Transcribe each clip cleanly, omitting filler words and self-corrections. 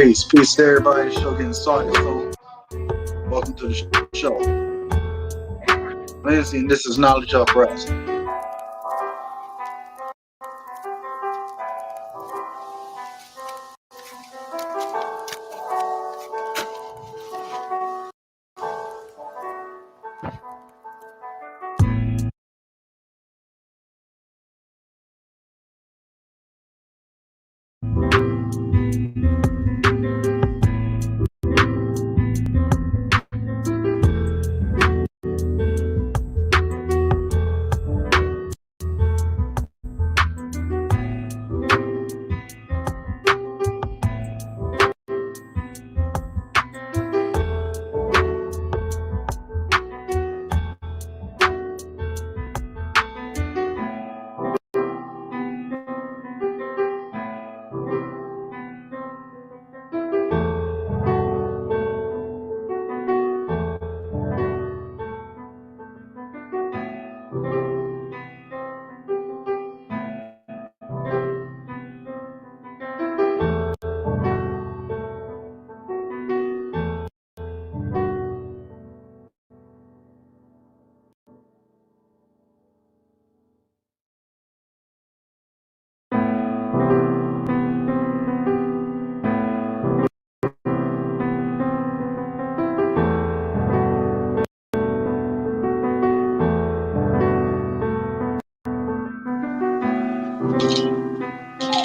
Peace to everybody. The show getting started. So, welcome to the show. Lindsay, and this is Knowledge Uprising.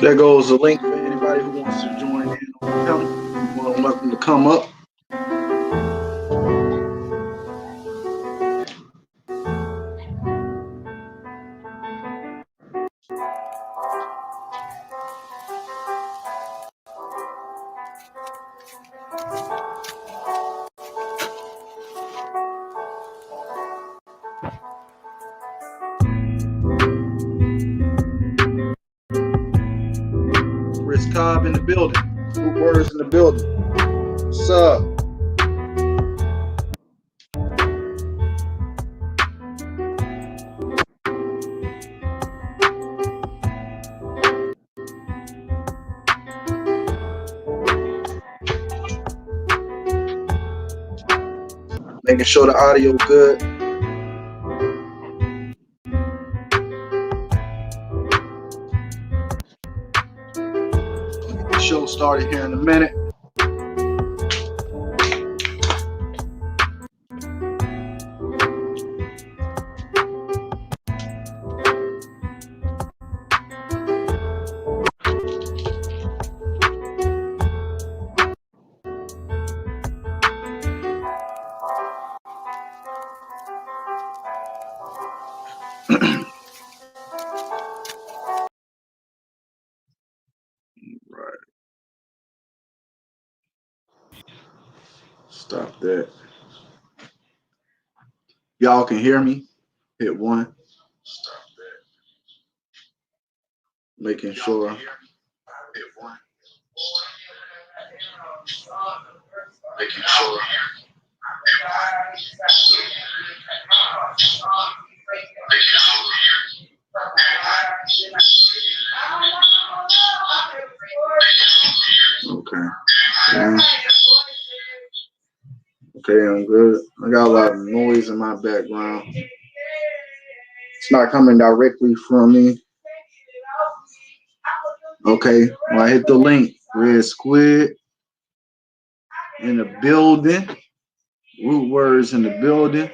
There goes the link for anybody who wants to join in on the panel. You're more than welcome to come up. Chris Cobb in the building. Root Words in the building. What's up? Making sure the audio good. Get the show started here in a minute. Right. Stop that. Y'all can hear me. Hit one. Stop that. Making sure. Hit one. Making sure. Okay. Yeah. Okay, I'm good. I got a lot of noise in my background. It's not coming directly from me. Okay, well, I hit the link. Red Squid in the building. Root Words in the building.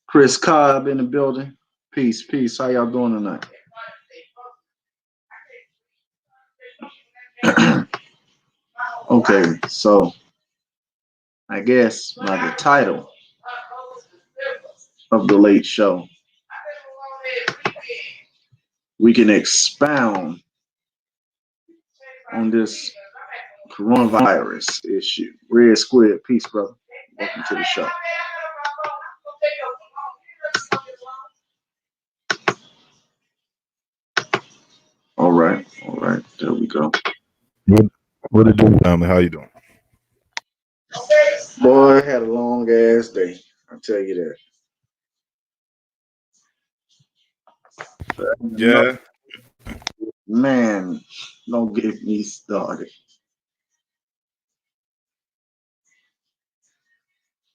Chris Cobb in the building. Peace. How y'all doing tonight? Okay, so I guess by the title of the late show, we can expound on this coronavirus issue. Red Squid, peace, brother. Welcome to the show. All right. There we go. What it do, family? How you doing? Boy, I had a long ass day. I'll tell you that. Yeah. Man, don't get me started.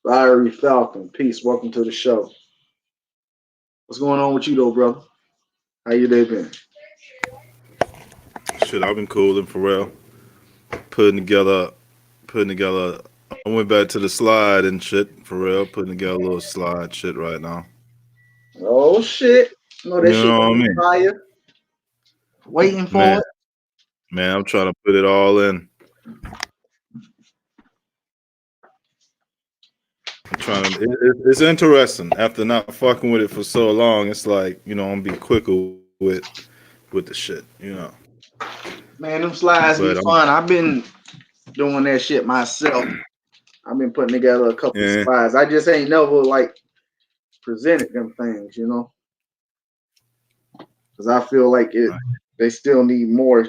Fiery Falcon, peace. Welcome to the show. What's going on with you though, brother? How you day been? Shit, I've been cooling for real. Putting together, putting together. I went back to the slide and shit for real. Putting together a little slide shit right now. Oh shit! No, You that shit know what gonna I be mean? fire. Waiting for Man, it. man, I'm trying to put it all in. I'm trying to. It's interesting. After not fucking with it for so long, it's like I'm gonna be quicker with the shit. Man, them slides But be fun. I've been doing that shit myself. I've been putting together a couple yeah, slides. I just ain't never like presented them things, because I feel like it. They still need more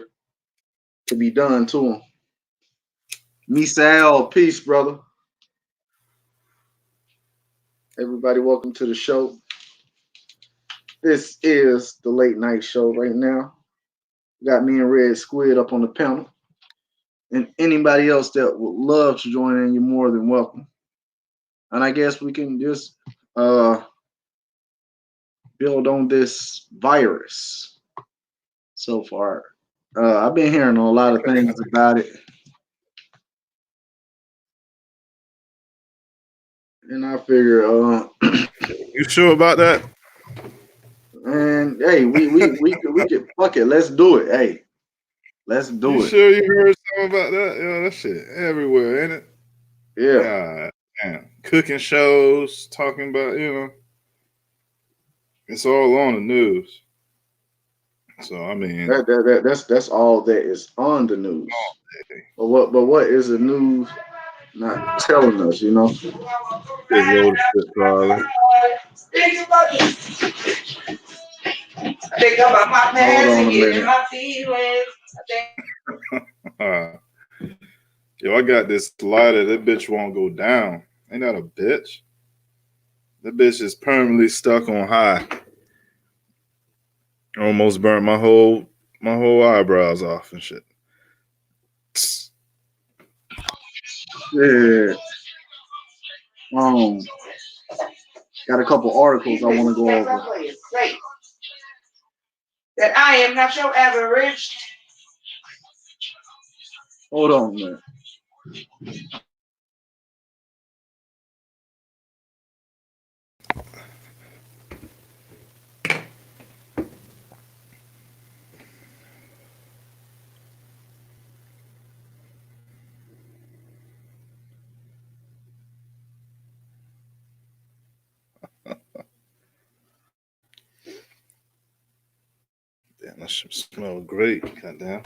to be done to them. Misael, peace, brother. Everybody, welcome to the show. This is the late night show right now. Got me and Red Squid up on the panel. And anybody else that would love to join in, you're more than welcome. And I guess we can just build on this virus so far. I've been hearing a lot of things about it. And I figure, you sure about that? man, hey, we could fuck it. Let's do it. Hey, let's You do it. sure you heard something about that? That shit everywhere, ain't it? Yeah. God damn. Cooking shows, talking about, it's all on the news. So I mean, That's all that is on the news. But what is the news not telling us? big load of shit probably. Think about my past and getting my feelings. Yo, I got this lighter. That bitch won't go down. Ain't that a bitch? That bitch is permanently stuck on high. Almost burnt my whole eyebrows off and shit. Yeah. Um, got a couple articles I want to go over. That I am not your average. Hold on, man. Damn, that shit smell great. Goddamn.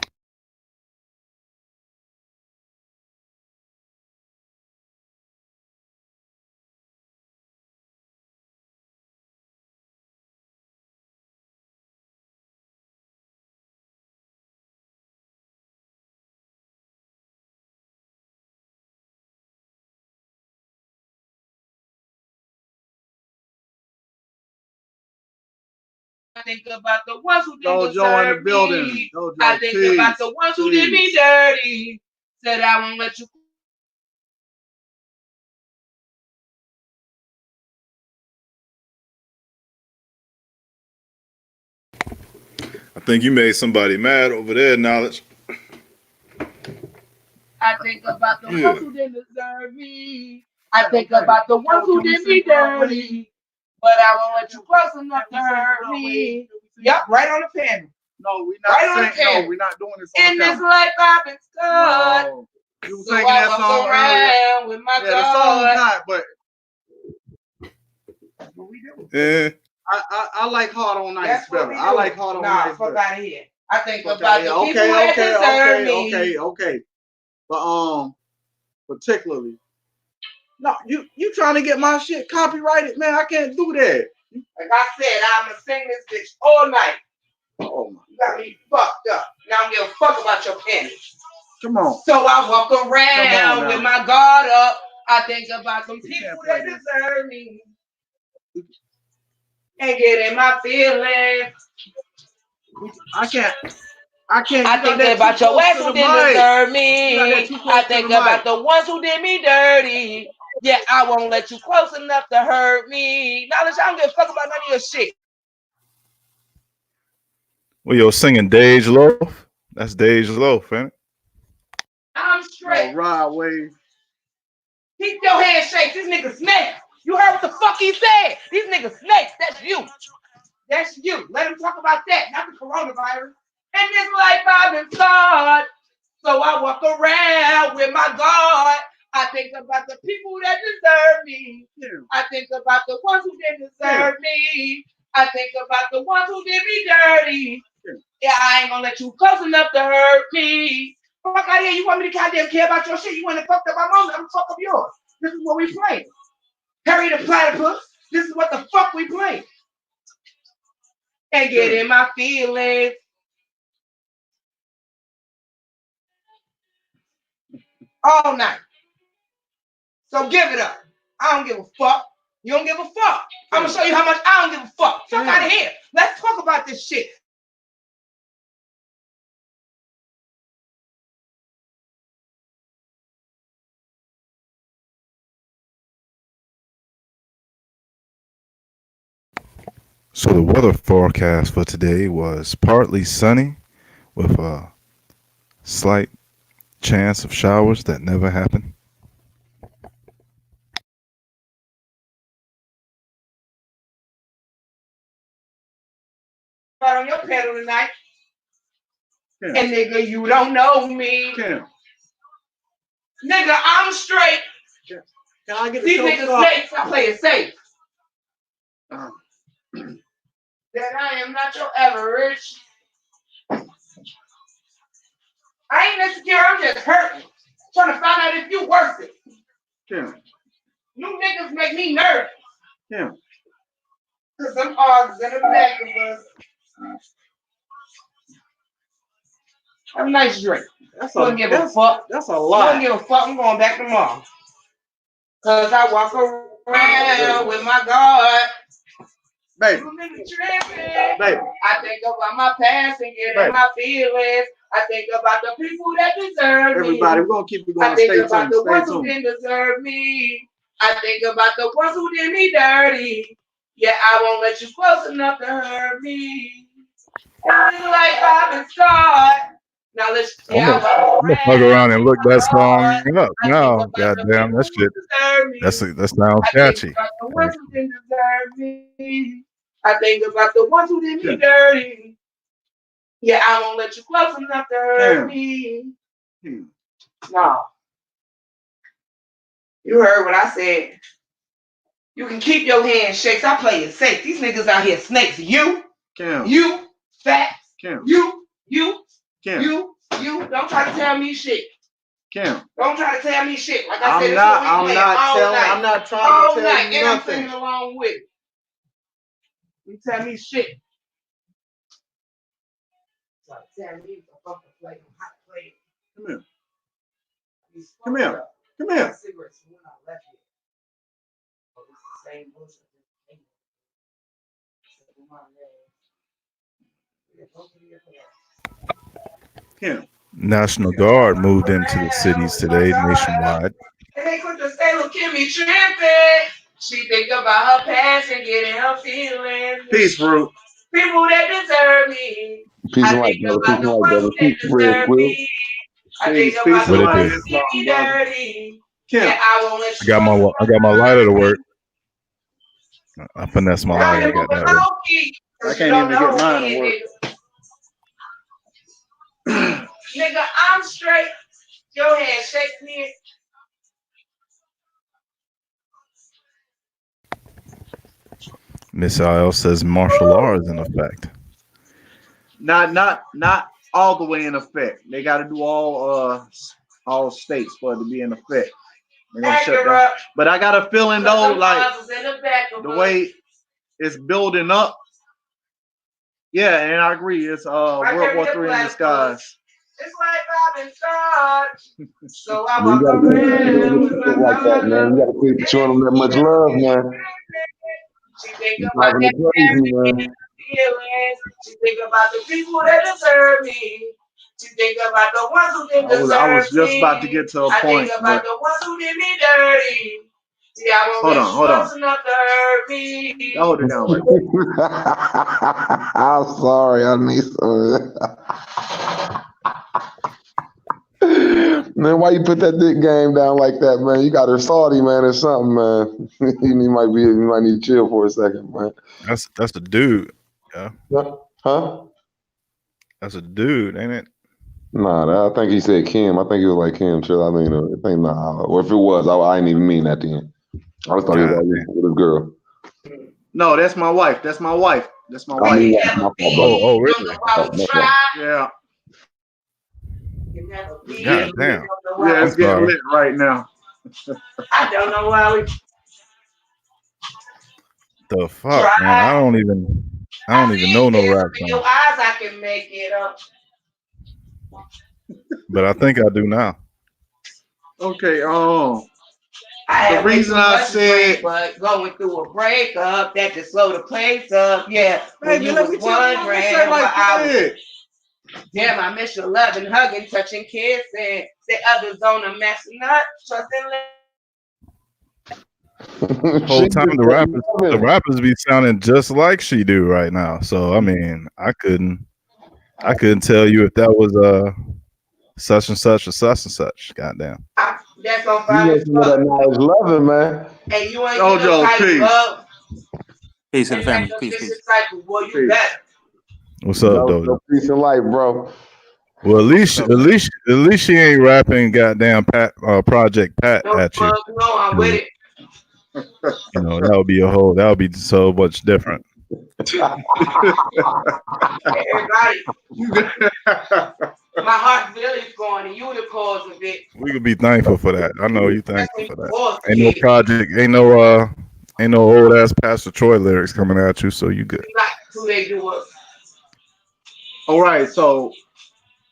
I think about the ones who didn't deserve me. I think about the ones who did me dirty. Said I won't let you. I think you made somebody mad over there, Knowledge. I think about the ones who didn't deserve me. I think about the ones who did me dirty. But I won't let you close enough to hurt me. Yep, right on the panel. No, we're not right saying, no, we're not doing this on in the this life I've been scarred. No. You were singing that song earlier. With my the song's not, but what we do? Yeah. I like Hard on Nice better. I like Hard on Nice better. Fuck out of here. I think about the people that deserve me. Okay. But particularly, no, you trying to get my shit copyrighted, man? I can't do that. Like I said, I'ma sing this bitch all night. Oh my! You got me fucked up. Now I'm gonna fuck about your pennies. Come on. So I walk around with my guard up. I think about some people that deserve me. And get in my feelings. I can't. I think about your ass who didn't deserve me. I think about the ones who did me dirty. Yeah, I won't let you close enough to hurt me. Knowledge, I don't give a fuck about none of your shit. Well, you're singing Dage Loaf. That's Dage Loaf, ain't it? I'm straight. Rod Wave. Keep your handshakes. These niggas snakes. You heard what the fuck he said. These niggas snakes. That's you. That's you. Let him talk about that, not the coronavirus. And this life I've been scarred. So I walk around with my guard. I think about the people that deserve me. I think about the ones who didn't deserve me. I think about the ones who did me dirty. Yeah, I ain't gonna let you close enough to hurt me. Fuck out here. You want me to goddamn care about your shit? You want to fuck up my moment? I'm gonna fuck up yours. This is what we play. Harry the Platypus. This is what the fuck we play. And get in my feelings. All night. So give it up. I don't give a fuck. You don't give a fuck. I'm gonna show you how much I don't give a fuck. Fuck out of here. Let's talk about this shit. So the weather forecast for today was partly sunny with a slight chance of showers that never happen. Right on your pedal tonight. And nigga, you don't know me. Nigga, I'm straight. Can I get these niggas snakes? I play it safe. That I am not your average. I ain't insecure, I'm just hurting. Trying to find out if you worth it. New niggas make me nervous. Cause them odds in the back of us. Have a nice drink. Give a fuck. That's a lot. I don't give a fuck. I'm going back tomorrow. Cause I walk around with my guard. Baby. Baby. I think about my past and get in my feelings. I think about the people that deserve me. Everybody, we're gonna keep it going. I think about the ones who didn't deserve me. I think about the ones who did me dirty. Yeah, I won't let you close enough to hurt me. It's like I've been scarred. Now let's I'm gonna fuck around and look that song up now. Goddamn, that shit. That sounds catchy. The ones who didn't deserve me. I think about the ones who did me dirty. Yeah, I won't let you close enough to hurt me. No. You heard what I said. You can keep your handshakes. I play it safe. These niggas out here snakes. You, fat, you. Don't try to tell me shit. Don't try to tell me shit. Like I said, I'm not trying to tell you nothing. I'm singing along with it. You tell me shit. Try to tell me the fucking play. How to play it. Come here. Cigarettes when I left here. Oh, this is the same bullshit. National Guard moved into the cities today nationwide. And they quick to say, look, Kimmy tripping. She think about her past and getting her feelings. Peace, Fruit. People that deserve me. Peace I and light, think brother. about Peace and the light, ones brother. that Peace, real deserve quick. me. I think about the ones who get me dirty. Yeah, I won't let you. I got my lighter to work. I finesse my lighter. I got that work. I can't even get mine to work. Nigga, I'm straight. Your hand shake me. Miss IL says martial law is in effect. Not all the way in effect. They got to do all states for it to be in effect. They're gonna shut down. But I got a feeling though, like the way it's building up. Yeah, and I agree. It's World War III in disguise. It's like I've been charged. So I You walk gotta around keep it like that, man. You gotta keep showing them that much love, man. She think It's about driving that me crazy, man. feelings. She think about the people that deserve me. She think about the ones who didn't deserve me. I was just about to get to a point. I think about the ones who did me dirty. See, I won't Hold let on, you hold on. close enough to hurt me. Y'all hold it down right there. I'm sorry, I need some. Man, why you put that dick game down like that, man? You got her salty, man, or something, man. You might need to chill for a second, man. That's a dude. Yeah, Huh? that's a dude, ain't it? Nah, I think he said Kim. I think it was like Kim. Chill. I mean, I think nah. Or if it was, I didn't even mean that then. I just thought he was God like with his girl. No, that's my wife. That's my wife. That's my I wife. mean, You that's my never fault, be. brother. Oh, You don't really? know why we try. Yeah. You never be. Yeah. God damn. You don't know why Yeah, I'm it's getting sorry. lit right now. I don't know why we The fuck, man. try. I don't even know no There's rap in your song, eyes, I can make it up. but I think I do now. Okay, I the had way reason too I much to said, drink, but going through a breakup that just slowed the pace up. Yeah, when baby, you let was me tell you what wondering I say why like I was. that. Damn, I miss your loving, hugging, touching, kissing. Say others don't mess not trusting. Whole She time just the loving. rappers be sounding just like she do right now. So I mean, I couldn't tell you if that was such and such or such and such. Goddamn. That's on You fine know as some of fuck. that knowledge loving, man. And you ain't get no Jojo, type of peace. love. Peace to the And family. like no Peace, vicious peace. cycle, boy, you Peace. better. What's up, No Dojo? peace in life, bro. Well, at What's least up, man? she ain't rapping goddamn Project Pat No at you. fuck, no, I'm with it. You know, that would be so much different. Everybody, my heart really is going, and you the cause of it. We could be thankful for that. I know you That's thankful when for you that. forced Ain't no it. project, ain't no old ass Pastor Troy lyrics coming at you, so you good. Not who they do us. All right, so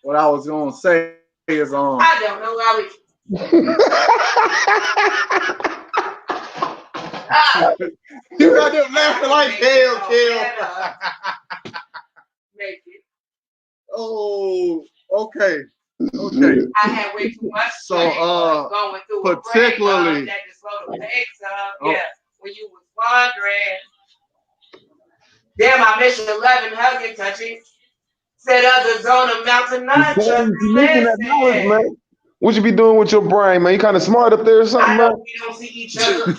what I was gonna say is I don't know how we. you got them laughing like hell, Kill. Make it. Oh, okay. Okay. I had way too much. So, going through particularly- a breakup that just slowed the pace up. Oh. Yeah, when you was wondering. Damn, I miss your loving, hugging, touching. Said others on a mountain, not just You missing that knowledge, listen. man. What you be doing with your brain, man? You kind of smart up there or something, I man? know we don't see each other.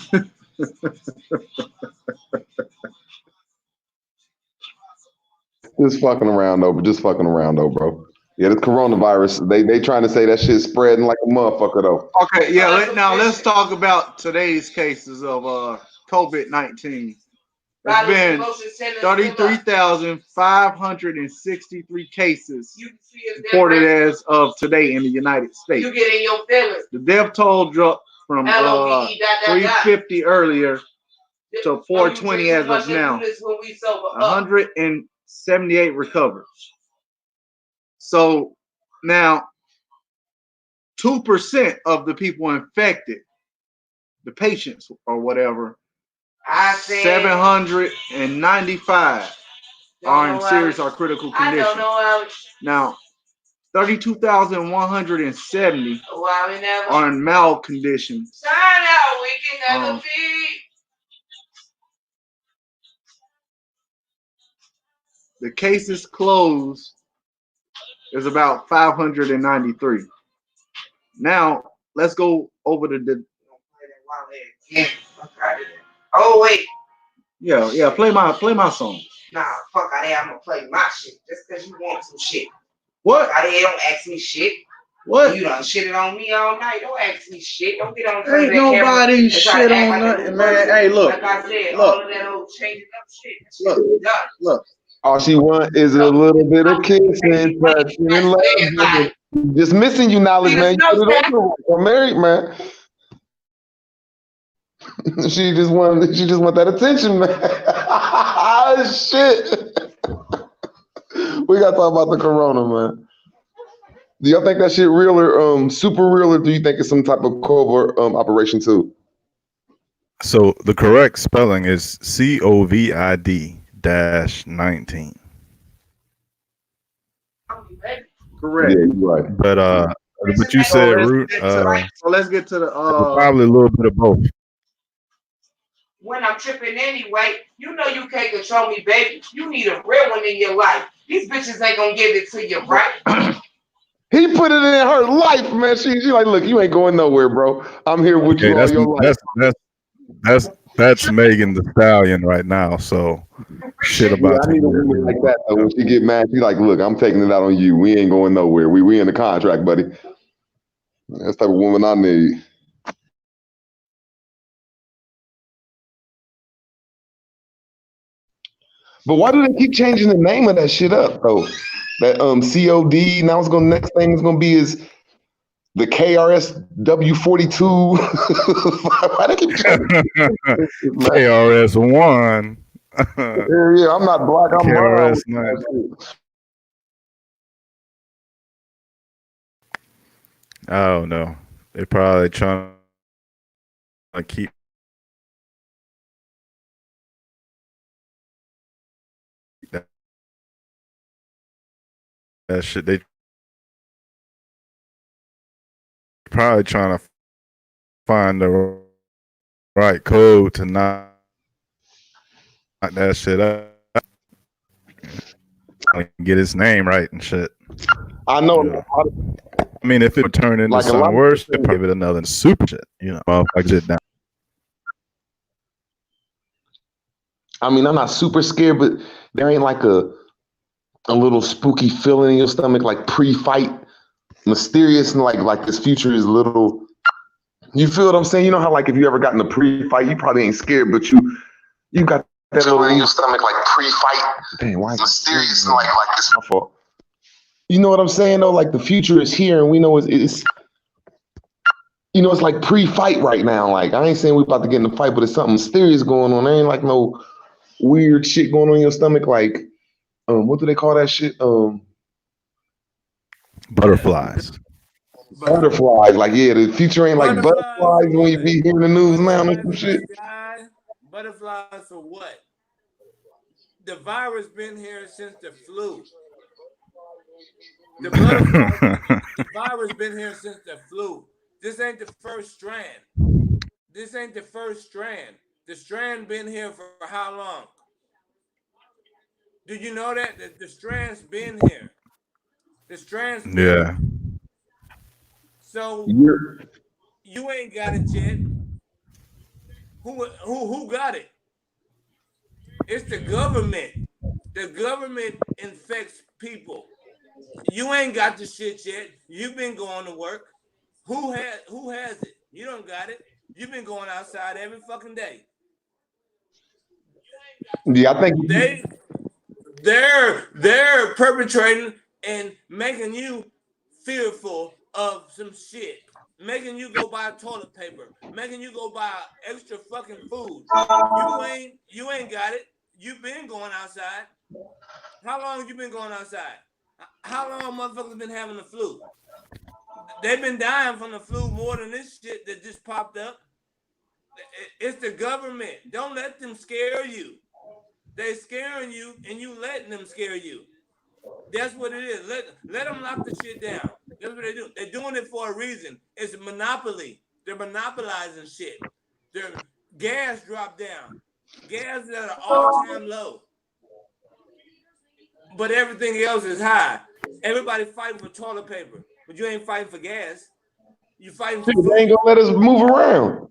Just fucking around, though. Just fucking around, though, bro. Yeah, this coronavirus, they trying to say that shit's spreading like a motherfucker, though. Okay, yeah. Now let's talk about today's cases of COVID-19. There's been 33,563 cases reported as of today in the United States. You get in your feelings. The death toll dropped from 350 earlier to 420 as of now. 178 recovered. So now 2% of the people infected, the patients or whatever, 795 are in serious or critical condition. Now, 32,170 are in mild conditions. The cases closed is about 593. Now, let's go over the. Oh wait. Yeah. Play my song. Nah, fuck out of here. I'm gonna play my shit just because you want some shit. What? Fuck out of here. Don't ask me shit. What? You done shitted on me all night. Don't ask me shit. Don't get on. Ain't nobody shit on nothing, man. Hey, look. Like I said, Look. all of that old changing up shit. Look. Done. Look. All she want is a little bit of kissing, touching, and love. Just missing you, knowledge, man. You put it over. I'm married, man. She just want that attention, man. Shit. We gotta talk about the corona, man. Do y'all think that shit real or super real, or do you think it's some type of covert operation too? So the correct spelling is COVID-19. Correct. Yeah, you're right. But you said root. So let's get to the probably a little bit of both. when I'm tripping anyway. You know you can't control me, baby. You need a real one in your life. These bitches ain't gonna give it to you, right? He put it in her life, man. She like, look, you ain't going nowhere, bro. I'm here with Okay, you all your life. that's Megan the Stallion right now. So shit Yeah, about I to need a get woman really like that. fucked Though. up. When she get mad, she like, look, I'm taking it out on you. We ain't going nowhere. We in the contract, buddy. That's the type of woman I need. But why do they keep changing the name of that shit up though? That COD now it's gonna next thing is gonna be is the KRS W42. Why they keep changing this shit, man? KRS-One. Yeah, I'm not black, I'm brown. KRS-9. I don't know. They probably trying to keep that shit. They probably trying to find the right code to knock that shit up. Get his name right and shit. I know. Yeah. I mean, if it would turn into Like a lot something of worse, people- it'd probably be another super shit. Motherfuckers sit down. I mean, I'm not super scared, but there ain't like a little spooky feeling in your stomach, like pre-fight, mysterious, and like this future is little. You feel what I'm saying? You know how like if you ever got in a pre-fight, you probably ain't scared, but you got that little in your stomach, like pre-fight. Dang, why is mysterious and like it's my fault. You know what I'm saying though? Like the future is here, and we know it's it's like pre-fight right now. Like I ain't saying we about to get in a fight, but it's something mysterious going on. There ain't like no weird shit going on in your stomach. Like what do they call that shit? Butterflies. Butterflies. Like yeah, the future ain't like butterflies when you be hearing the news now and some shit. Butterflies for what? The virus been here since the flu. The virus been here since the flu. This ain't the first strand. This ain't the first strand. The strand been here for how long? Do you know that the strand's been here? The strand's been Yeah. here. So You're, you ain't got it yet. Who got it? It's the government. The government infects people. You ain't got the shit yet. You've been going to work. Who has it? You don't got it. You've been going outside every fucking day. yeah, I think They're perpetrating and making you fearful of some shit. Making you go buy toilet paper. Making you go buy extra fucking food. You ain't got it. You've been going outside. How long have you been going outside? How long motherfuckers been having the flu? They've been dying from the flu more than this shit that just popped up. It's the government. Don't let them scare you. They scaring you and you letting them scare you. That's what it is. Let them lock the shit down. That's what they do. They're doing it for a reason. It's a monopoly. They're monopolizing shit. Their gas dropped down. Gas is at an all-time low. But everything else is high. Everybody fighting for toilet paper, but you ain't fighting for gas. You fighting for food. they ain't gonna let us move around.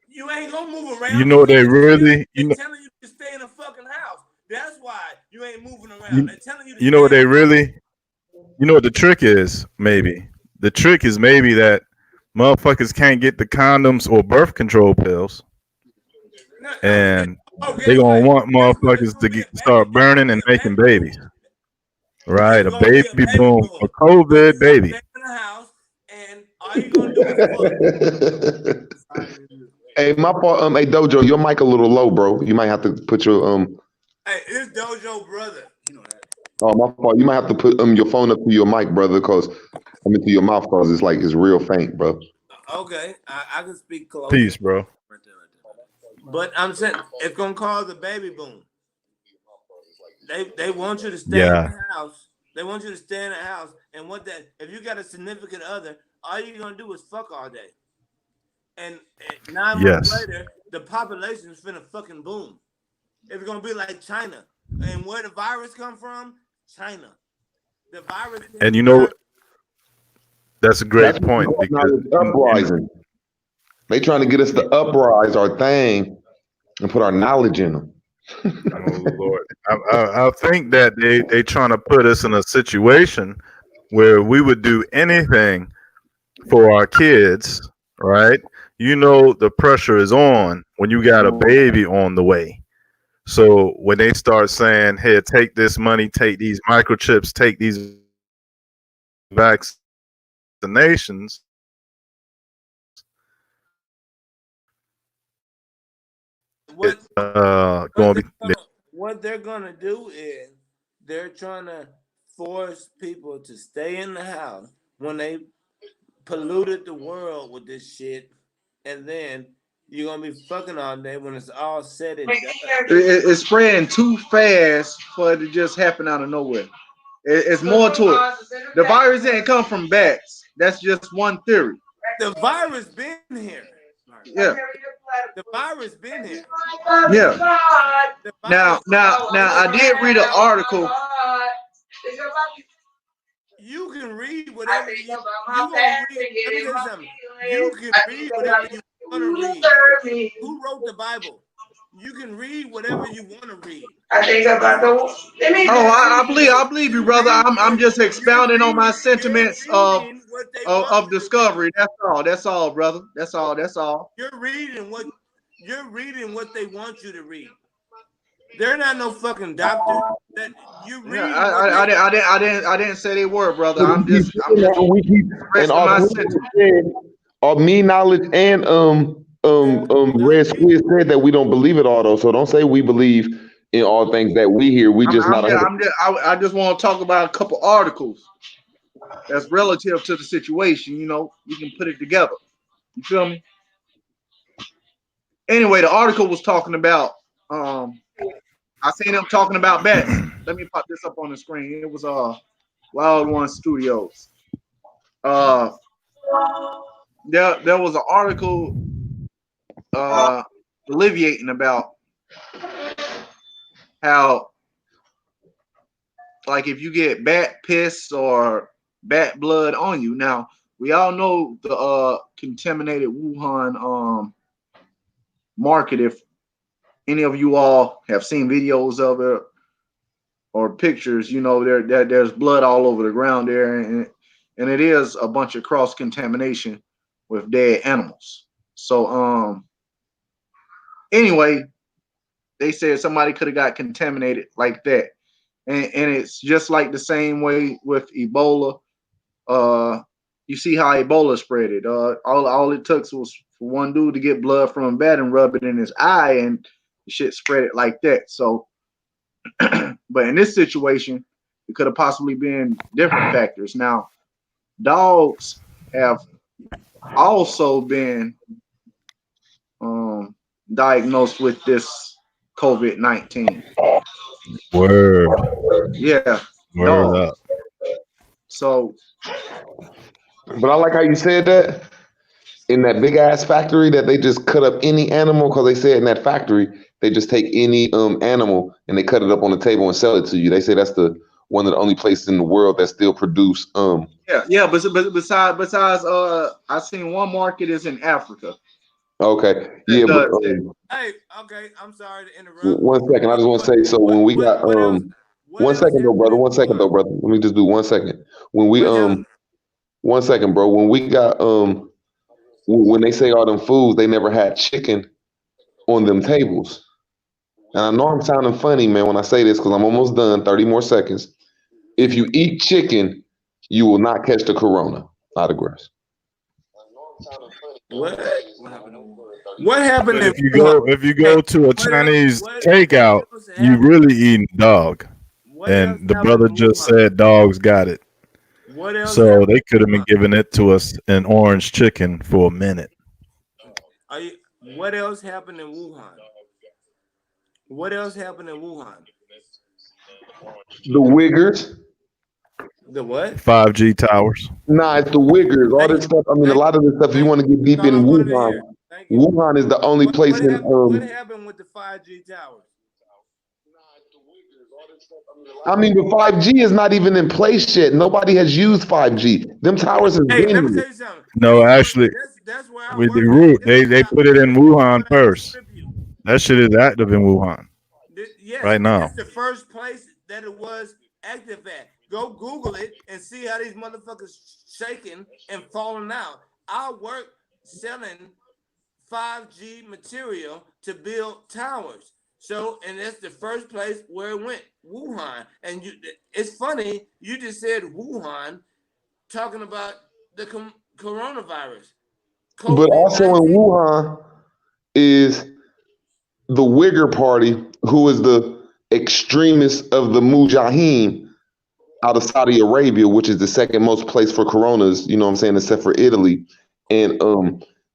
You ain't gonna move around. You know they really. They're telling you to stay in a fucking house. That's why you ain't moving around. They're telling you to You know what they really. You know what the trick is? Maybe the trick is maybe that motherfuckers can't get the condoms or birth control pills, and they gonna want motherfuckers to start burning and making babies. Right, a baby boom, a COVID baby. Stay in the house, and all you gonna do is fuck. Hey, my fault. Hey, Dojo, your mic a little low, bro. You might have to put your Hey, it's Dojo brother. You know that. Oh, my fault. You might have to put your phone up to your mic, brother, because I mean to your mouth, cause it's like it's real faint, bro. Okay, I can speak close. Peace, bro. Right there. But I'm saying it's gonna cause a baby boom. They want you to stay in the house. They want you to stay in the house, and if you got a significant other, all you're gonna do is fuck all day. and 9 months Yes. later, the population is finna fucking boom. It's gonna be like China. And where the virus come from? China. The virus And came you from know, that's a That's great what we point call now because is uprising. They trying to get us to uprise our thing and put our knowledge in them. oh Lord, I think that they trying to put us in a situation where we would do anything for our kids, right? You know the pressure is on when you got a baby on the way. So when they start saying, "Hey, take this money, take these microchips, take these vaccinations," what it's going to be what they're gonna do is they're trying to force people to stay in the house when they polluted the world with this shit, and then you're gonna be fucking all day when it's all said and done. It's spreading too fast for it to just happen out of nowhere. It's more to it. The virus didn't come from bats. That's just one theory. The virus been here. Yeah. The virus been here. Yeah. The Now, virus. I did read an article. You can read whatever you gonna read. Let me tell you something. You can read whatever you want to read. Who wrote the Bible? You can read whatever you want to read. I think about the. I believe you, brother. I'm just expounding on my sentiments what they want of you to discovery. That's all, brother. That's all. You're reading what they want you to read. They're not no fucking doctor. That you Yeah, read. I didn't say they were, brother. I'm just And expressing my sentiments. me knowledge and Red Squid said that we don't believe it all though. So don't say we believe in all things that we hear. We just not. I just want to talk about a couple articles that's relative to the situation. You know, we can put it together. You feel me? Anyway, the article was talking about. I seen them talking about bats. Let me pop this up on the screen. It was Wild One Studios. Uh, there was an article alleviating about how, like, if you get bat piss or bat blood on you. Now we all know the contaminated Wuhan market. If any of you all have seen videos of it or pictures, you know there's blood all over the ground there, and it is a bunch of cross contamination with dead animals. So anyway, they said somebody could have got contaminated like that, and it's just like the same way with Ebola. You see how Ebola spread it. All it took was for one dude to get blood from a bat and rub it in his eye, and the shit spread it like that. So, but in this situation, it could have possibly been different factors. Now, dogs have also been diagnosed with this COVID-19. word, Yeah, word dogs. up. So But I like how you said that in that big ass factory that they just cut up any animal because they said in that factory they just take any animal and they cut it up on the table and sell it to you. They say that's the one of the only places in the world that still produce yeah. But besides, I seen one market is in Africa. Okay, That yeah, but does that. Hey, okay. I'm sorry to interrupt. one second. I just want to say so when we got What else? What one else second though, happened brother. in 1 second though, Wuhan? brother. Let me just do 1 second. When we What else? 1 second, bro. When we got when they say all them foods, they never had chicken on them tables. And I know I'm sounding funny, man, when I say this because I'm almost done. 30 more seconds. If you eat chicken, you will not catch the corona. I digress. What? What happened But in if you Wuhan? go to a Chinese What takeout, else you happened? really eating dog. What else And the happened brother in just Wuhan? said dogs got it. What else So happened they could have in been Wuhan? giving it to us in orange chicken for a minute. Are you, what else happened in Wuhan? What else happened in Wuhan? The Wiggers. The what? 5G towers. Nah, it's the Uyghurs. All this stuff. I mean, a lot of this stuff. If you want to get deep in Wuhan, Wuhan is the only place in. What happened with the 5G towers? I mean, the 5G is not even in place yet. Nobody has used 5G. Them towers have Hey, been let me here. tell you something. No, actually, That's where I with work the at. root, This they is put it in Wuhan where I first. distribute. That shit is active in Wuhan Yes, right and now. that's the first place that it was active at. Go Google it and see how these motherfuckers shaking and falling out. I work selling 5G material to build towers. So, and that's the first place where it went, Wuhan. And it's funny, you just said Wuhan, talking about the coronavirus. But also in COVID-19. Wuhan is the Uyghur Party, who is the extremist of the Mujahideen out of Saudi Arabia, which is the second most place for coronas, you know what I'm saying, except for Italy. And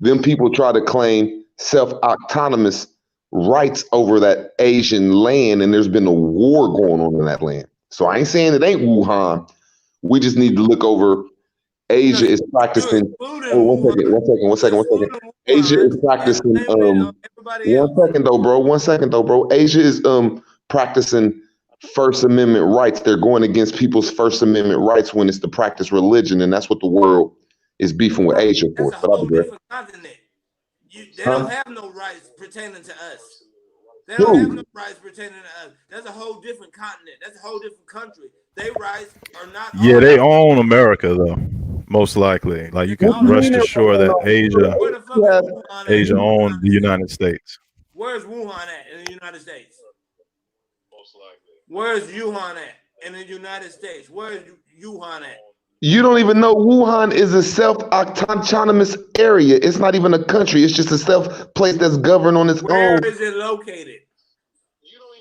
them people try to claim self-autonomous rights over that Asian land, and there's been a war going on in that land. So I ain't saying it ain't Wuhan. We just need to look over. Asia is practicing. Oh, one second. Asia is practicing. One second though, bro. Asia is practicing First Amendment rights. They're going against people's First Amendment rights when it's to practice religion, and that's what the world is beefing with Asia for. That's a whole different continent. They don't have no rights pertaining to us. They don't have no rights pertaining to us. That's a whole different continent. That's a whole different country. Their rights are not. Yeah, they own America though, most likely. Like you can rest assured that Asia owns the United States. Where's Wuhan at in the United States? Most likely. Where's Wuhan at in the United States? Where's Wuhan at? You don't even know Wuhan is a self-autonomous area. It's not even a country. It's just a place that's governed on its own. Where is it located?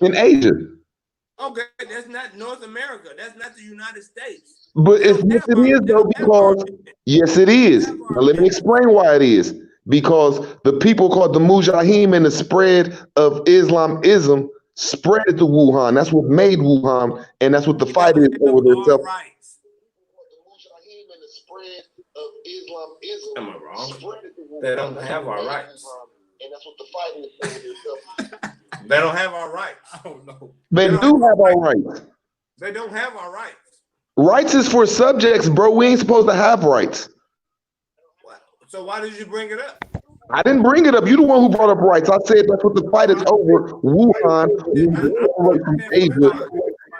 In Asia. Okay, that's not North America. That's not the United States. But yes, it is though, because yes, it is. Now let me explain why it is. Because the people called the Mujahideen and the spread of Islamism spread to Wuhan. That's what made Wuhan, and that's what the fight is over there. Am I wrong? They don't have our rights. And that's what the fight is. They don't have our rights. I don't know. They do have our rights. They don't have our rights. Rights is for subjects, bro. We ain't supposed to have rights. So why did you bring it up? I didn't bring it up. You the one who brought up rights. I said that's what the fight is over. Wuhan, from Asia.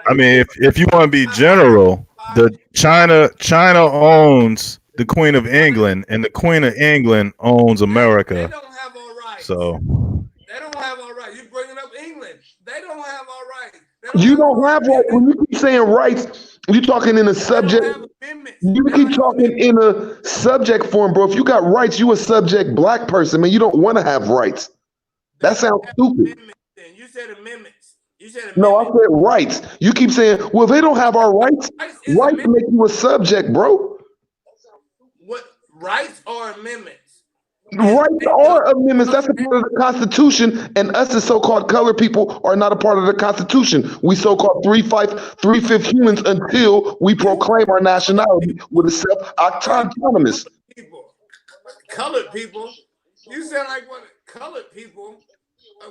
I mean, if you want to be general, the China owns the Queen of England, and the Queen of England owns America. They don't have our rights. So they don't have our rights. You're bringing up England. They don't have our rights. You don't have rights. When you keep saying rights, you're talking in a subject. You keep talking in a subject form, bro. If you got rights, you a subject black person, man. You don't want to have rights. That sounds stupid. You said amendments. No, I said rights. You keep saying, well, they don't have our rights. Rights make you a subject, bro. What rights or amendments? Rights are amendments. That's a part of the Constitution, and us as so-called colored people are not a part of the Constitution. We so-called three-fifth humans until we proclaim our nationality with a self-autonomous. Colored people? You sound like what? Colored people?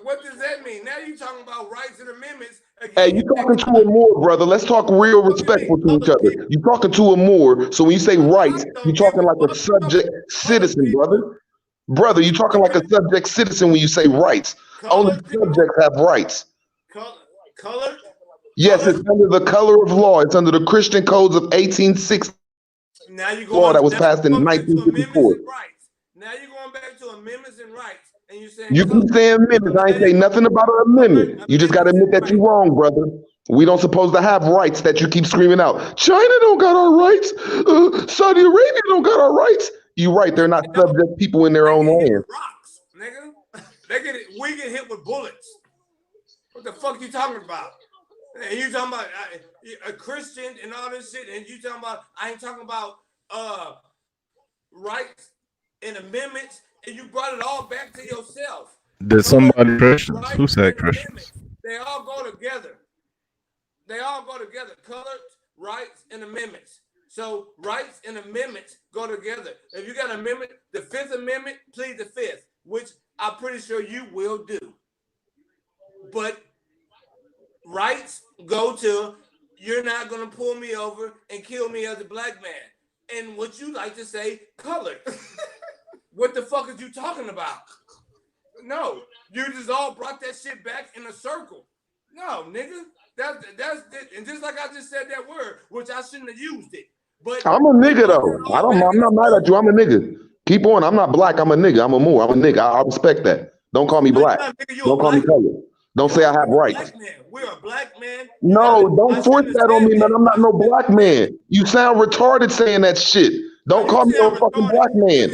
What does that mean? Now you're talking about rights and amendments. Hey, you talking to a Moor, brother. Let's talk real respectful to each other. You talking to a Moor, so when you say rights, you're talking like a subject citizen, brother. Brother, you're talking like a subject citizen when you say rights. Only subjects have rights. Color? Yes, it's under the color of law. It's under the Christian codes of 1860. Now you're law that was passed in 1954. Now you're going back to amendments and rights. And you're saying you keep saying amendments. I ain't say nothing about an amendment. You just got to admit that you're wrong, brother. We don't supposed to have rights that you keep screaming out. China don't got our rights. Saudi Arabia don't got our rights. You're right. They're not subject people in their own land. Rocks, nigga. We get hit with bullets. What the fuck you talking about? And you talking about a Christian and all this shit, and you talking about I ain't talking about rights and amendments, and you brought it all back to yourself. Did somebody Christians? Who said Christians? They all go together. They all go together. Colored rights and amendments. So rights and amendments go together. If you got an amendment, the Fifth Amendment, plead the Fifth, which I'm pretty sure you will do. But rights go to you're not gonna pull me over and kill me as a black man. And what you like to say, colored. What the fuck is you talking about? No, you just all brought that shit back in a circle. No, nigga. That's and just like I just said that word, which I shouldn't have used it. But I'm a nigga though. I'm not mad at you. I'm a nigga. Keep on. I'm not black. I'm a nigga. I'm a Moor. I'm a nigga. I respect that. Don't call me black. Don't call me colored. Don't say I have rights. We're a black man. No, don't force that on me, man. I'm not no black man. You sound retarded saying that shit. Don't call me no fucking black man.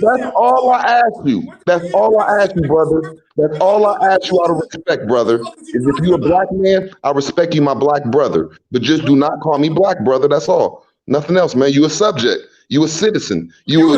That's all I ask you. That's all I ask you, brother. That's all I ask you out of respect, brother. Is if you a black man, I respect you, my black brother. But just do not call me black, brother. That's all. Nothing else, man. You a subject. You a citizen. You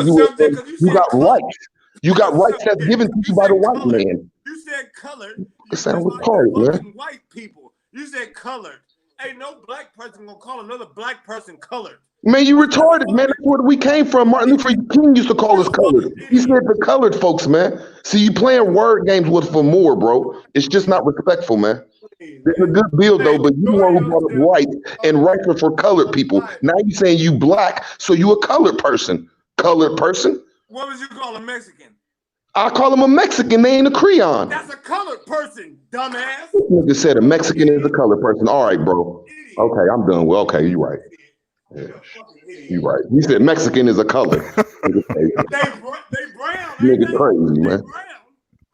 got rights. You got rights that's given to you by the white man. You said colored. You sound retarded, man. White people. You said colored. Ain't no black person gonna call another black person colored. Man, you retarded, man. That's where we came from. Martin Luther King used to call us colored. He said the colored folks, man. See, you playing word games with for more, bro. It's just not respectful, man. It's a good bill, though, but you the one who brought up rights, and rights are for colored people. Now you saying you black, so you a colored person. Colored person? What would you call a Mexican? I call him a Mexican. They ain't a Creon. That's a colored person, dumbass. This nigga said a Mexican is a colored person. All right, bro. Okay, I'm done. Well, okay, you right. Yeah. You right. He said Mexican is a color. They brown. Nigga crazy, man.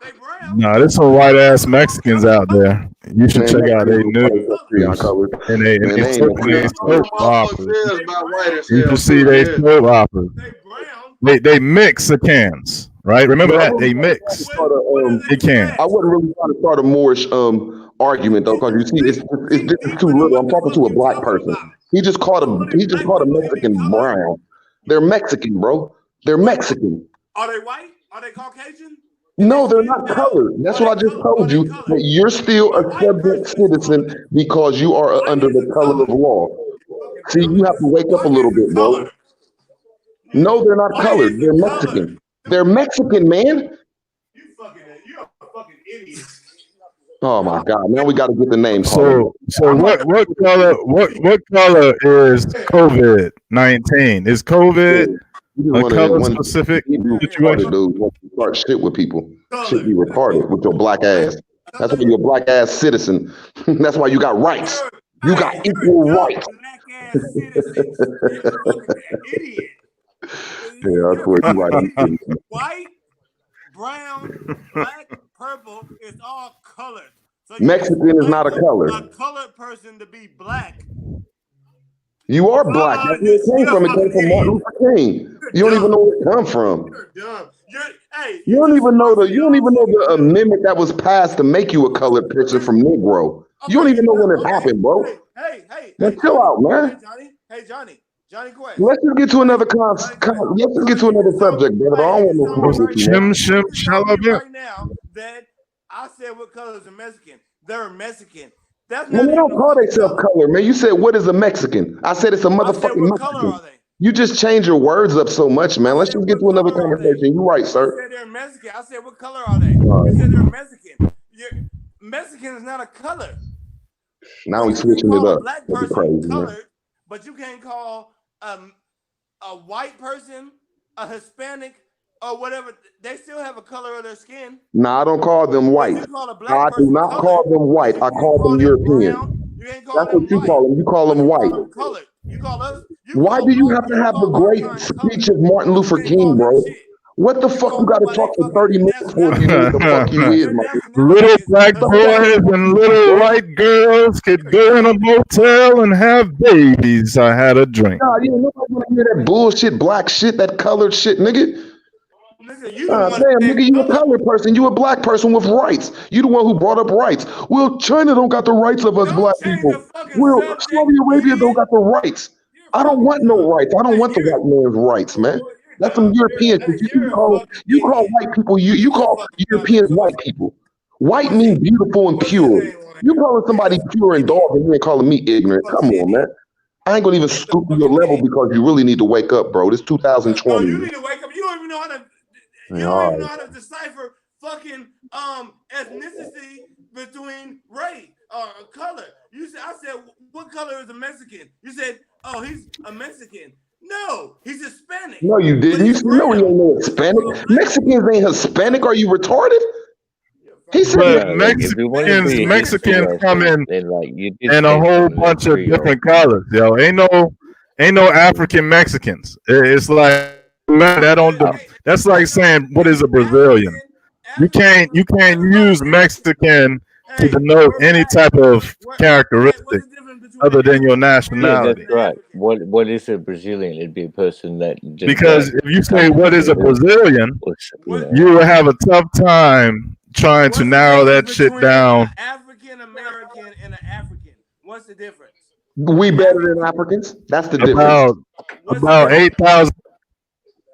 They brown. Nah, there's some white ass Mexicans out there. You should check out their news and they soap operas. You should see they soap operas. They Mexicans, right? Remember that they mix. They can. I wasn't really trying to start a Moorish argument though, because you see, it's too little. I'm talking to a black person. He just called a Mexican brown. They're Mexican, bro. They're Mexican. Are they white? Are they Caucasian? No, they're not colored. That's what I just told you. That you're still a subject citizen because you are under the color of law. See, you have to wake up a little bit, bro. No, they're not colored. They're Mexican. They're Mexican, man. You're a fucking idiot. Oh my God! Now we got to get the name. So what color is COVID-19? Is COVID a color specific situation? Dude, when you start shit with people, shit be retarded with your black ass. That's why you're a black ass citizen. That's why you got rights. You got equal rights. Idiot. Yeah, that's what you right. White, brown, black, purple is all colored. So Mexican is not a color. A colored person to be black. You are black. That's where it came from. It came from Martin Luther King. You don't even know where it come from. You're dumb. You don't even know the amendment that was passed to make you a colored person from Negro. You don't even know when it happened, bro. Hey, chill out, man. Johnny Quest. Let's just get to another let's just get to another subject, brother. I don't want no right now that I said what color is a Mexican. They're Mexican. That's not. They don't call themselves color, man. You said what is a Mexican? I said it's a motherfucking what Mexican. color are they? You just change your words up so much, man. Let's just get to another conversation. You're right, sir. You said they're Mexican. I said what color are they? You said they're Mexican. Mexican is not a color. Now we switching it up. A black person crazy, colored, man. but you can't call a white person, a Hispanic, or whatever. They still have a color of their skin. Nah, I don't call them white. I do not call them white. I call them European. That's what you call them. You call them white. You call us. Why do you have to have the great speech of Martin Luther King, bro? What the fuck you gotta talk for 30 minutes for if you know what the fuck you is, man? Little black boys and little white girls could go in a motel and have babies. I had a drink. Nah, you nobody wanna hear that bullshit, black shit, that colored shit, nigga. Nigga, you a colored person. You a black person with rights. You the one who brought up rights. Well, China don't got the rights of us black people. Well, Saudi Arabia don't got the rights. I don't want no rights. I don't want the white man's rights, man. That's some European shit. You call white people. You call Europeans white people. White means beautiful and pure. You calling somebody pure and dog and you ain't calling me ignorant. Come on, man. I ain't gonna even scoop your level because you really need to wake up, bro. This Bro, 2020. you need to wake up. You don't even know how to. You Yeah, don't all even know right. how to decipher fucking ethnicity between race or color. You said, I said, what color is a Mexican? You said, oh, he's a Mexican. No, he's Hispanic. No, you But didn't. You he's said no, he brown. ain't no Hispanic. Mexicans ain't Hispanic. Are you retarded? He said But Bro, like if you want to be a history Mexicans come lesson, in then like you did a say whole something bunch that's of Creole. different colors, yo. Ain't no African Mexicans. It's like that don't. That's like saying what is a Brazilian. You can't use Mexican to denote any type of characteristic other than your Yeah, that's nationality. right. What is a Brazilian? It'd be a person that just Because like if you say comes what from is a Brazil, Brazilian, or you will have a tough time trying to What's the narrow that difference shit between an down. African American and an African? What's the difference? we better than Africans. That's the difference. About What's the about difference? 8,000.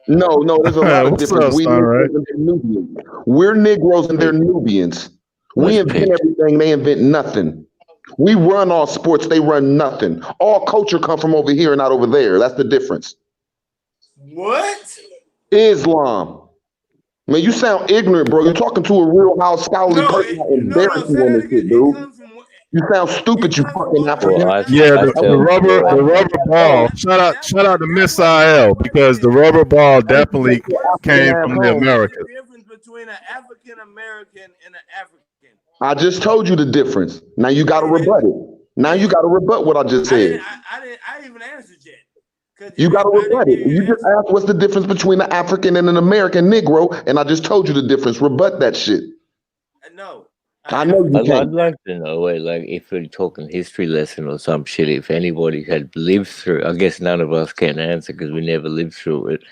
No, there's a lot of What's difference. up, We son? Right? Negroes and they're Nubians. We're Negroes and they're Nubians. We most invent picked. everything, they invent nothing. We run all sports, they run nothing. All culture come from over here and not over there. That's the difference. What? Islam. Man, you sound ignorant, bro. You're talking to a real house scholarly No, person. I embarrass no. you Say on that this again. shit, It dude. comes from. You sound It stupid, you comes from fucking over here. Well, African. Yeah, I the tell rubber people the like rubber ball. Shout out to Miss IL because the rubber ball definitely African came ass from the home. What's the Americas. difference between an African American and an African? I just told you the difference. Now you gotta rebut it. Now you gotta rebut what I just I said. didn't. I didn't even answer yet. Cause You gotta I didn't rebut give it. you You an just answer. asked what's the difference between an African and an American Negro, and I just told you the difference. Rebut that shit. No. I know you I'd can't. like to know, like, if we're talking history lesson or some shit, if anybody had lived through, I guess none of us can answer because we never lived through it.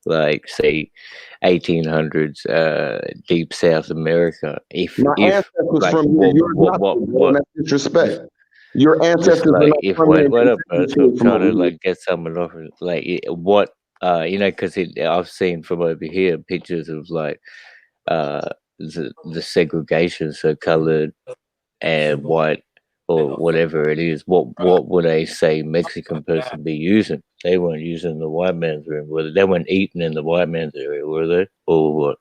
Like, say, 1800s, deep South America. My If ancestors like, from here. You're not, bro, and that's disrespect. Your just ancestors are like not if from here and what can up, tell bro? you So I'm shit from trying over to here. like get someone off, like, what, because I've seen from over here pictures of like, the segregation, so colored and white or whatever it is, what would a say Mexican person be using? They weren't using the white man's room, were they? They weren't eating in the white man's area, were they? Or what?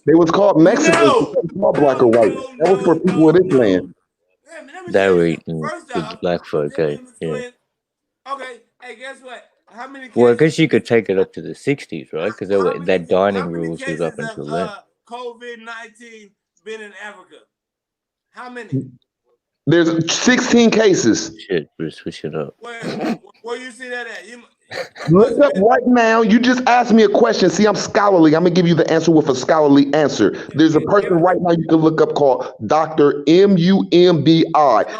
They was called Mexicans. It No. wasn't called black or white. That was for people of this land. Let me They say were something. eating First with the off, black the folk, difference yeah. between. Okay. Hey, guess what? How many Well, I cases? guess you could take it up to the 60s, right? Because that dining How many rules was cases up of until then. COVID-19 been in Africa? How many? There's 16 cases. Shit, we're switching up. Where you see that at? Look up right now. You just asked me a question. See, I'm scholarly. I'm gonna give you the answer with a scholarly answer. There's a person right now you can look up called Dr. Mumbi.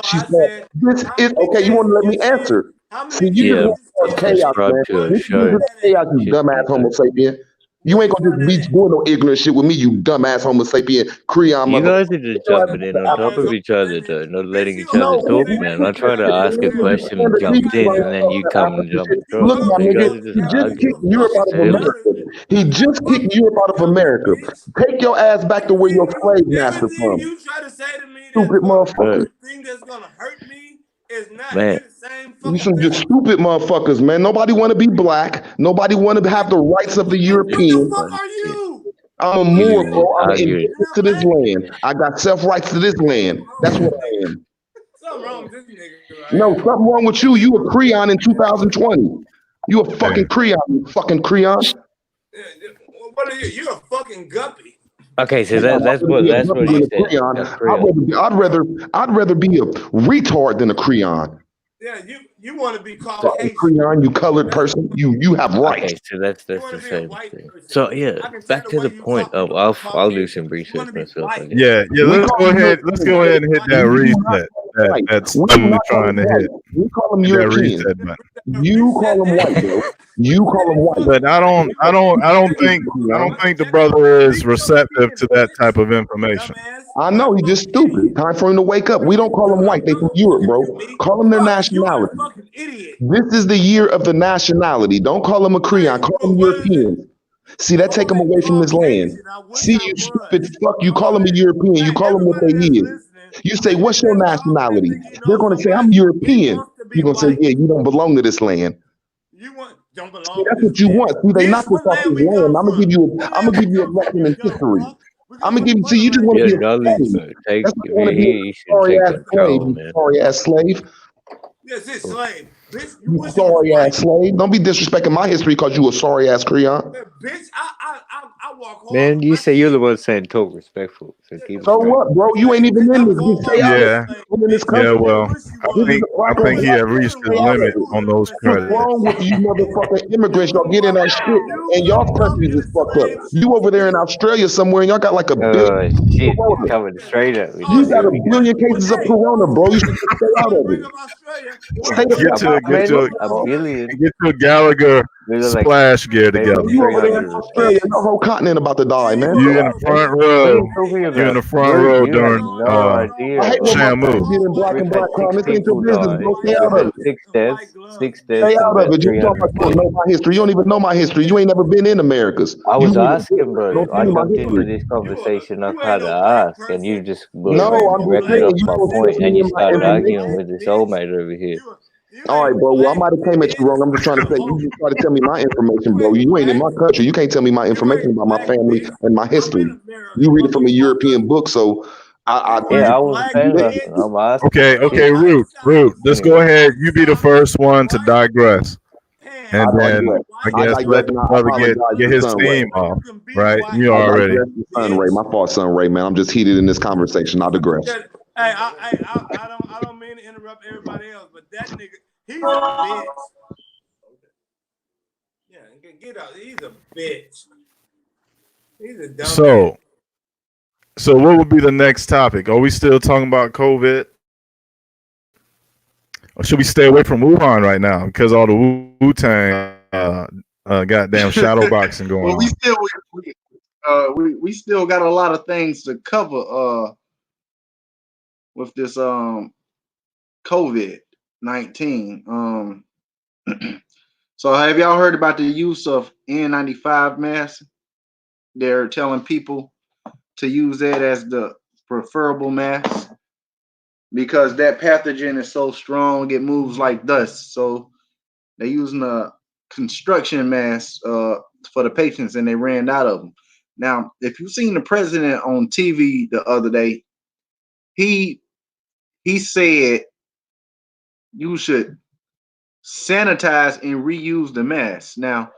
She said, "This is okay." You want to let me answer? How See, many you just Yeah, want to cause chaos, subscribe man. to her You show. just chaos, you She's dumbass Homo fantastic. sapien. You ain't gonna just be doing no ignorant shit with me, you dumbass Homo sapien, Creon You mother. guys are just jumping in on top of each other, though, not letting each other No, talk, man. I try to ask a question and jumped in, and then you come and jump across. look, my So you nigga, guys are he just just kicked arguing. Europe What out of the hell? America. He just kicked Europe out of America. Take your ass back to where your slave master Everything from. you try to say to me Stupid motherfucker. Right. everything that's gonna hurt me is not Man, the same You fucking some just thing. stupid motherfuckers, man. Nobody want to be black. Nobody want to have the rights of the What the European. fuck are shit. you? I'm a Moor, You bro. I'm an arguing. indigenous to this land. I got self rights to this land. That's what I am. Something wrong with this nigga right No, here. something wrong with you. You a Creon in 2020. You a Hey, fucking Creon, you fucking Creon. What are you? You're a fucking guppy. Okay, so I'd that's rather be a what guppy he than a said. Creon. A Creole. I'd rather be a retard than a Creon. Yeah, you want to be called Fucking Haitian. Creon, you colored person. You have rights. Okay, so that's You the want to be a same white thing. person. So yeah, I can tell back the to way the you point talk. of You I'll do Caucasian. some You want research to be myself, I white. guess. yeah. We Let's call go them ahead. Let's go ahead and hit We that do not reset. call them white. That's We what do we're not call trying them to hit. white. We call them Hit that European. reset button. You call them white, bro. You call them white. But I don't think the brother is receptive to that type of information. I know he's just stupid. Time for him to wake up. We don't call them white. They from Europe, bro. Call them their nationality. Fucking idiot. This is the year of the nationality. Don't call them a Creon. Call them Europeans. See, that take them away from this land. See, you stupid fuck. You call them a European. You call them what they is. You say, what's your nationality? They're going to say, I'm European. You're going to say, yeah, you don't belong to this land. You don't belong. See, that's what you want. See, they knocked us off this land. I'm gonna give you a lesson in history. I'm gonna give you. See, you just want to be a slave. That's what you want to be. Sorry ass slave. Sorry ass slave. Yes, it's slave. Bitch, you sorry ass slave. Don't be disrespecting my history because you a sorry ass Creon. Bitch, I walk hard. Man, you say you're the one saying talk respectful. So what, bro? You ain't even in this. Stay out in this country. Yeah, well, I think he had reached his limit on those credits. What's wrong with you motherfucking immigrants? Y'all get in that shit and y'all countries is fucked up. You over there in Australia somewhere and y'all got like a billion. Shit, coming straight up. You got a billion cases of corona, bro. You should stay out of it. Get to Gallagher splash gear together. You over there in Australia, the whole continent about to die, man. You in the front row. You in the front row during Shamu. In black and black crime. This ain't your business, bro. Stay out of it. 6 deaths. Stay out of it. You talking about you don't know my history. You don't even know my history. You ain't never been in Americas. I was asking, bro. I jumped into this conversation. I had to ask, and you just directly off my point, and you started arguing with this old mate over here. All right, bro. Well, I might have came at you wrong. I'm just trying to say, you just try to tell me my information, bro. You ain't in my country. You can't tell me my information about my family and my history. You read it from a European book, so I was saying that. Okay, Root. Let's go ahead. You be the first one to digress. And then I guess let the brother get his theme off, right? You already. Son Ray, my fault, Son Ray, man. I'm just heated in this conversation. I'll digress. Hey, I don't mean to interrupt everybody else, but that nigga, he's a bitch. Yeah, get out. He's a bitch. He's a dumb. So what would be the next topic? Are we still talking about COVID? Or should we stay away from Wuhan right now because all the Wu-Tang goddamn shadow boxing going on? We still got a lot of things to cover with this COVID-19. So have y'all heard about the use of N95 masks? They're telling people to use that as the preferable mask because that pathogen is so strong it moves like dust. So they're using a construction mask for the patients, and they ran out of them. Now, if you've seen the president on TV the other day, he said you should sanitize and reuse the mask. Now,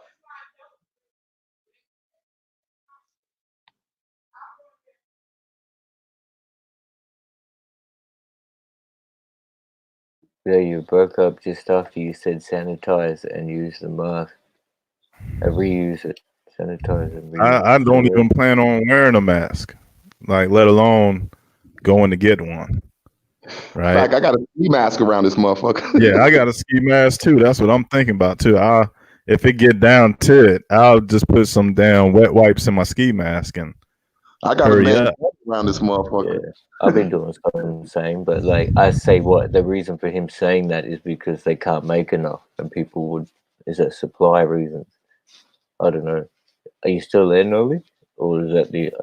Yeah, you broke up just after you said sanitize and use the mask. And reuse it. Sanitize and reuse I don't even plan on wearing a mask, like let alone going to get one. Right? Fact, I got a ski mask around this motherfucker. Yeah, I got a ski mask too. That's what I'm thinking about too. If it get down to it, I'll just put some damn wet wipes in my ski mask and I got a man around this motherfucker. Yeah, I've been doing something the same, but like I say, what the reason for him saying that is because they can't make enough, and people is that supply reasons. I don't know. Are you still there, Novi, or is that the?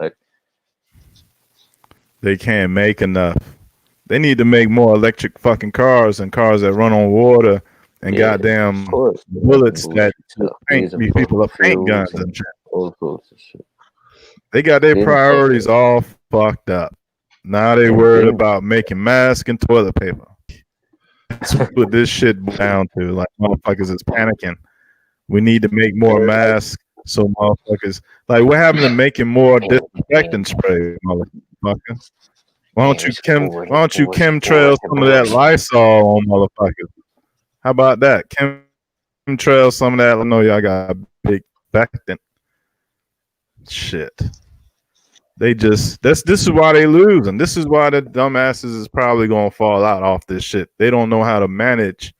They can't make enough. They need to make more electric fucking cars and cars that run on water and goddamn bullets that paint these people up paint guns and shit. All sorts of shit. They got their priorities all fucked up. Now they worried about making masks and toilet paper. That's what this shit down to. Like motherfuckers is panicking. We need to make more masks so motherfuckers like what happened to making more disinfectant spray, motherfucker? Why don't you chemtrail some of that Lysol on motherfuckers? How about that? Chemtrail some of that. I know y'all got big infectant. Shit. They just this is why they lose, and this is why the dumbasses is probably gonna fall out off this shit. They don't know how to manage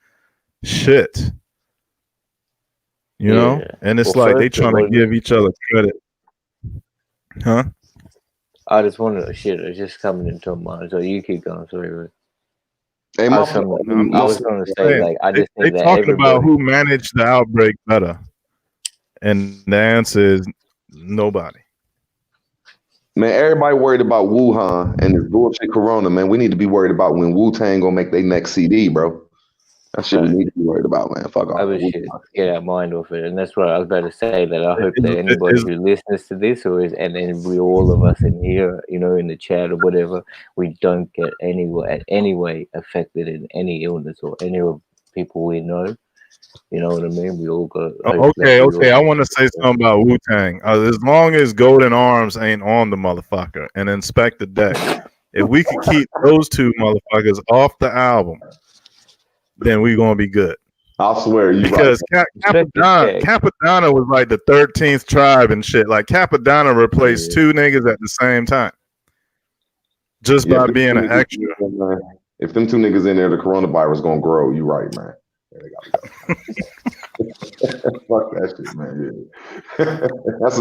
shit. You know? And it's like they trying to give each other credit. Huh? I just wanted it's just coming into my mind. So you keep going, sorry. Hey, I was going to say, like, I just think they're talking about who managed the outbreak better, And the answer is nobody. Man, everybody worried about Wuhan and this bullshit Corona. Man, we need to be worried about when Wu-Tang gonna make their next CD, bro. That shit we need to be worried about, man. Fuck all Other that. shit, get our mind off it, and that's what I was about to say. That I hope that anybody who listens to this, and then we all of us in here, in the chat or whatever, we don't get any way affected in any illness or any of people we know. You know what I mean? We all got. Okay. I want to say something about Wu Tang. As long as Golden Arms ain't on the motherfucker and Inspect the Deck, if we could keep those two motherfuckers off the album, then we gonna be good. I'll swear you because Capadonna was like the 13th tribe and shit. Like Capadonna replaced two niggas at the same time, just by being an extra. If them two niggas in there, the coronavirus gonna grow. You right, man. There they gotta go. Fuck that shit, man. Just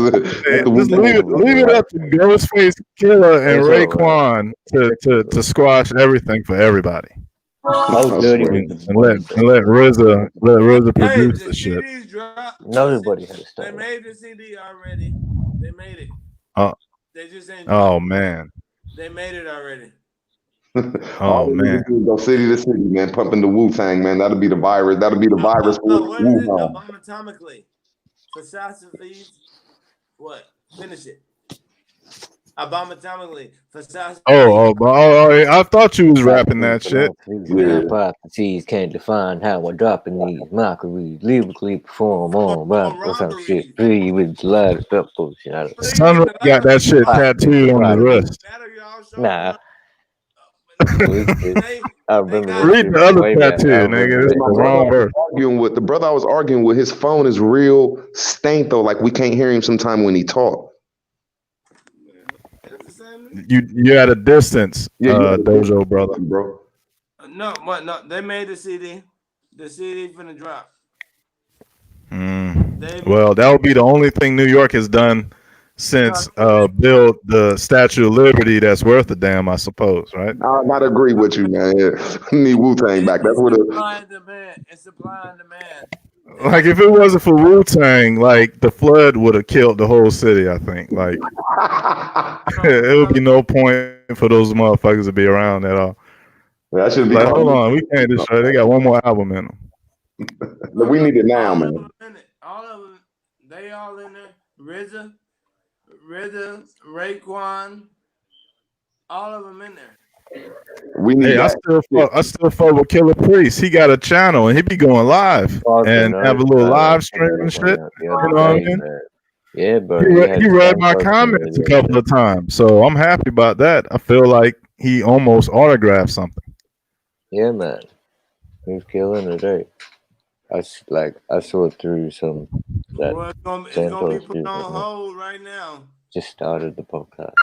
leave it up to Ghostface Killer and Raekwon to squash everything for everybody. And let RZA produce the shit. Nobody has They made the CD already. They made it. They just ain't. Oh man. They made it already. Oh man. Go city to city, man. Pumping the Wu-Tang, man. That'll be the virus. That'll be the virus. What is it? Abomatomically. Philosophy. What? Finish it. Abomatomically. I thought you was rapping that shit. Hypotheses can't define how we're dropping these mockeries. Lyrically perform on some shit. Free with a lot of stuff bullshit. Sunray got that shit tattooed on his wrist. Nah. I remember read the other tattoo, nigga. It's the wrong verse. The brother I was arguing with, his phone is real stank though. Like we can't hear him sometime when he talk. You at a distance, Dojo brother, bro. No, they made the CD. The CD finna drop. Well, that would be the only thing New York has done since build the Statue of Liberty that's worth a damn, I suppose, right? I'd agree with you, man. Yeah. Need Wu-Tang back. That's what it's supply and demand. Like if it wasn't for Wu-Tang, like the flood would have killed the whole city, I think. Like it would be no point for those motherfuckers to be around at all. Yeah, that should be like, hold on, we can't destroy. They got one more album in them. But we need it now, man. All of them, they all in there. RZA, Raekwon, all of them in there. I still fuck with Killer Priest. He got a channel and he be going live and have a little live stream and shit. You know what I mean? Yeah, bro. He read my comments a couple of times, so I'm happy about that. I feel like he almost autographed something. Yeah, man. He's killing it, eh? I saw it through some. It's gonna be put on hold right now. Just started the podcast.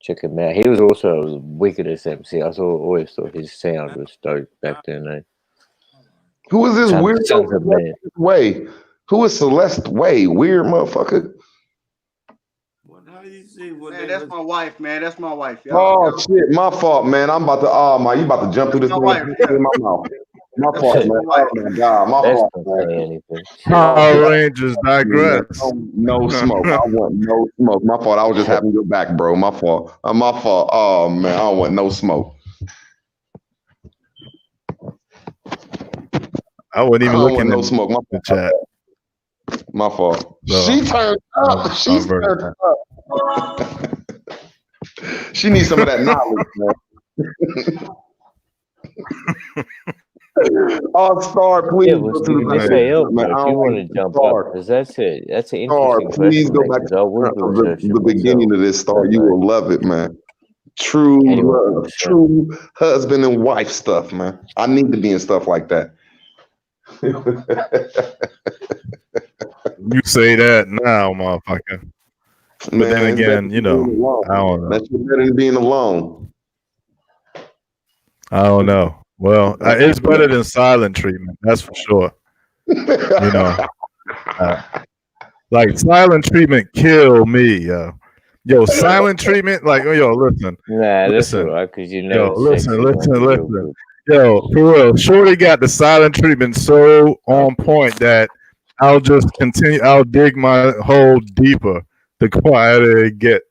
Check him out. He was also a wickedest MC. Always thought his sound was dope back then. Eh? Who is this weird Way? Who is Celeste Way? Weird motherfucker. How you see? Man, that's my wife, man. That's my wife. Oh shit, my fault, man. I'm about to. You about to jump through this in my mouth. My fault, man. Oh my god, my fault. Power Rangers digress. No smoke. I want no smoke. My fault. I was just having your back, bro. My fault. My fault. Oh man, I don't want no smoke. I wasn't even looking no smoke. My the chat. My fault. She turned up. She's turned up. She needs some of that knowledge, man. Star, please. Yeah, well, Steve, if you want to jump up, because that's an interesting question. Please go back to the beginning of this, Star. You will love it, man. True love, true husband and wife stuff, man. I need to be in stuff like that. You say that now, motherfucker. But man, then again, I don't know. That's better than being alone. I don't know. Well, it's better than silent treatment. That's for sure. Like silent treatment kill me, yo. Silent treatment, like listen. Nah, listen, right? Because listen. Yo, for real, Shorty got the silent treatment so on point that I'll just continue. I'll dig my hole deeper the quieter it get.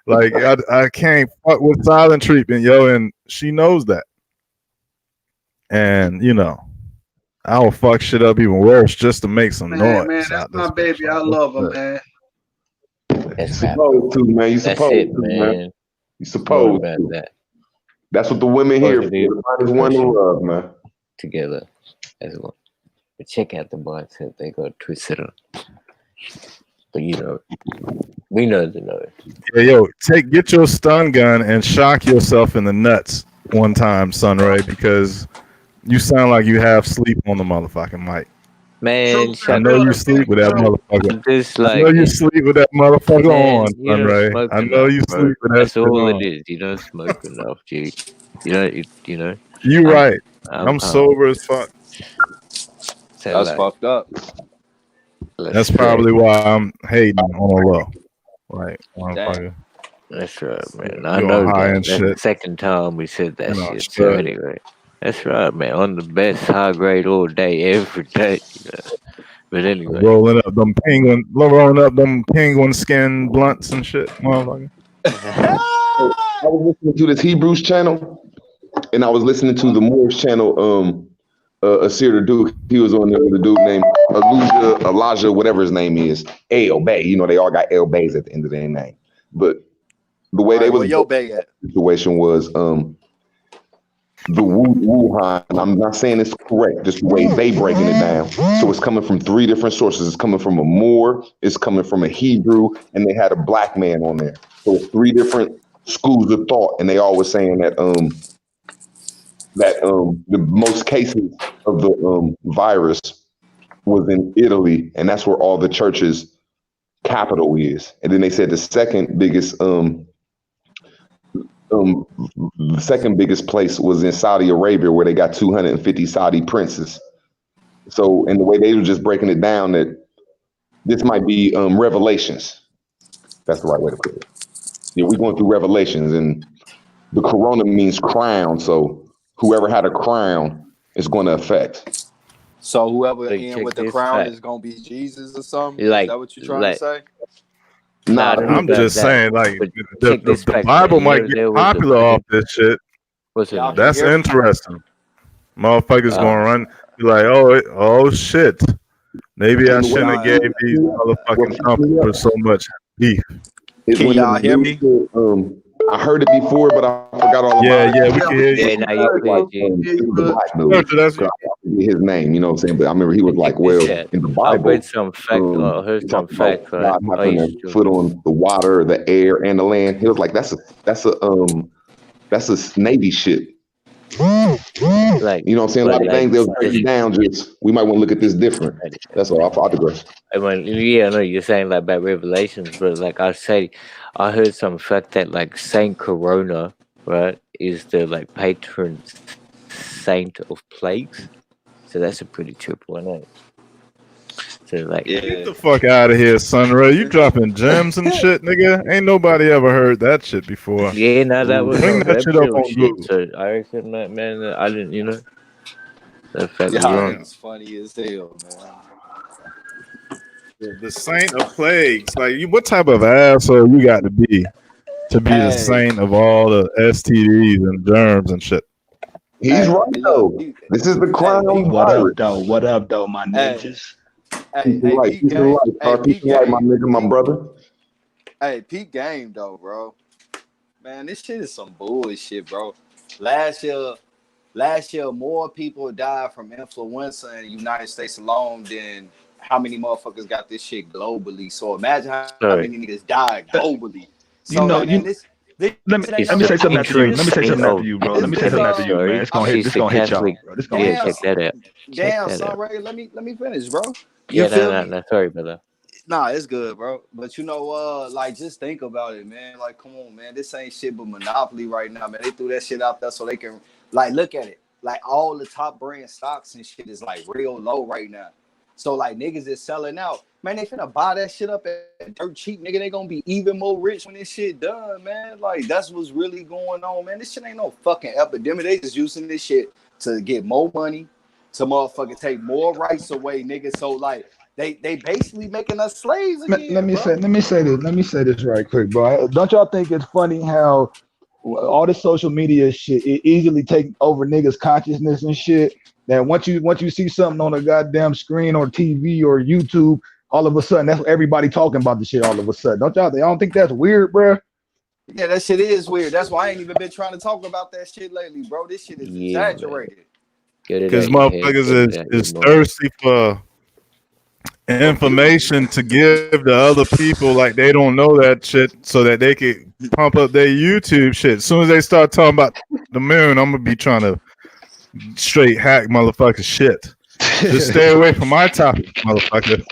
Like I can't fuck with silent treatment, yo, and she knows that. And I'll fuck shit up even worse just to make some Man, noise that's out my this baby. bitch. I Like, love her, what's man. You That's right, supposed to, man. You That's supposed it, to, man. man. You More supposed about to. that. That's what the women here for. Positive The finest one to pushing love, man. together as well. But check out the mindset they got twisted on. But we know the know. Yeah, yo, get your stun gun and shock yourself in the nuts one time, Sunray, because you sound like you have sleep on the motherfucking mic. Man, I shut know up. you sleep with that motherfucker. Just I know like you sleep with that motherfucker man, on, you don't Sunray. smoke I know enough, you bro. sleep with that That's shit all it on. is. You don't smoke enough, G. You know, You I'm, right. I'm sober as fuck. So That's like, fucked up. That's probably why I'm hating on a low. Like, Damn. motherfucker. That's right, man. I You know on high that. and That's shit. the second time we said that In shit. So Australia. anyway, that's right, man. On the best high grade all day, every day. But anyway, Rolling up them penguin skin blunts and shit, motherfucker. I was listening to this Hebrews channel, and I was listening to the Moorish channel. Asir Duke, he was on there with a dude named Elijah, whatever his name is, El Bay. They all got El Bays at the end of their name. But the way All they right, was where your bag at? situation was the Wuhan. I'm not saying it's correct, just the way they breaking it down. So it's coming from three different sources. It's coming from a Moor, it's coming from a Hebrew, and they had a black man on there. So it's three different schools of thought, and they all were saying that the most cases of the virus was in Italy, and that's where all the churches' capital is. And then they said the second biggest place was in Saudi Arabia, where they got 250 Saudi princes. So, and the way they were just breaking it down, that this might be Revelations. That's the right way to put it. Yeah, we're going through Revelations, and the corona means crown. So whoever had a crown is going to affect. So whoever Look, in check with the this crown fact. is gonna be Jesus or something? Is Like, that what you're trying to say? Nah, Nah, I'm just saying, like, But the, check this the fact, Bible man. might get popular off this shit. What's it? Y'all can That's hear me? interesting. Motherfuckers gonna run, be like, oh shit. Maybe I And the way shouldn't have Y'all, gave these what motherfucking fucked me up Trumpers so much beef. is can when the y'all hear me? dude said, I heard it before, but I forgot all Yeah, about it. yeah, we Yeah, can we hear can you. Yeah, hear now you you good, clear, bro. G. Hear It you was a good. black dude. Nurture, that's you. I forget his name, you know what I'm saying? But I remember he was But check like, well, this out. in the I Bible, read some fact. I heard it some talks about fact. Right? God I having used a to. foot on the water, the air, and the land. He was like, that's a Navy ship. Like, You know what I'm saying? A but lot of like, things they'll break it down. Just we might want to look at this different. That's all. I digress. I mean, yeah, I know you're saying like about Revelations, but like I heard some fact that like Saint Corona, right, is the like patron saint of plagues. So that's a pretty triple one, ain't it? So like, Get yeah. the fuck out of here, Sunray. You dropping gems and shit, nigga. Ain't nobody ever heard that shit before. yeah, no, that was Bring on that shit up Reptile on shit. Google. So I reckon that man, I didn't, that fact was Y'all wrong. Damn. niggas funny as hell, man. The saint of plagues. Like, what type of asshole you got to be the Hey, saint of all the STDs and germs and shit? He's right look, though. This is the hey, crown peep, What virus. up, though? What up, though, my hey, ninjas? hey, Peace and hey, light. peep Peace and game, light. hey, Peace peep and light, my game, nigga, my brother. hey, peep game though, bro. Man, this shit is some bullshit, bro. Last year, more people died from influenza in the United States alone than how many motherfuckers got this shit globally. So imagine how Sorry, many niggas died globally. You So know, like, man, you this let me shit ain't let no me it's say something joke. after you. patron Let me say This, something saint after of. you, bro. Let me say this, something after you, man. Sorry, It's gonna hit. she's This the gonna hit y'all, Catholic. bro. This gonna hit Yeah, damn, y'all. check that out. Check damn, that son out. Ray, let me finish, bro. You Yeah, feel me? no. Sorry, brother. Nah, it's good, bro. But like, just think about it, man. Like, come on, man. This ain't shit but Monopoly right now, man. They threw that shit out there so they can, like, look at it. Like, all the top brand stocks and shit is, like, real low right now. So, like, niggas is selling out. Man, they finna buy that shit up at dirt cheap, nigga. They gonna be even more rich when this shit done, man. Like, that's what's really going on, man. This shit ain't no fucking epidemic. They just using this shit to get more money, to motherfucking take more rights away, nigga. So, like, They basically making us slaves again, Let me bro. say this. Let me say this right quick, bro. Don't y'all think it's funny how all the social media shit it easily take over niggas' consciousness and shit? That once you see something on a goddamn screen or TV or YouTube, all of a sudden that's what everybody talking about the shit. All of a sudden, y'all don't think that's weird, bro? Yeah, that shit is weird. That's why I ain't even been trying to talk about that shit lately, bro. This shit is Yeah, man. exaggerated. Get it Because out your head. motherfuckers Get it out your is mind. thirsty for information to give to other people, like they don't know that shit, so that they could pump up their YouTube shit. As soon as they start talking about the moon, I'm gonna be trying to straight hack motherfucker shit. Just stay away from my topic, motherfucker,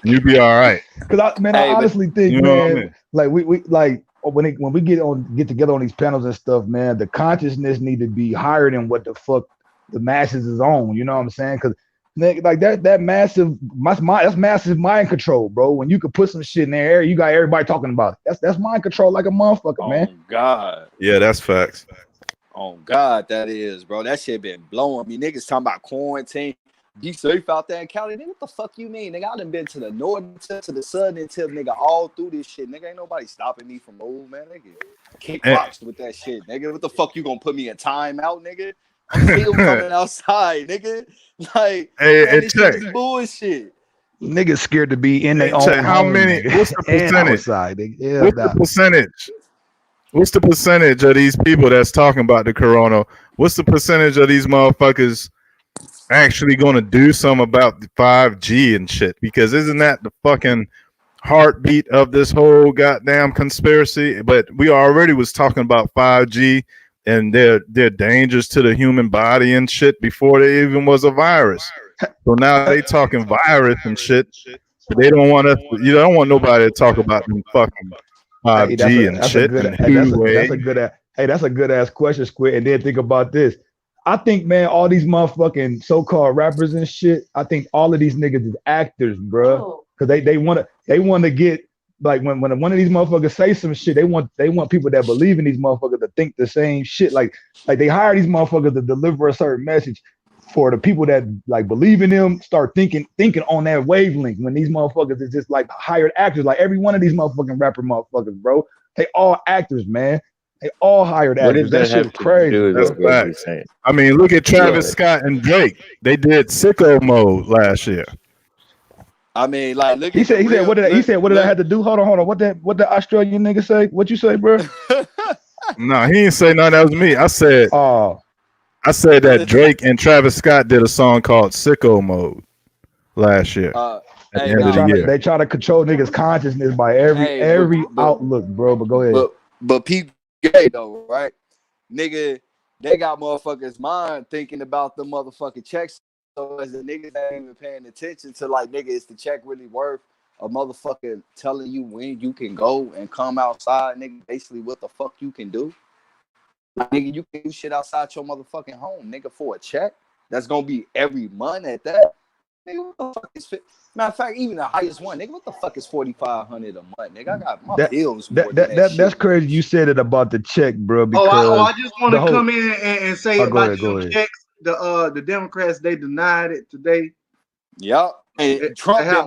and you be all right. Because I Hey, but honestly think, You know what I man, mean? like we like when we get together on these panels and stuff, man, the consciousness need to be higher than what the fuck the masses is on. You know what I'm saying? Because like that's massive mind control, bro. When you could put some shit in the air, you got everybody talking about it. That's mind control like a motherfucker, man. oh God. Yeah, that's facts. Oh God, that is, bro. That shit been blowing me. Niggas talking about quarantine. Be safe out there in Cali. Nigga, what the fuck you mean? Nigga, I done been to the northern tip, to the southern tip, nigga, all through this shit. Nigga, ain't nobody stopping me from move, man. Nigga, kick And, rocks with that shit. Nigga, what the fuck you gonna put me in timeout, nigga? I'm still coming outside, nigga. Like, man, this shit is bullshit. Niggas scared to be in their check own how home, many. nigga, What's the and percentage? outside. Nigga. Yeah, What's the nah. percentage? What's the percentage of these people that's talking about the corona? What's the percentage of these motherfuckers actually going to do something about the 5G and shit? Because isn't that the fucking heartbeat of this whole goddamn conspiracy? But we already was talking about 5G and their dangers to the human body and shit before there even was a virus. So now they talking virus and shit. But they don't want us. You don't want nobody to talk about them fucking Hey, 5G and shit and that's a Huawei. good hey, that's a good ass question, Squid. And then think about this. I think, man, all these motherfucking so-called rappers and shit, I think all of these niggas is actors, bro. Cause they wanna get like when one of these motherfuckers say some shit, they want people that believe in these motherfuckers to think the same shit. Like they hire these motherfuckers to deliver a certain message for the people that like believe in them, start thinking on that wavelength when these motherfuckers is just like hired actors. Like every one of these motherfucking rapper motherfuckers, bro. They all actors, man. They all hired What actors. does That that shit have is to crazy, do with That's bro. what Reggie facts. saying? I mean, look at Travis Yeah. Scott and Drake. They did sicko mode last year. I mean, like, look He at the said real. what did I have to do? Hold on. What the Australian nigga say? What you say, bro? No, he didn't say nothing. That was me. Oh, I said that Drake and Travis Scott did a song called Sicko Mode last year at the Hey, end of the nah, year. they try to control niggas' consciousness by hey, every outlook, bro. But go ahead. but Pete gay though, right? Nigga, they got motherfuckers' mind thinking about the motherfucking checks. So as the niggas ain't even paying attention to like, nigga, is the check really worth a motherfucker telling you when you can go and come outside, nigga? Basically, what the fuck you can do? Like, nigga, you can do shit outside your motherfucking home, nigga, for a check. That's gonna be every month at that. Nigga, what the fuck is fit? Matter of fact, even the highest one, nigga, what the fuck is $4,500 a month, nigga? I got my That bills more than that shit. that's crazy. You said it about the check, bro. I Because just want the to whole come in and say go about ahead, go them ahead. checks. The Democrats, they denied it today Yep. And at the Trump House.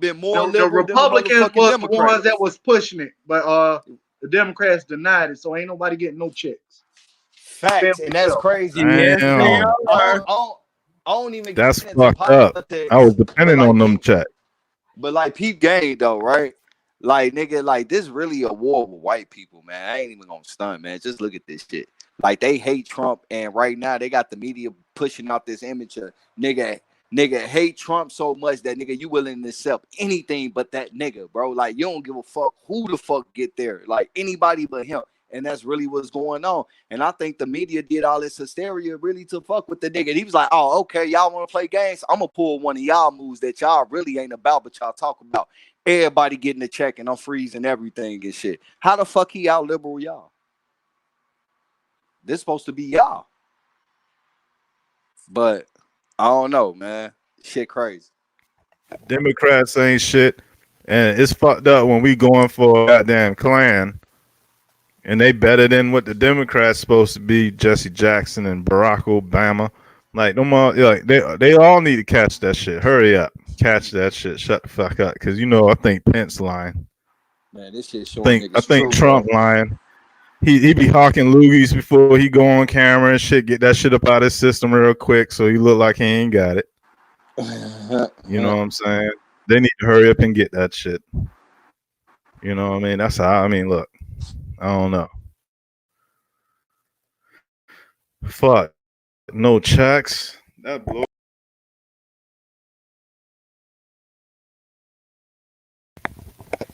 been more The liberal than the Republicans motherfucking was the Democrats. ones that was pushing it, but the Democrats denied it, so ain't nobody getting no checks. Facts, and that's crazy. Yes, they Damn, are. I don't even that's get into fucked up. I politics, was but depending like on them checks. peep game though, right? Like, nigga, like, this really a war with white people, man. I ain't even gonna stunt, man. Just look at this shit. Like, they hate Trump, and right now they got the media pushing out this image of nigga hate Trump so much that, nigga, you willing to accept anything but that nigga, bro. Like, you don't give a fuck who the fuck get there. Like, anybody but him. And that's really what's going on. And I think the media did all this hysteria really to fuck with the nigga. And he was like, oh, okay, y'all want to play games? I'm going to pull one of y'all moves that y'all really ain't about, but y'all talk about. Everybody getting a check and I'm freezing everything and shit. How the fuck he out liberal y'all? This supposed to be y'all. But I don't know, man. Shit crazy. Democrats ain't shit, and it's fucked up when we going for a goddamn Klan, and they better than what the Democrats supposed to be. Jesse Jackson and Barack Obama, Like no more. Like they all need to catch that shit. Hurry up, catch that shit. Shut the fuck up, because I think Pence lying. Man, this shit showing I niggas think true, Trump bro. lying. He be hawking loogies before he go on camera and shit. Get that shit up out of his system real quick, so he look like he ain't got it. You know what I'm saying? They need to hurry up and get that shit. You know what I mean? That's how. I mean, look. I don't know. Fuck. No checks. That blow.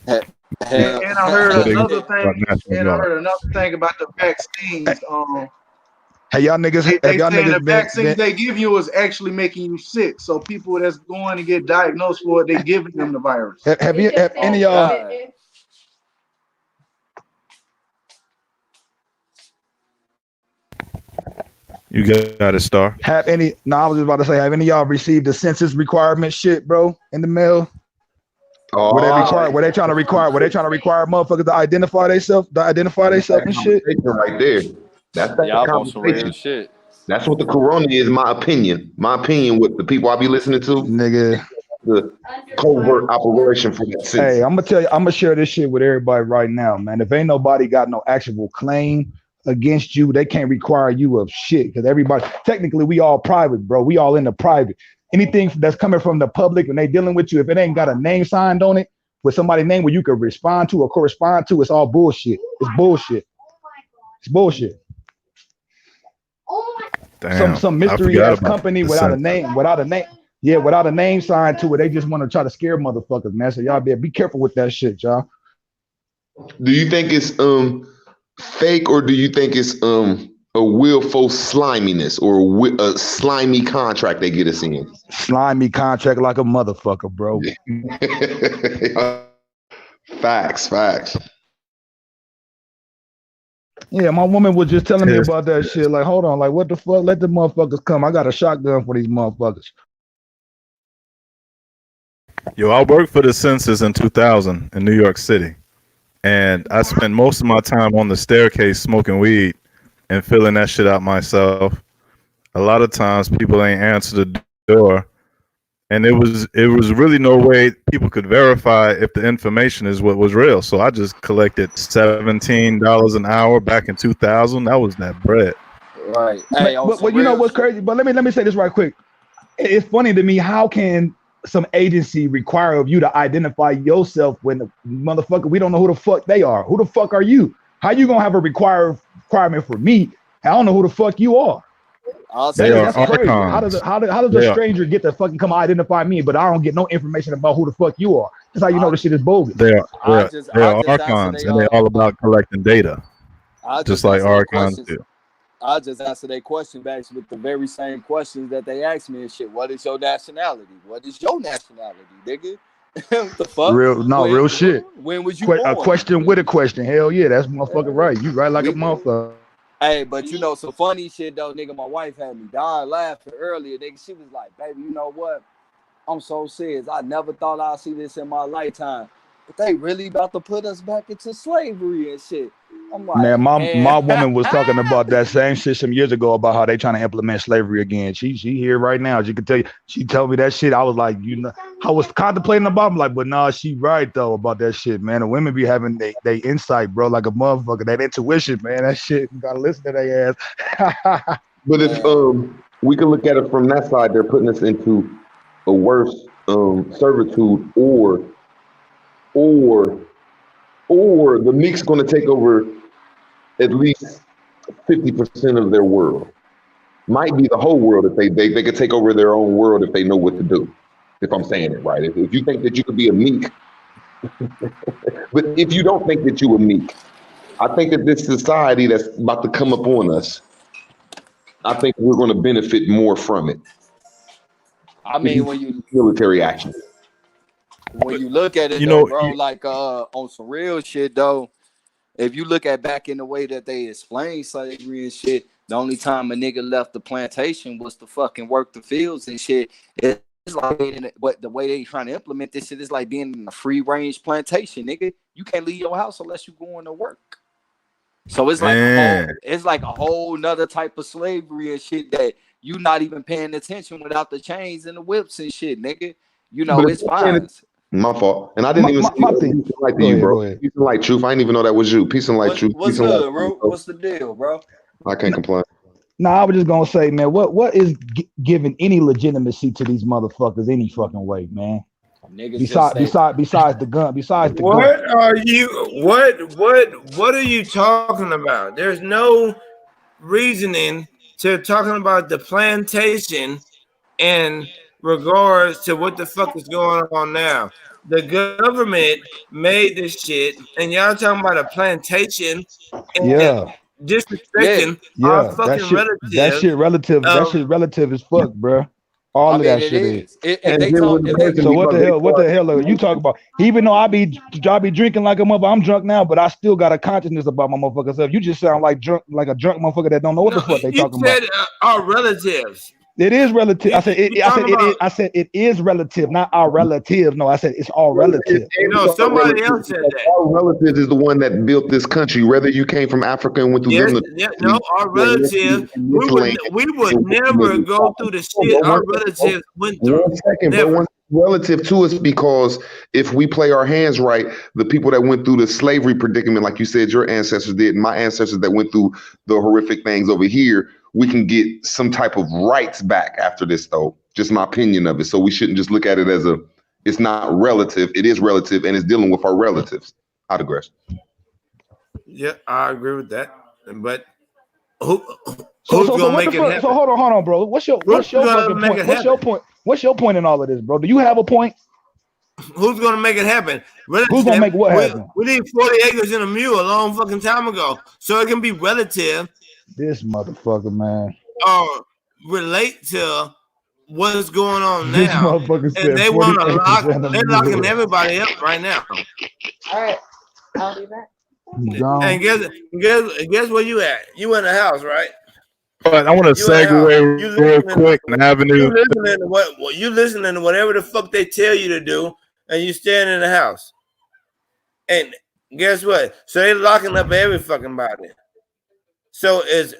Hell, And I heard What they another about thing. national And I guard. heard another thing about the vaccines. Hey, y'all niggas, They have y'all saying the niggas vaccines been they give you is actually making you sick. So people that's going to get diagnosed for it, they giving them the virus. have any of oh y'all God. You got it, Star. have any? No, I was just about to say, have any of y'all received the census requirement shit, bro, in the mail? Where they Oh, require? Where they trying to require? Where they trying to require motherfuckers to identify themselves? To identify that's that themselves and shit. conversation right there. That's that Y'all on some real conversation. shit. That's what the corona is. My opinion. My opinion. With the people I be listening to, Nigga, the covert operation for that sense. hey, I'm gonna tell you, I'm gonna share this shit with everybody right now, man. If ain't nobody got no actual claim against you, they can't require you of shit because everybody, technically, we all private, bro. We all in the private. Anything that's coming from the public and they dealing with you, if it ain't got a name signed on it with somebody's name where you can respond to or correspond to, it's all bullshit. It's bullshit. It's bullshit. Damn. Some I mystery forgot ass about company the without a census. name, yeah, without a name signed to it. They just want to try to scare motherfuckers, man. So y'all be careful with that shit, y'all. Do you think it's fake, or do you think it's a willful sliminess, or a slimy contract they get us in? Slimy contract like a motherfucker, bro. Facts. Yeah, my woman was just telling me Yes. about that shit. Like, hold on, like, what the fuck? Let the motherfuckers come. I got a shotgun for these motherfuckers. Yo, I worked for the census in 2000 in New York City, and I spent most of my time on the staircase smoking weed and filling that shit out myself. A lot of times people ain't answer the door, and it was really no way people could verify if the information is what was real. So I just collected $17 an hour back in 2000. That was that bread. Right. Hey, on But some you know real what's shit. crazy? But let me say this right quick. It's funny to me. How can some agency require of you to identify yourself when the motherfucker, we don't know who the fuck they are? Who the fuck are you? How you gonna have a requirement for me? I don't know who the fuck you are. I'll They say are this. That's crazy. How archons. does a They are stranger get to fucking come identify me, but I don't get no information about who the fuck you are? That's how you know I this shit is bogus. they are they I are just they I are just answer archons, they and they're all about collecting data, I just just like answer their archons questions. do. I just answer their question back with the very same questions that they asked me and shit. What is your nationality? What is your nationality, nigga? What the fuck? Real shit. When was you A born? question with a question. Hell yeah, that's motherfucking right. You right like a We motherfucker. Hey, but you know some funny shit though, nigga. My wife had me dying laughing earlier, nigga. She was like, "Baby, you know what? I'm so serious. I never thought I'd see this in my lifetime. But they really about to put us back into slavery and shit." I'm like, Man, my hell. woman was talking about that same shit some years ago about how they trying to implement slavery again. She here right now. She could tell you. She told me that shit. I was like, you know, I was contemplating about. I'm like, but nah, she right though about that shit, man. The women be having they insight, bro, like a motherfucker. That intuition, man. That shit. You gotta listen to their ass. But if we can look at it from that side, they're putting us into a worse servitude, or the mix going to take over at least 50% of their world. Might be the whole world if they could take over their own world if they know what to do. If I'm saying it right, if you think that you could be a meek, but if you don't think that you a meek, I think that this society that's about to come up on us, I think we're going to benefit more from it. I mean, when you Military action. look at it You though, know, bro, like on some real shit though. If you look at back in the way that they explain slavery and shit, the only time a nigga left the plantation was to fucking work the fields and shit. It's like but the way they trying to implement this shit is like being in a free range plantation, nigga. You can't leave your house unless you going to work. So it's like man, a whole nother type of slavery and shit that you not even paying attention without the chains and the whips and shit, nigga. You But know, if it's you're saying fine. my fault. And I didn't even say My peace thing. and light to Go you, ahead, bro. go ahead. Peace and light, truth. I didn't even know that was you. Peace and light, truth. What's Peace and light. good, bro? What's the deal, bro? I can't complain. Nah, I was just gonna say, man, what is giving any legitimacy to these motherfuckers any fucking way, man? Niggas just say Besides the gun, What are you? What are you talking about? There's no reasoning to talking about the plantation in regards to what the fuck is going on now. The government made this shit, and y'all talking about a plantation and Yeah, yeah. disrespecting our yeah. That fucking shit. That relatives. shit relative. That shit relative as fuck, bruh. All I of mean, that it shit is. is. If And they then talk, when the if they person So what the becomes hell? What the hell are you talking about? Even though I be drinking like a mother, I'm drunk now, but I still got a consciousness about my motherfucker self. You just sound like a drunk motherfucker that don't know what No, the fuck they you talking said about. our relatives. It is relative. I said You it. I said talking it. about I said it is relative, not our relative. No, I said it's all relative. no? Somebody else said that. our relatives is the one that built this country. Whether you came from Africa and went through Yes, them, yeah, no, our relatives. in this land, We would never go through the shit our relatives went through. One second, bro. Never. One relative to us because if we play our hands right, the people that went through the slavery predicament, like you said, your ancestors did, and my ancestors that went through the horrific things over here, we can get some type of rights back after this, though. Just my opinion of it. So we shouldn't just look at it as it's not relative. It is relative, and it's dealing with our relatives. I digress. Yeah, I agree with that. But who's So gonna what the make it fuck? happen? So hold on, bro. What's your Who's gonna fucking make point? it What's your happen? point? What's your point in all of this, bro? Do you have a point? Who's gonna make it happen? Who's gonna make what happen? We need 40 acres in a mule a long fucking time ago, so it can be relative This motherfucker, man. or relate to what's going on This now. motherfucker And said they 40 want to acres and a they're locking mule. everybody up right now. All right, I'll be back. Gone. And guess where you at? You in the house, right? But I want to You in the house. segue real quick an avenue. You listening to whatever the fuck they tell you to do, and you staying in the house. And guess what? So they locking up every fucking body. So it's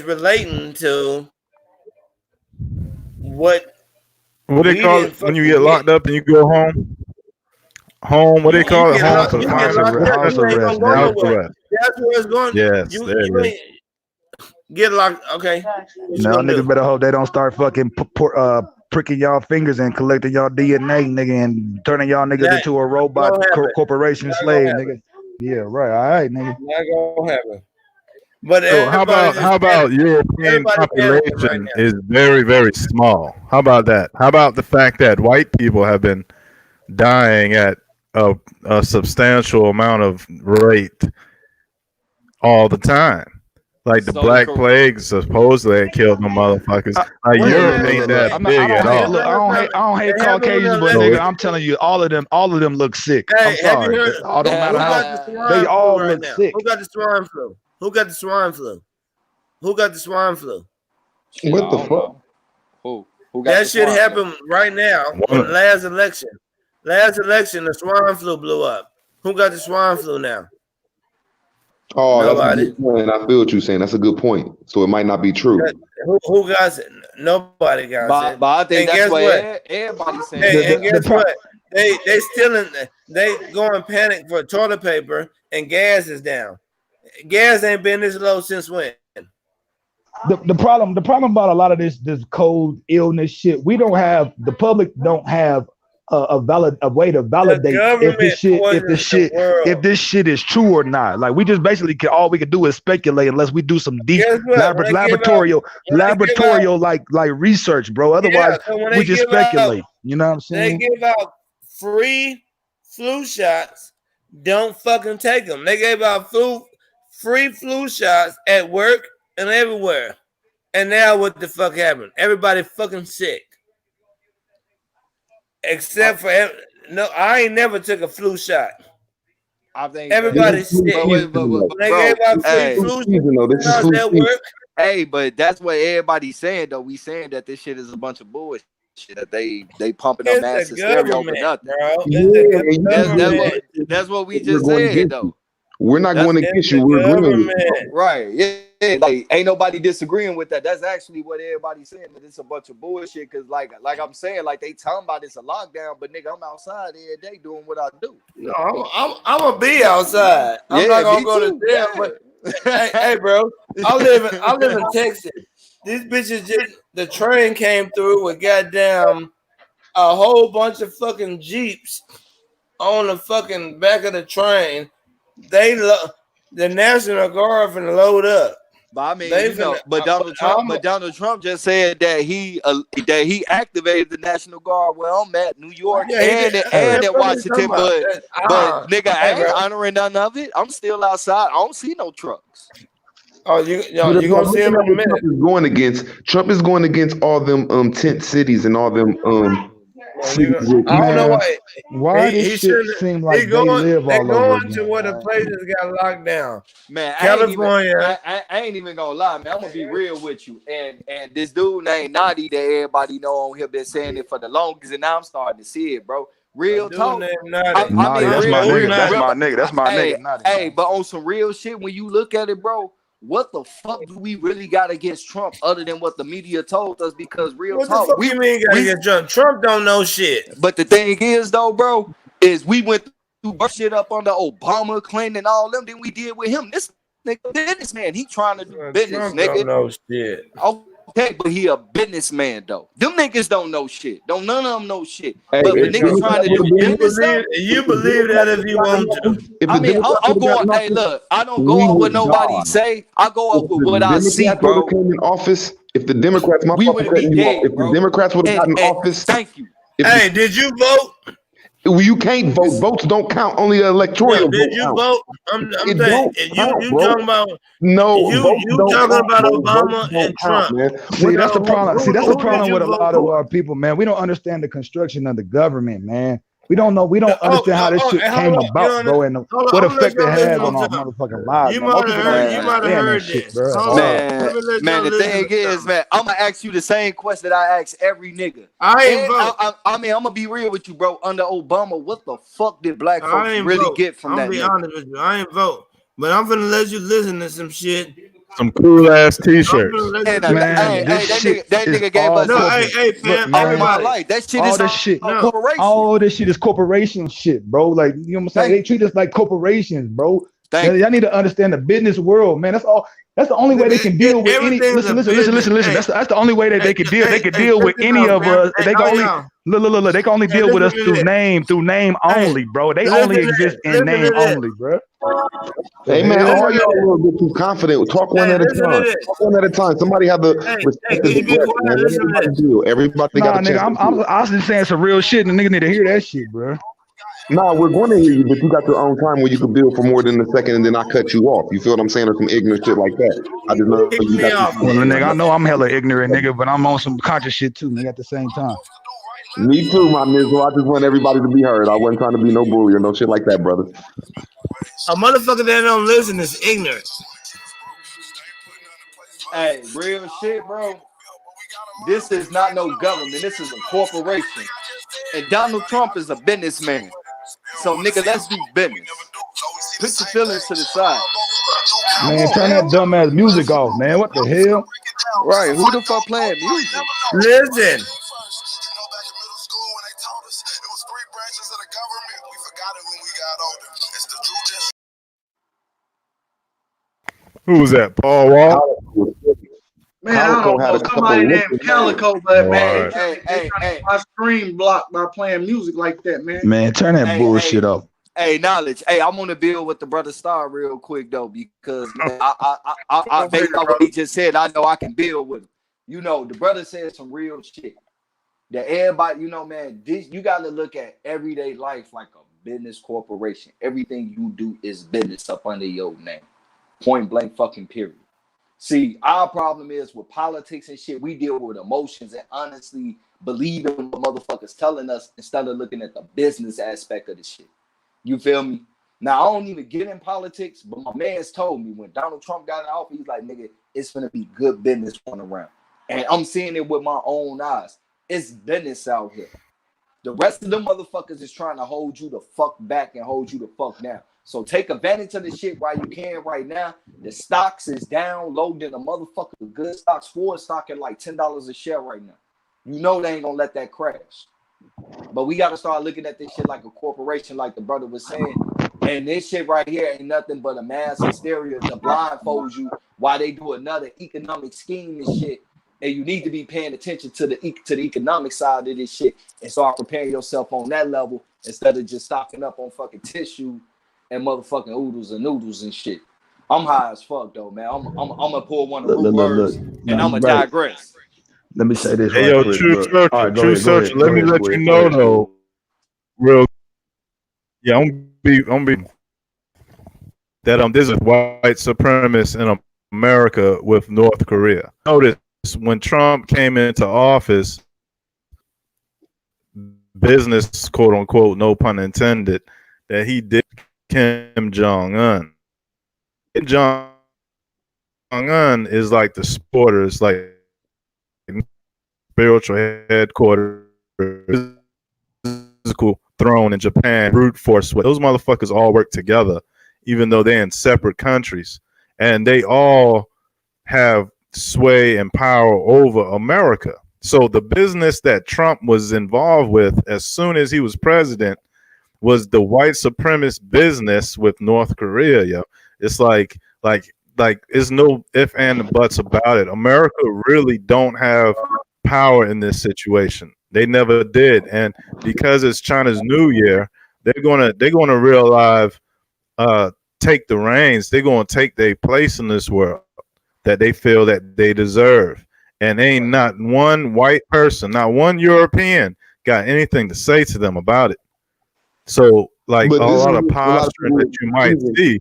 relating to what they we call didn't it when you fucking get locked up and you go home? Home, what they call it? get Home locked- you get House locked confinement. up, house you ain't arrest, gonna go House nowhere. arrest. That's where it's going. Yes, You there it is. ain't get locked. Okay. What you Now gonna niggas do? better hope they don't start fucking pricking y'all fingers and collecting y'all DNA, nigga, and turning y'all niggas That into a robot gonna happen. corporation Not slave, gonna nigga. Yeah, right. All right, nigga. Not gonna happen. But So how about European everybody panicking right population now. is very, very small? How about that? How about the fact that white people have been dying at a substantial amount of rate all the time? Like the So Black Plague supposedly killed them motherfuckers. Like Europe ain't that I big at all. I don't hate Caucasians, but nigga, I'm telling you, all of them look sick. I'm Hey, have you sorry. heard? All don't matter Who how got the swine they all flu right look now? sick. Who got the swine flu? Who got the swine flu? Who got the swine flu? shit, What I the don't fuck? know. Who got That the shit swine flu? happened right now One on the last election. Last election, the swine flu blew up. Who got the swine flu now? Oh, that's a Nobody. good point. I feel what you're saying. That's a good point. So it might not be true. Who got it? Nobody got it. But I think And that's guess what what? everybody's saying. Hey, and The guess pro- what? They still they going panic for toilet paper and gas is down. Gas ain't been this low since when? the problem about a lot of this cold illness shit, the public don't have a way to validate if this shit is true or not. Like we just basically all we can do is speculate unless we do some deep laboratorial like research, bro. Otherwise, so we just speculate. You know what I'm They saying? give out free flu shots. Don't fucking take them. They gave out free flu shots at work and everywhere. And now what the fuck happened? Everybody fucking sick. Except for I ain't never took a flu shot. I think Everybody's sick. They gave out free flu shots at work. Hey, but that's what everybody's saying though. We saying that this shit is a bunch of bullshit. That they pumping up mass hysteria over nothing. Bro. It's the government. That's what we just said though. We're not That's going in against the you. We're agreeing with you. government. Right. Yeah. Like ain't nobody disagreeing with that. That's actually what everybody's saying. That it's a bunch of bullshit. Cause like I'm saying, like they talking about it's a lockdown, but nigga, I'm outside every day doing what I do. No, I'm gonna be outside. I'm not gonna me go to too. jail. But hey, bro, I live in Texas. These bitches the train came through with goddamn a whole bunch of fucking Jeeps on the fucking back of the train. The National Guard finna load up. But I mean, They you know, finna. but Donald Trump just said that he activated the National Guard where I'm at, New York, Yeah, he did. and at What are you talking Washington. about? But nigga, I Hey, ain't bro. honoring none of it. I'm still outside. I don't see no trucks. Oh, you But gonna see him in a minute. Trump is going against all them tent cities and all them cities with I don't know Man, why. why He this shit shouldn't. seem They like they going. live They all over going to again, where the man? places got locked down. Man, California. I ain't even gonna lie, man. I'm gonna be real with you. And this dude named Naughty that everybody know on here been saying it for the longest, and now I'm starting to see it, bro. Real talk. Naughty. Naughty, that's my nigga. That's my nigga. That's my Hey, nigga. Naughty. hey, but on some real shit, when you look at it, bro, what the fuck do we really got against Trump other than what the media told us? Because real What talk, the fuck you mean gotta get Trump? Trump don't know shit. But the thing is, though, bro, is we went through shit up under Obama, Clinton, and all them. Then we did with him. This nigga businessman, he trying to do business, Trump nigga. don't know shit. Okay, but he a businessman though. Them niggas don't know shit. Don't none of them know shit. Hey, but if niggas trying to do business stuff. You believe that if you want to. I mean, I'm going. Hey, look, I don't go off what nobody say. I go off with what I see, bro. Came in office, if the Democrats, my We fault would for be cutting you off. dead, If the bro. Democrats would have gotten office, Thank you. Hey, did you vote? You can't vote. Votes don't count. Only an electoral Did vote you counts. vote? I'm It saying don't count, you bro. talking about No, you votes don't talking count, about bro. Obama Votes don't and count, Trump. man. See, that's the problem. See, that's the who problem did with you a vote lot of for? our people, man. We don't understand the construction of the government, man. We don't know. We don't understand how this shit came about, bro, and what effect it has on our motherfucking lives, You man. Most might have people don't heard. You even might have understand that heard shit, this. bro. At Hold all. on. Man, the thing is, man, I'm gonna ask you the same question that I ask every nigga. I ain't vote. I mean, I'm gonna be real with you, bro. Under Obama, what the fuck did black folks really vote. get from I'm that? gonna be nigga? honest with you. I ain't vote, but I'm finna let you listen to some shit. Some cool ass t-shirts. Man, This shit that is nigga gave all us corporate. hey, Look, fam, man, all my life. That shit all is this shit, corporation. all this shit is corporation shit, bro. Like, you know what I'm saying? They treat us like corporations, bro. Y'all need to understand the business world, man. That's all. That's the only way they can deal with any. Listen. Hey, That's the only way that they can deal. They can deal with check this any out, of fam. us. They can only look. They can only deal with us listen to through name only, bro. They only exist in name only, bro. Hey man, all y'all a little bit too confident. Talk one at a time. Talk one at a time. Somebody have the respect of the guest, man. Let everybody deal. Everybody got a chance. I was just saying some real shit, and the nigga need to hear that shit, bro. Nah, we're going to hear you, but you got your own time where you can build for more than a second, and then I cut you off. You feel what I'm saying, or some ignorant shit like that. I just know you got. Well, nigga, I know I'm hella ignorant, nigga, but I'm on some conscious shit too, nigga. At the same time. Me too, my nigga. I just want everybody to be heard. I wasn't trying to be no bully or no shit like that, brother. A motherfucker that don't listen is ignorant. Hey, real shit, bro. This is not no government. This is a corporation. And Donald Trump is a businessman. So, nigga, let's do business. Put your feelings to the side. Man, turn that dumbass music off, man. What the hell? Right, who the fuck playing music? Listen. Who was that? Paul Wall? Man, I don't know. Somebody named Calico, but man, they trying to my screen blocked by playing music like that, man. Man, turn that bullshit off. Hey, knowledge. Hey, I'm gonna build with the brother Star real quick though, because man, I based on what he just said, I know I can build with him. You know, the brother said some real shit that everybody, you know, man, you got to look at everyday life like a business corporation. Everything you do is business up under your name. Point blank fucking period. See, our problem is with politics and shit, we deal with emotions and honestly believe in what motherfuckers telling us instead of looking at the business aspect of the shit. You feel me? Now, I don't even get in politics, but my man's told me when Donald Trump got in office, he's like, nigga, it's gonna be good business going around. And I'm seeing it with my own eyes. It's business out here. The rest of them motherfuckers is trying to hold you the fuck back and hold you the fuck down. So take advantage of the shit while you can right now. The stocks is down low than a motherfucker. Good stocks, Ford stock at like $10 a share right now. You know they ain't gonna let that crash. But we gotta start looking at this shit like a corporation, like the brother was saying. And this shit right here ain't nothing but a mass hysteria to blindfold you while they do another economic scheme and shit. And you need to be paying attention to the economic side of this shit and start preparing yourself on that level instead of just stocking up on fucking tissue and motherfucking oodles and noodles and shit. I'm high as fuck though, man. I'm gonna pull one of the root words and No, I'm you gonna right. digress. Let me say this Hey, right yo, quick, true bro. searcher, All right, true searcher. Let me let you Squid. know though, real. Yeah, I'm be that this is white supremacists in America with North Korea. Notice when Trump came into office, business, quote unquote, no pun intended, that he did Kim Jong Un. Kim Jong Un is like the supporters, like spiritual headquarters, physical throne in Japan, brute force. Those motherfuckers all work together, even though they're in separate countries, and they all have sway and power over America. So the business that Trump was involved with as soon as he was president was the white supremacist business with North Korea, yo. It's like there's no if and buts about it. America really don't have power in this situation. They never did. And because it's China's New Year, they're gonna realize take the reins. They're gonna take their place in this world that they feel that they deserve. And ain't not one white person, not one European got anything to say to them about it. So, like But a this is lot of what a lot of posturing people that you might are see,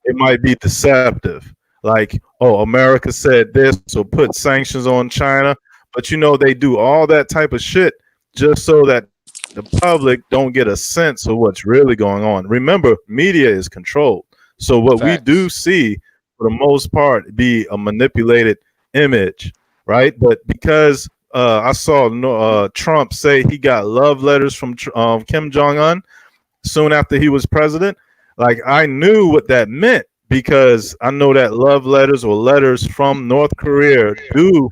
it might be deceptive. Like, oh, America said this, so put sanctions on China. But you know, they do all that type of shit just so that the public don't get a sense of what's really going on. Remember, media is controlled. So what we do Facts. see, for the most part, be a manipulated image, right? But because I saw Trump say he got love letters from Kim Jong Un soon after he was president, like I knew what that meant because I know that love letters or letters from North Korea do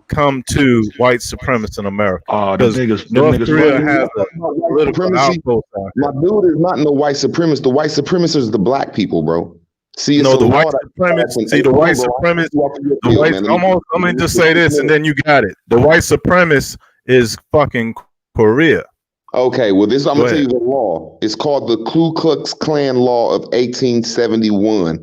come to white supremacists in America Oh, because them North niggas Korea funny. has a white political supremacy. outpost out My here. dude is not no white supremacist. The white supremacist is the black people, bro. See, it's No, a the white law that supremacists. passed in See, the hold white on, bro. I supremacists. you off your The field, white. man. I'm gonna just say this, and then you got it. The white supremacist is fucking Korea. Okay, well, this I'm Go gonna tell ahead. you the law. It's called the Ku Klux Klan Law of 1871.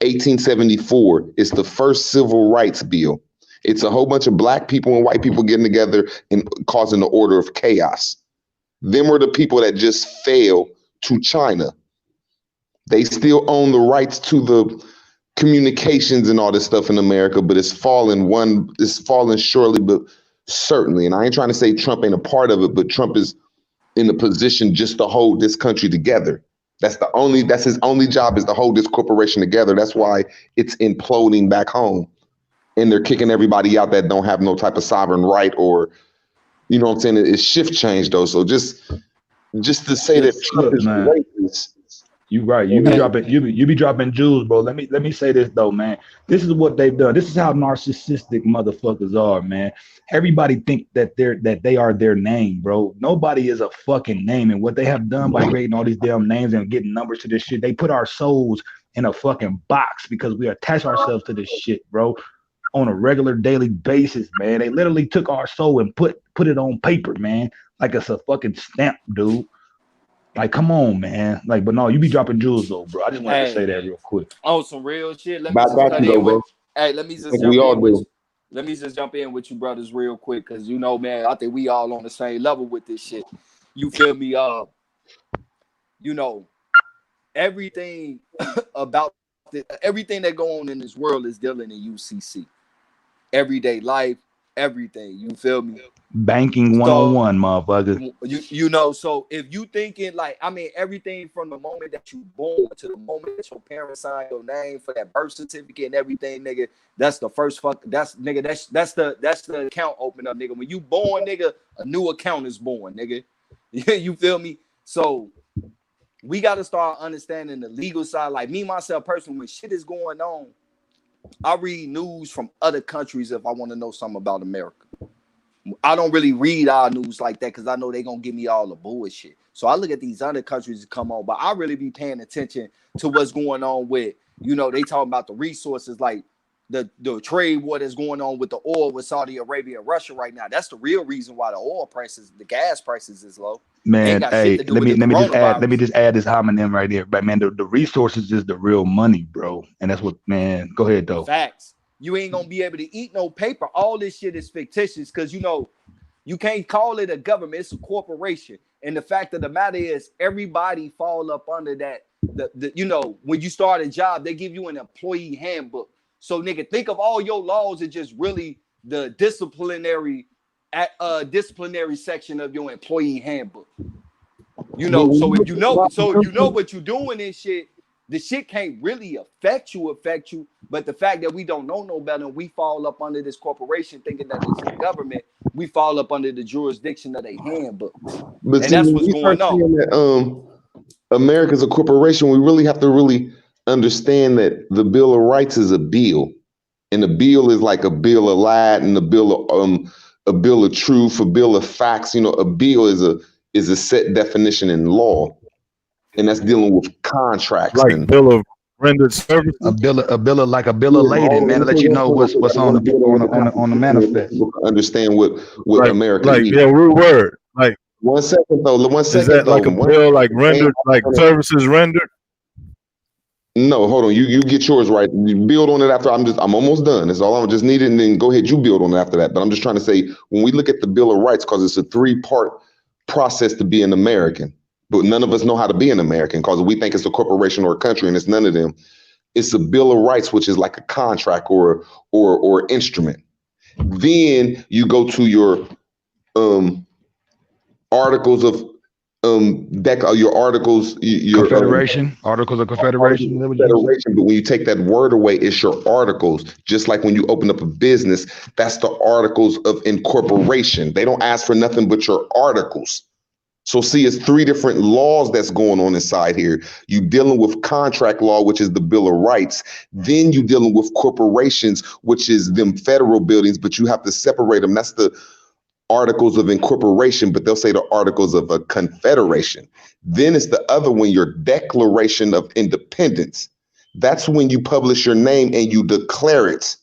1874. It's the first civil rights bill. It's a whole bunch of black people and white people getting together and causing the order of chaos. Them were the people that just fell to China. They still own the rights to the communications and all this stuff in America, but it's fallen surely, but certainly. And I ain't trying to say Trump ain't a part of it, but Trump is in a position just to hold this country together. That's his only job is to hold this corporation together. That's why it's imploding back home. And they're kicking everybody out that don't have no type of sovereign right or you know what I'm saying? It's shift change though. So just to say that Trump Look, is man. racist. You right. You be dropping jewels, bro. Let me say this though, man. This is what they've done. This is how narcissistic motherfuckers are, man. Everybody think that they are their name, bro. Nobody is a fucking name. And what they have done by creating all these damn names and getting numbers to this shit, they put our souls in a fucking box because we attach ourselves to this shit, bro, on a regular daily basis, man. They literally took our soul and put it on paper, man, like it's a fucking stamp, dude. Like, come on, man. Like, but no, you be dropping jewels though, bro. I just wanted to say Hey, that real quick. on some real shit. Let me Back just got cut you though, in with. bro. Hey, let me just Like we jump all in with. do. Let me just jump in with you, brothers, real quick, because you know, man, I think we all on the same level with this shit. You feel me? You know, everything about everything that go on in this world is dealing in UCC. Everyday life, everything. You feel me? Banking So 101, motherfucker. you know, so if you thinking like, I mean, everything from the moment that you born to the moment that your parents sign your name for that birth certificate and everything, nigga, that's the first that's the account open up, nigga. When you born, nigga, a new account is born, nigga. You feel me? So we got to start understanding the legal side. Like me, myself, personally, when shit is going on, I read news from other countries if I want to know something about America. I don't really read our news like that because I know they're going to give me all the bullshit. So I look at these other countries that come on, but I really be paying attention to what's going on with, you know, they talking about the resources, like the trade war that's going on with the oil with Saudi Arabia and Russia right now. That's the real reason why the oil prices, the gas prices is low. Man, Ain't got shit hey, to do with the let me just coronavirus. add this homonym right there. But man, the resources is the real money, bro. And that's what, man, go ahead though. Facts. You ain't gonna be able to eat no paper. All this shit is fictitious because you know you can't call it a government, it's a corporation. And the fact of the matter is everybody fall up under that. The you know, when you start a job, they give you an employee handbook. So nigga, think of all your laws as just really the disciplinary section of your employee handbook. You know, so if you know what you're doing and shit, the shit can't really affect you, but the fact that we don't know no better and we fall up under this corporation thinking that it's the government, we fall up under the jurisdiction of their handbooks. But And see, that's when what's we going start on. saying that America's a corporation, we really have to really understand that the Bill of Rights is a bill. And a bill is like a bill of lie and a bill of truth, a bill of facts. You know, a bill is a set definition in law. And that's dealing with contracts Like and bill of rendered services. A bill of lading, man, to let you know what's on the manifest. people can understand what Like, America is. yeah, real word. Like, One second though. is that like a bill like rendered, like services rendered? No, hold on. You get yours right. You build on it after. I'm almost done. That's all. I just need it, and then go ahead. You build on it after that. But I'm just trying to say when we look at the Bill of Rights, because it's a 3-part process to be an American. But none of us know how to be an American because we think it's a corporation or a country, and it's none of them. It's a Bill of Rights, which is like a contract or instrument. Then you go to your articles of your articles, your Confederation, Articles of Confederation. Confederation, but when you take that word away, it's your articles. Just like when you open up a business, that's the articles of incorporation. They don't ask for nothing but your articles. So see, it's 3 different laws that's going on inside here. You dealing with contract law, which is the Bill of Rights. Then you dealing with corporations, which is them federal buildings, but you have to separate them. That's the articles of incorporation, but they'll say the articles of a confederation. Then it's the other one, your Declaration of Independence. That's when you publish your name and you declare it.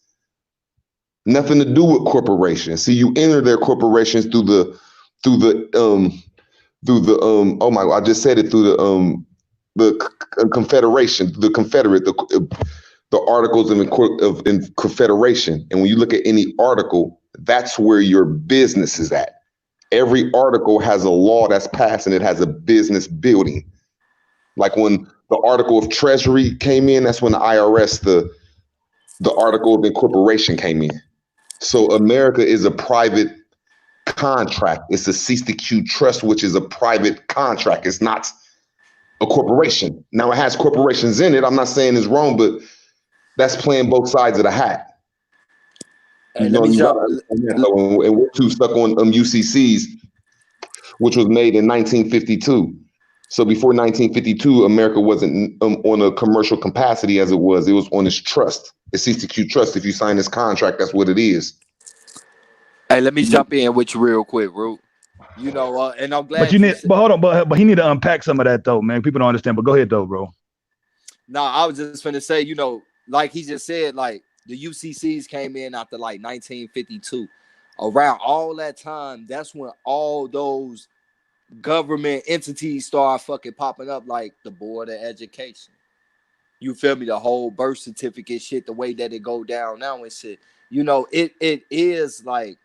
Nothing to do with corporations. See, you enter their corporations through the oh my, I just said it, through the confederation, the confederate, the articles of confederation. And when you look at any article, that's where your business is at. Every article has a law that's passed and it has a business building. Like when the article of treasury came in, that's when the IRS, the article of incorporation came in. So America is a private contract. It's a CCQ trust, which is a private contract. It's not a corporation. Now it has corporations in it. I'm not saying it's wrong, but that's playing both sides of the hat. Hey, let me jump. And we're too stuck on UCCs, which was made in 1952. So before 1952, America wasn't on a commercial capacity as it was. It was on its trust. It's CCQ trust. If you sign this contract, that's what it is. Hey, let me jump in with you real quick, Root. You know, and I'm glad. But hold on, but he need to unpack some of that though, man. People don't understand. But go ahead though, bro. No, I was just gonna say, you know, like he just said, like the UCCs came in after like 1952. Around all that time, that's when all those government entities start fucking popping up, like the Board of Education. You feel me? The whole birth certificate shit, the way that it go down now and shit. You know, it is like,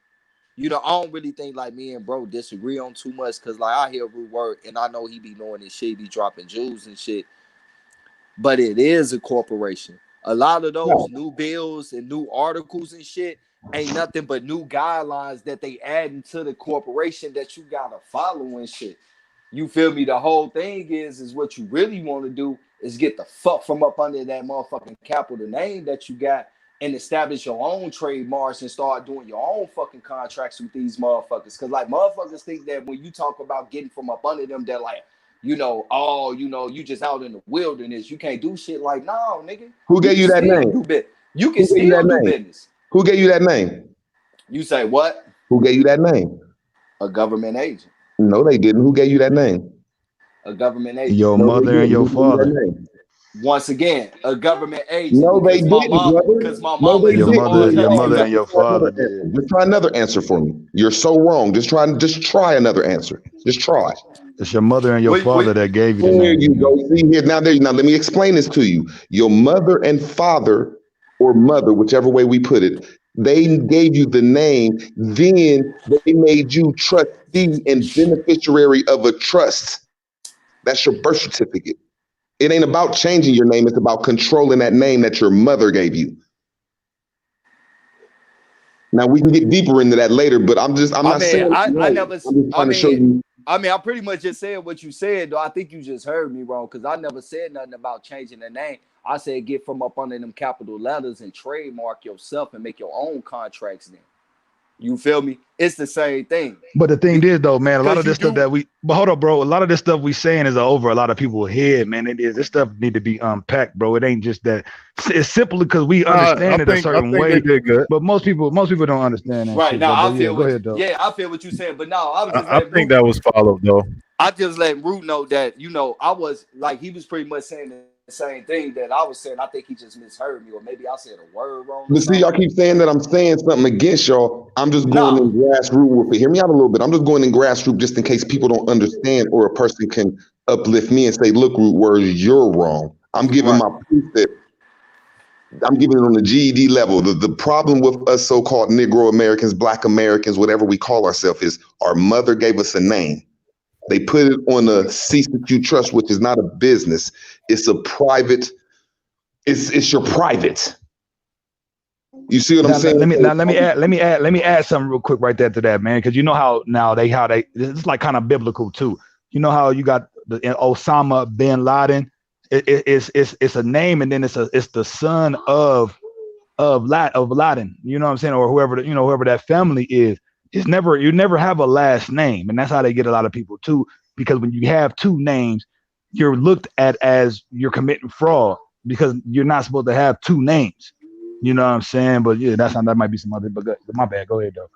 you know, I don't really think like me and bro disagree on too much because like I hear Root word and I know he be knowing his shit, he dropping jewels and shit. But it is a corporation. A lot of those new bills and new articles and shit ain't nothing but new guidelines that they add into the corporation that you gotta follow and shit. You feel me? The whole thing is what you really want to do is get the fuck from up under that motherfucking capital name that you got and establish your own trademarks and start doing your own fucking contracts with these motherfuckers. Cause like motherfuckers think that when you talk about getting from up under them, they're like, you know, oh, you know, you just out in the wilderness. You can't do shit like, no, nigga. Who gave you that name? You can still do business. Who gave you that name? You say what? Who gave you that name? A government agent. No, they didn't. Who gave you that name? A government agent. Your mother and your father. Once again, a government agent. No, they didn't, brother. Because my mama your mother and your father did. Just try another answer for me. You're so wrong. Just try another answer. Just try. It's your mother and your father that gave you the There name. you go. See here now. Now let me explain this to you. Your mother and father, or mother, whichever way we put it, they gave you the name. Then they made you trustee and beneficiary of a trust. That's your birth certificate. It ain't about changing your name. It's about controlling that name that your mother gave you. Now we can get deeper into that later, but I'm not saying. I pretty much just said what you said, though. I think you just heard me wrong because I never said nothing about changing the name. I said get from up under them capital letters and trademark yourself and make your own contracts then. You feel me? It's the same thing. But the thing is, though, man, a lot of this stuff but hold up, bro. A lot of this stuff we saying is over a lot of people's head, man. It is. This stuff need to be unpacked, bro. It ain't just that. It's simply because we understand it a certain way. But most people don't understand that. Right shit, now, bro. I feel. Go ahead, though. Yeah, I feel what you're saying. But no, I think that was followed though. I just let Root know that I was like he was pretty much saying the same thing that I was saying. I think he just misheard me, or maybe I said a word wrong. But see, y'all keep saying that I'm saying something against y'all. I'm just going in grassroots with it. Hear me out a little bit. I'm just going in grassroots just in case people don't understand, or a person can uplift me and say, "Look, Root Words, you're wrong." I'm giving my proof that I'm giving it on the GED level. The problem with us so-called Negro Americans, Black Americans, whatever we call ourselves, is our mother gave us a name. They put it on a cease that you trust, which is not a business. It's a private. It's your private. You see what I'm saying? Let me add something real quick right there to that, man. Because you know how they it's like kind of biblical too. You know how you got the Osama bin Laden. It's a name, and then it's the son of Laden. You know what I'm saying, or whoever that family is. You never have a last name, and that's how they get a lot of people too. Because when you have two names, you're looked at as you're committing fraud because you're not supposed to have two names. You know what I'm saying? But yeah, that might be some other. But my bad. Go ahead though.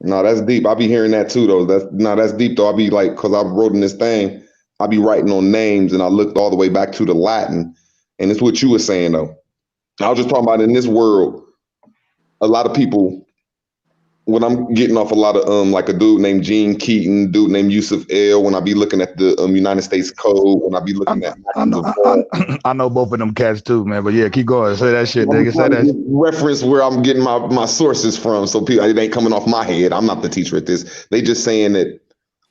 No, that's deep. I'll be hearing that too though. That's deep though. I'll be like, because I wrote in this thing, I'll be writing on names, and I looked all the way back to the Latin, and it's what you were saying though. I was just talking about in this world, a lot of people. When I'm getting off a lot of like a dude named Gene Keaton, dude named Yusuf El, when I be looking at the United States Code, when I be looking at I know both of them cats too, man. But yeah, keep going. Say that shit, nigga. Say that. Reference where I'm getting my sources from, so people, it ain't coming off my head. I'm not the teacher at this. They just saying that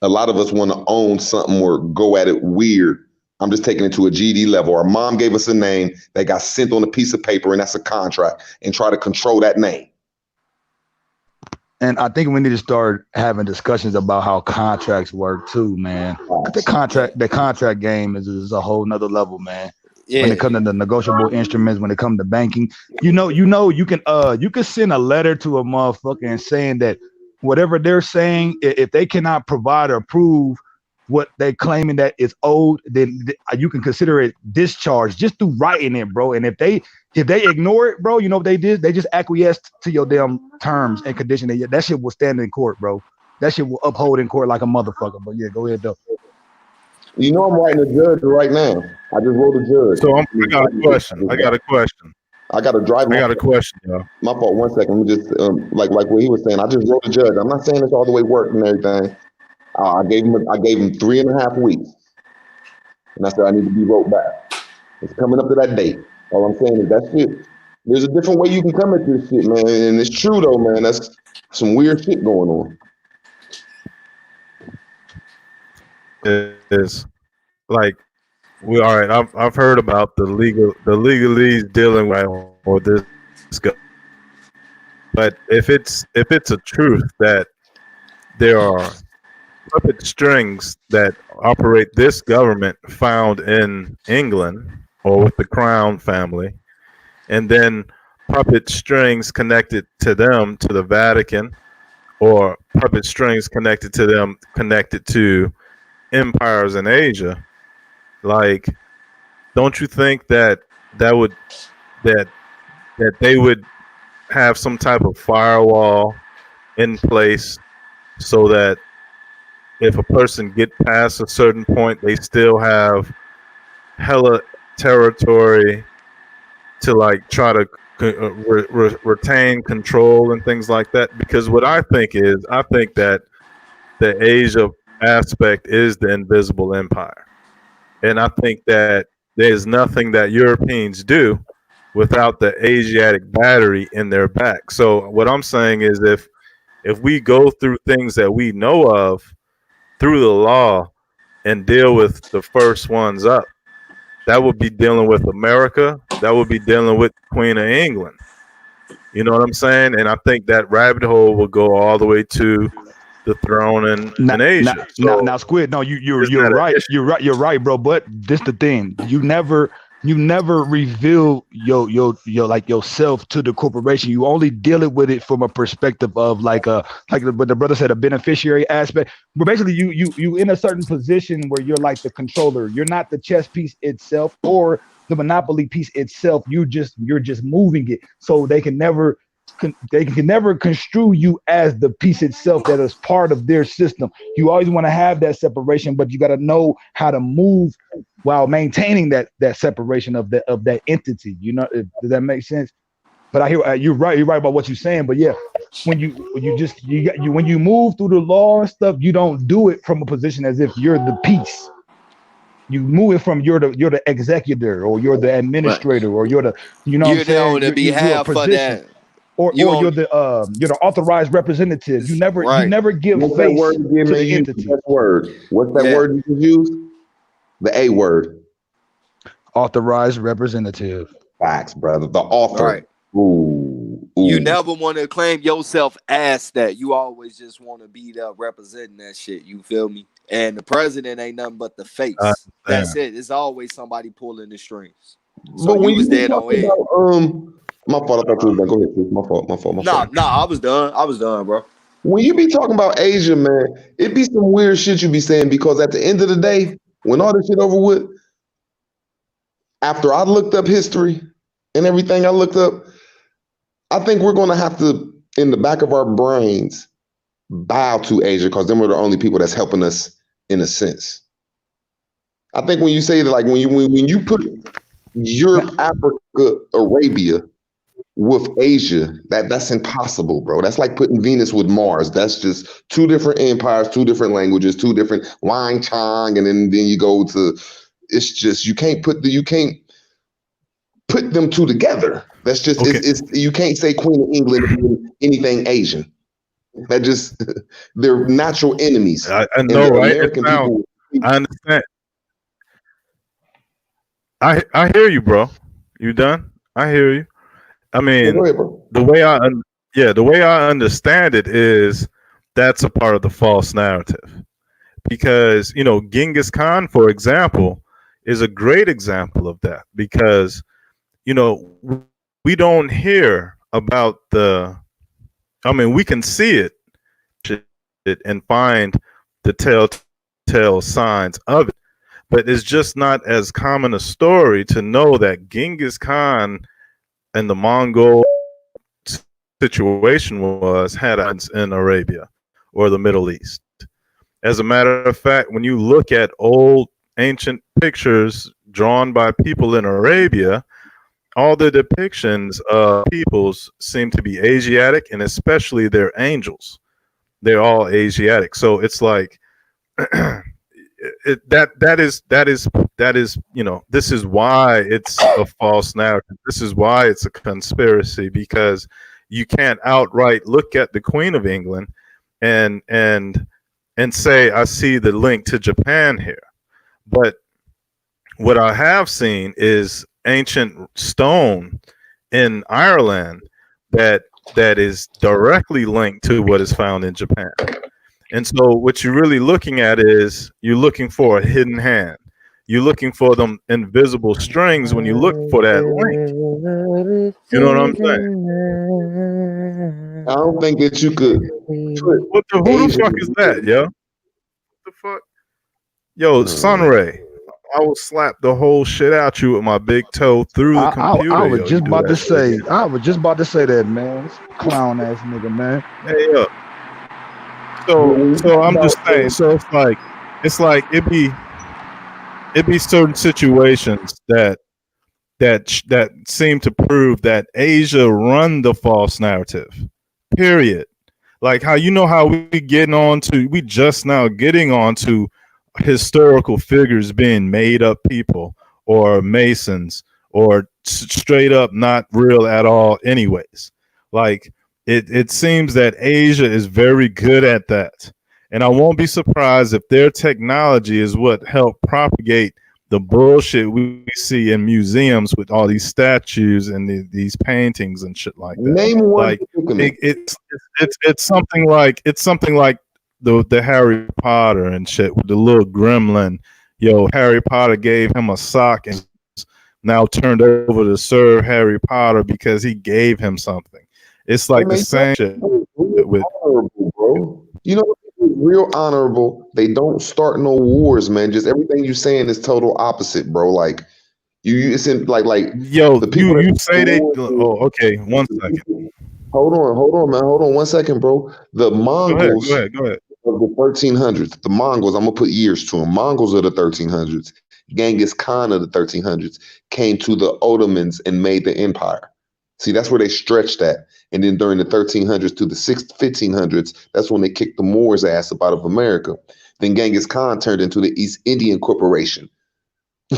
a lot of us want to own something or go at it weird. I'm just taking it to a GD level. Our mom gave us a name that got sent on a piece of paper, and that's a contract, and try to control that name. And I think we need to start having discussions about how contracts work too, man. The contract game is a whole nother level, man. Yeah. When it comes to the negotiable instruments, when it comes to banking, you can send a letter to a motherfucker and saying that whatever they're saying, if they cannot provide or prove what they claiming that is owed, then you can consider it discharged just through writing it, bro. And if they ignore it, bro, you know what they did? They just acquiesced to your damn terms and conditions. That shit will stand in court, bro. That shit will uphold in court like a motherfucker. But yeah, go ahead though. You know I'm writing a judge right now. I just wrote a judge. So I got a question. I got a question. I got a question, y'all. My fault. 1 second. Let me just like what he was saying. I just wrote a judge. I'm not saying it's all the way worked and everything. I gave him 3.5 weeks, and I said I need to be wrote back. It's coming up to that date. All I'm saying is that shit. There's a different way you can come at this shit, man, and it's true though, man. That's some weird shit going on. It is like all right. I've heard about the legalese dealing with this guy, but if it's a truth that there are puppet strings that operate this government found in England or with the Crown family, and then puppet strings connected to them to the Vatican, or puppet strings connected to them connected to empires in Asia. Like, don't you think that that would that that they would have some type of firewall in place so that if a person get past a certain point, they still have hella territory to like try to retain control and things like that? Because what I think is, I think that the Asia aspect is the invisible empire, and I think that there's nothing that Europeans do without the Asiatic battery in their back. So what I'm saying is, if we go through things that we know of through the law and deal with the first ones up, that would be dealing with America. That would be dealing with Queen of England. You know what I'm saying? And I think that rabbit hole will go all the way to the throne in Asia. Now, Squid. No, you're right. You're right. You're right, bro. But this the thing. You never reveal your like yourself to the corporation. You only deal it with it from a perspective of like what the brother said, a beneficiary aspect. But basically, you in a certain position where you're like the controller. You're not the chess piece itself or the monopoly piece itself. You're just moving it, so they can never construe you as the piece itself that is part of their system. You always want to have that separation, but you got to know how to move while maintaining that separation of that entity. You know, does that make sense? But I hear you're right about what you're saying. But yeah, when you move through the law and stuff, you don't do it from a position as if you're the piece. You move it from you're the executor, or you're the administrator, or you're the you're there on the behalf of that. Or you're the authorized representative. You never give What's face that word again, to man? the entity. That word. What's that word you can use? The A word. Authorized representative. Facts, brother. The author. Right. Ooh. You never want to claim yourself as that. You always just want to be there representing that shit. You feel me? And the president ain't nothing but the face. That's it. It's always somebody pulling the strings. So but when you was dead on it. My fault. I thought you was like, go ahead, please. My fault. Nah, I was done, bro. When you be talking about Asia, man, it be some weird shit you be saying, because at the end of the day, when all this shit over with, after I looked up history and everything I looked up, I think we're going to have to, in the back of our brains, bow to Asia, because them are the only people that's helping us in a sense. I think when you say that, like when you put Europe, Africa, Arabia with Asia, that's impossible, bro. That's like putting Venus with Mars. That's just two different empires, two different languages, two different Wang Chang, and then you go to. It's just you can't put them two together. That's just it's you can't say Queen of England and anything Asian. That just they're natural enemies. I know, right? American people. I understand. I hear you, bro. You done? I hear you. I mean, go ahead, the way I understand it is that's a part of the false narrative, because Genghis Khan, for example, is a great example of that, because we don't hear about we can see it and find the telltale signs of it, but it's just not as common a story to know that Genghis Khan and the Mongol situation had in Arabia or the Middle East. As a matter of fact, when you look at old ancient pictures drawn by people in Arabia, all the depictions of peoples seem to be Asiatic, and especially their angels. They're all Asiatic. So it's like this is why it's a false narrative. This is why it's a conspiracy, because you can't outright look at the Queen of England and say, I see the link to Japan here. But what I have seen is ancient stone in Ireland that is directly linked to what is found in Japan. And so what you're really looking at is you're looking for a hidden hand. you're looking for them invisible strings when you look for that link. You know what I'm saying? I don't think that you could put Who the Asian. fuck is that, yo? What the fuck? Yo, Sunray. I will slap the whole shit out you with my big toe through the I computer, was yo. just You do about to that shit say, again. I was just about to say that, man. This clown ass nigga, man. Hey, yo. So I'm just saying. So it's like it be certain situations that seem to prove that Asia run the false narrative. Period. Like how we just now getting on to historical figures being made up people or Masons or straight up not real at all anyways. Like it seems that Asia is very good at that. And I won't be surprised if their technology is what helped propagate the bullshit we see in museums with all these statues and these paintings and shit like that. Name one Like predicament. it's something like the Harry Potter and shit with the little gremlin. Yo, Harry Potter gave him a sock and now turned over to serve Harry Potter because he gave him something. It's like the same shit with honorable, bro. You know what's real honorable? They don't start no wars, man. Just everything you're saying is total opposite, bro. Like it's in like yo, the people you that say they okay, 1 second. Hold on, man. Hold on 1 second, bro. The Mongols Go ahead. of the 1300s. The Mongols, I'm gonna put years to them. Mongols of the 1300s. Genghis Khan of the 1300s came to the Ottomans and made the empire. See, that's where they stretched at. And then during the 1300s to the 1500s, that's when they kicked the Moors' ass up out of America. Then Genghis Khan turned into the East Indian Corporation.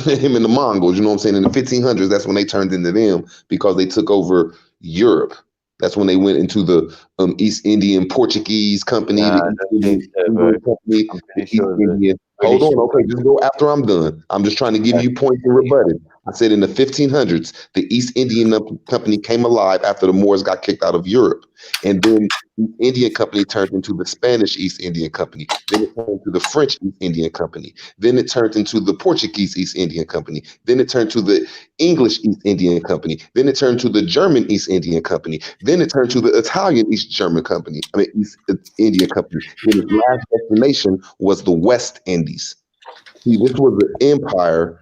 Him and the Mongols, you know what I'm saying? In the 1500s, that's when they turned into them because they took over Europe. That's when they went into the East Indian Portuguese Company, the East Indian Company, the East Indian. Hold on, okay, just go after I'm done. I'm just trying to give you points and rebut it. I said in the 1500s, the East Indian Company came alive after the Moors got kicked out of Europe. And then the Indian Company turned into the Spanish East Indian Company. Then it turned into the French East Indian Company. Then it turned into the Portuguese East Indian Company. Then it turned to the English East Indian Company. Then it turned to the German East Indian Company. Then it turned to the Italian East Indian Company. Then its last destination was the West Indies. See, this was an empire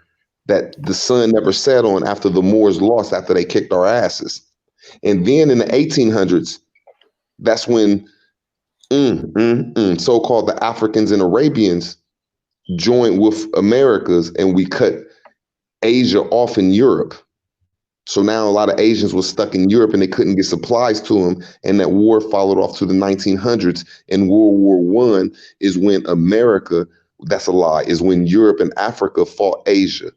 that the sun never set on after the Moors lost, after they kicked our asses. And then in the 1800s, that's when so-called the Africans and Arabians joined with Americas, and we cut Asia off in Europe. So now a lot of Asians were stuck in Europe and they couldn't get supplies to them. And that war followed off to the 1900s. And World War I is when America, that's a lie, is when Europe and Africa fought Asia.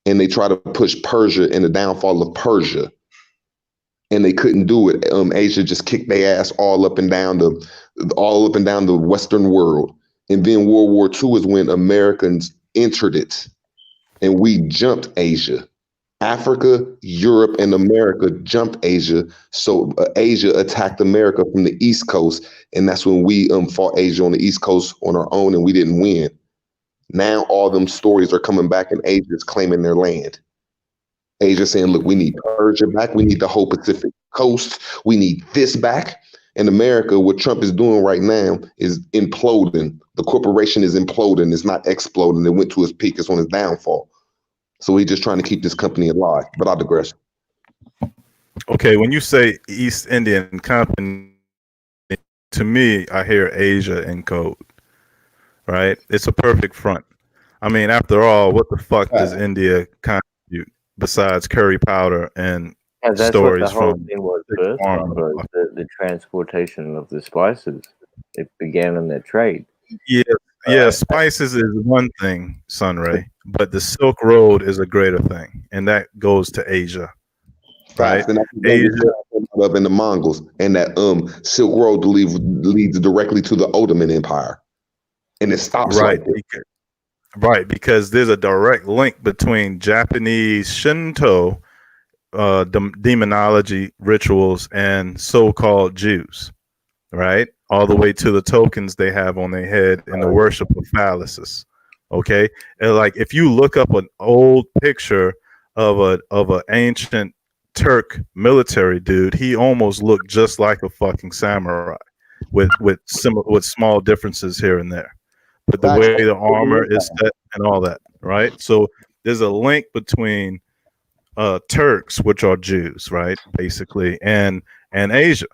And they tried to push Persia and the downfall of Persia. And they couldn't do it. Asia just kicked their ass all up and down the Western world. And then World War II is when Americans entered it. And we jumped Asia. Africa, Europe, and America jumped Asia. So Asia attacked America from the East Coast. And that's when we fought Asia on the East Coast on our own, and we didn't win. Now all them stories are coming back, and Asia is claiming their land. Asia saying, look, we need Persia back. We need the whole Pacific coast. We need this back. And America, what Trump is doing right now is imploding. The corporation is imploding. It's not exploding. It went to its peak. It's on its downfall. So he's just trying to keep this company alive. But I digress. Okay, when you say East Indian Company, to me, I hear Asia in code, right? It's a perfect front. I mean, after all, what the fuck does India contribute besides curry powder and that's stories what the whole from thing was first, bro. The transportation of the spices. It began in that trade. Yeah, spices is one thing, Sunray, but the Silk Road is a greater thing, and that goes to Asia, right? And Asia up in the Mongols, and that Silk Road leads directly to the Ottoman Empire, and it stops right right, because there's a direct link between Japanese Shinto demonology rituals and so-called Jews, right? All the way to the tokens they have on their head and the worship of phalluses, Okay, and like if you look up an old picture of an ancient Turk military dude, he almost looked just like a fucking samurai, with small differences here and there. But the Facts. way the armor is set and all that, right? So there's a link between Turks, which are Jews, right, basically, and Asia,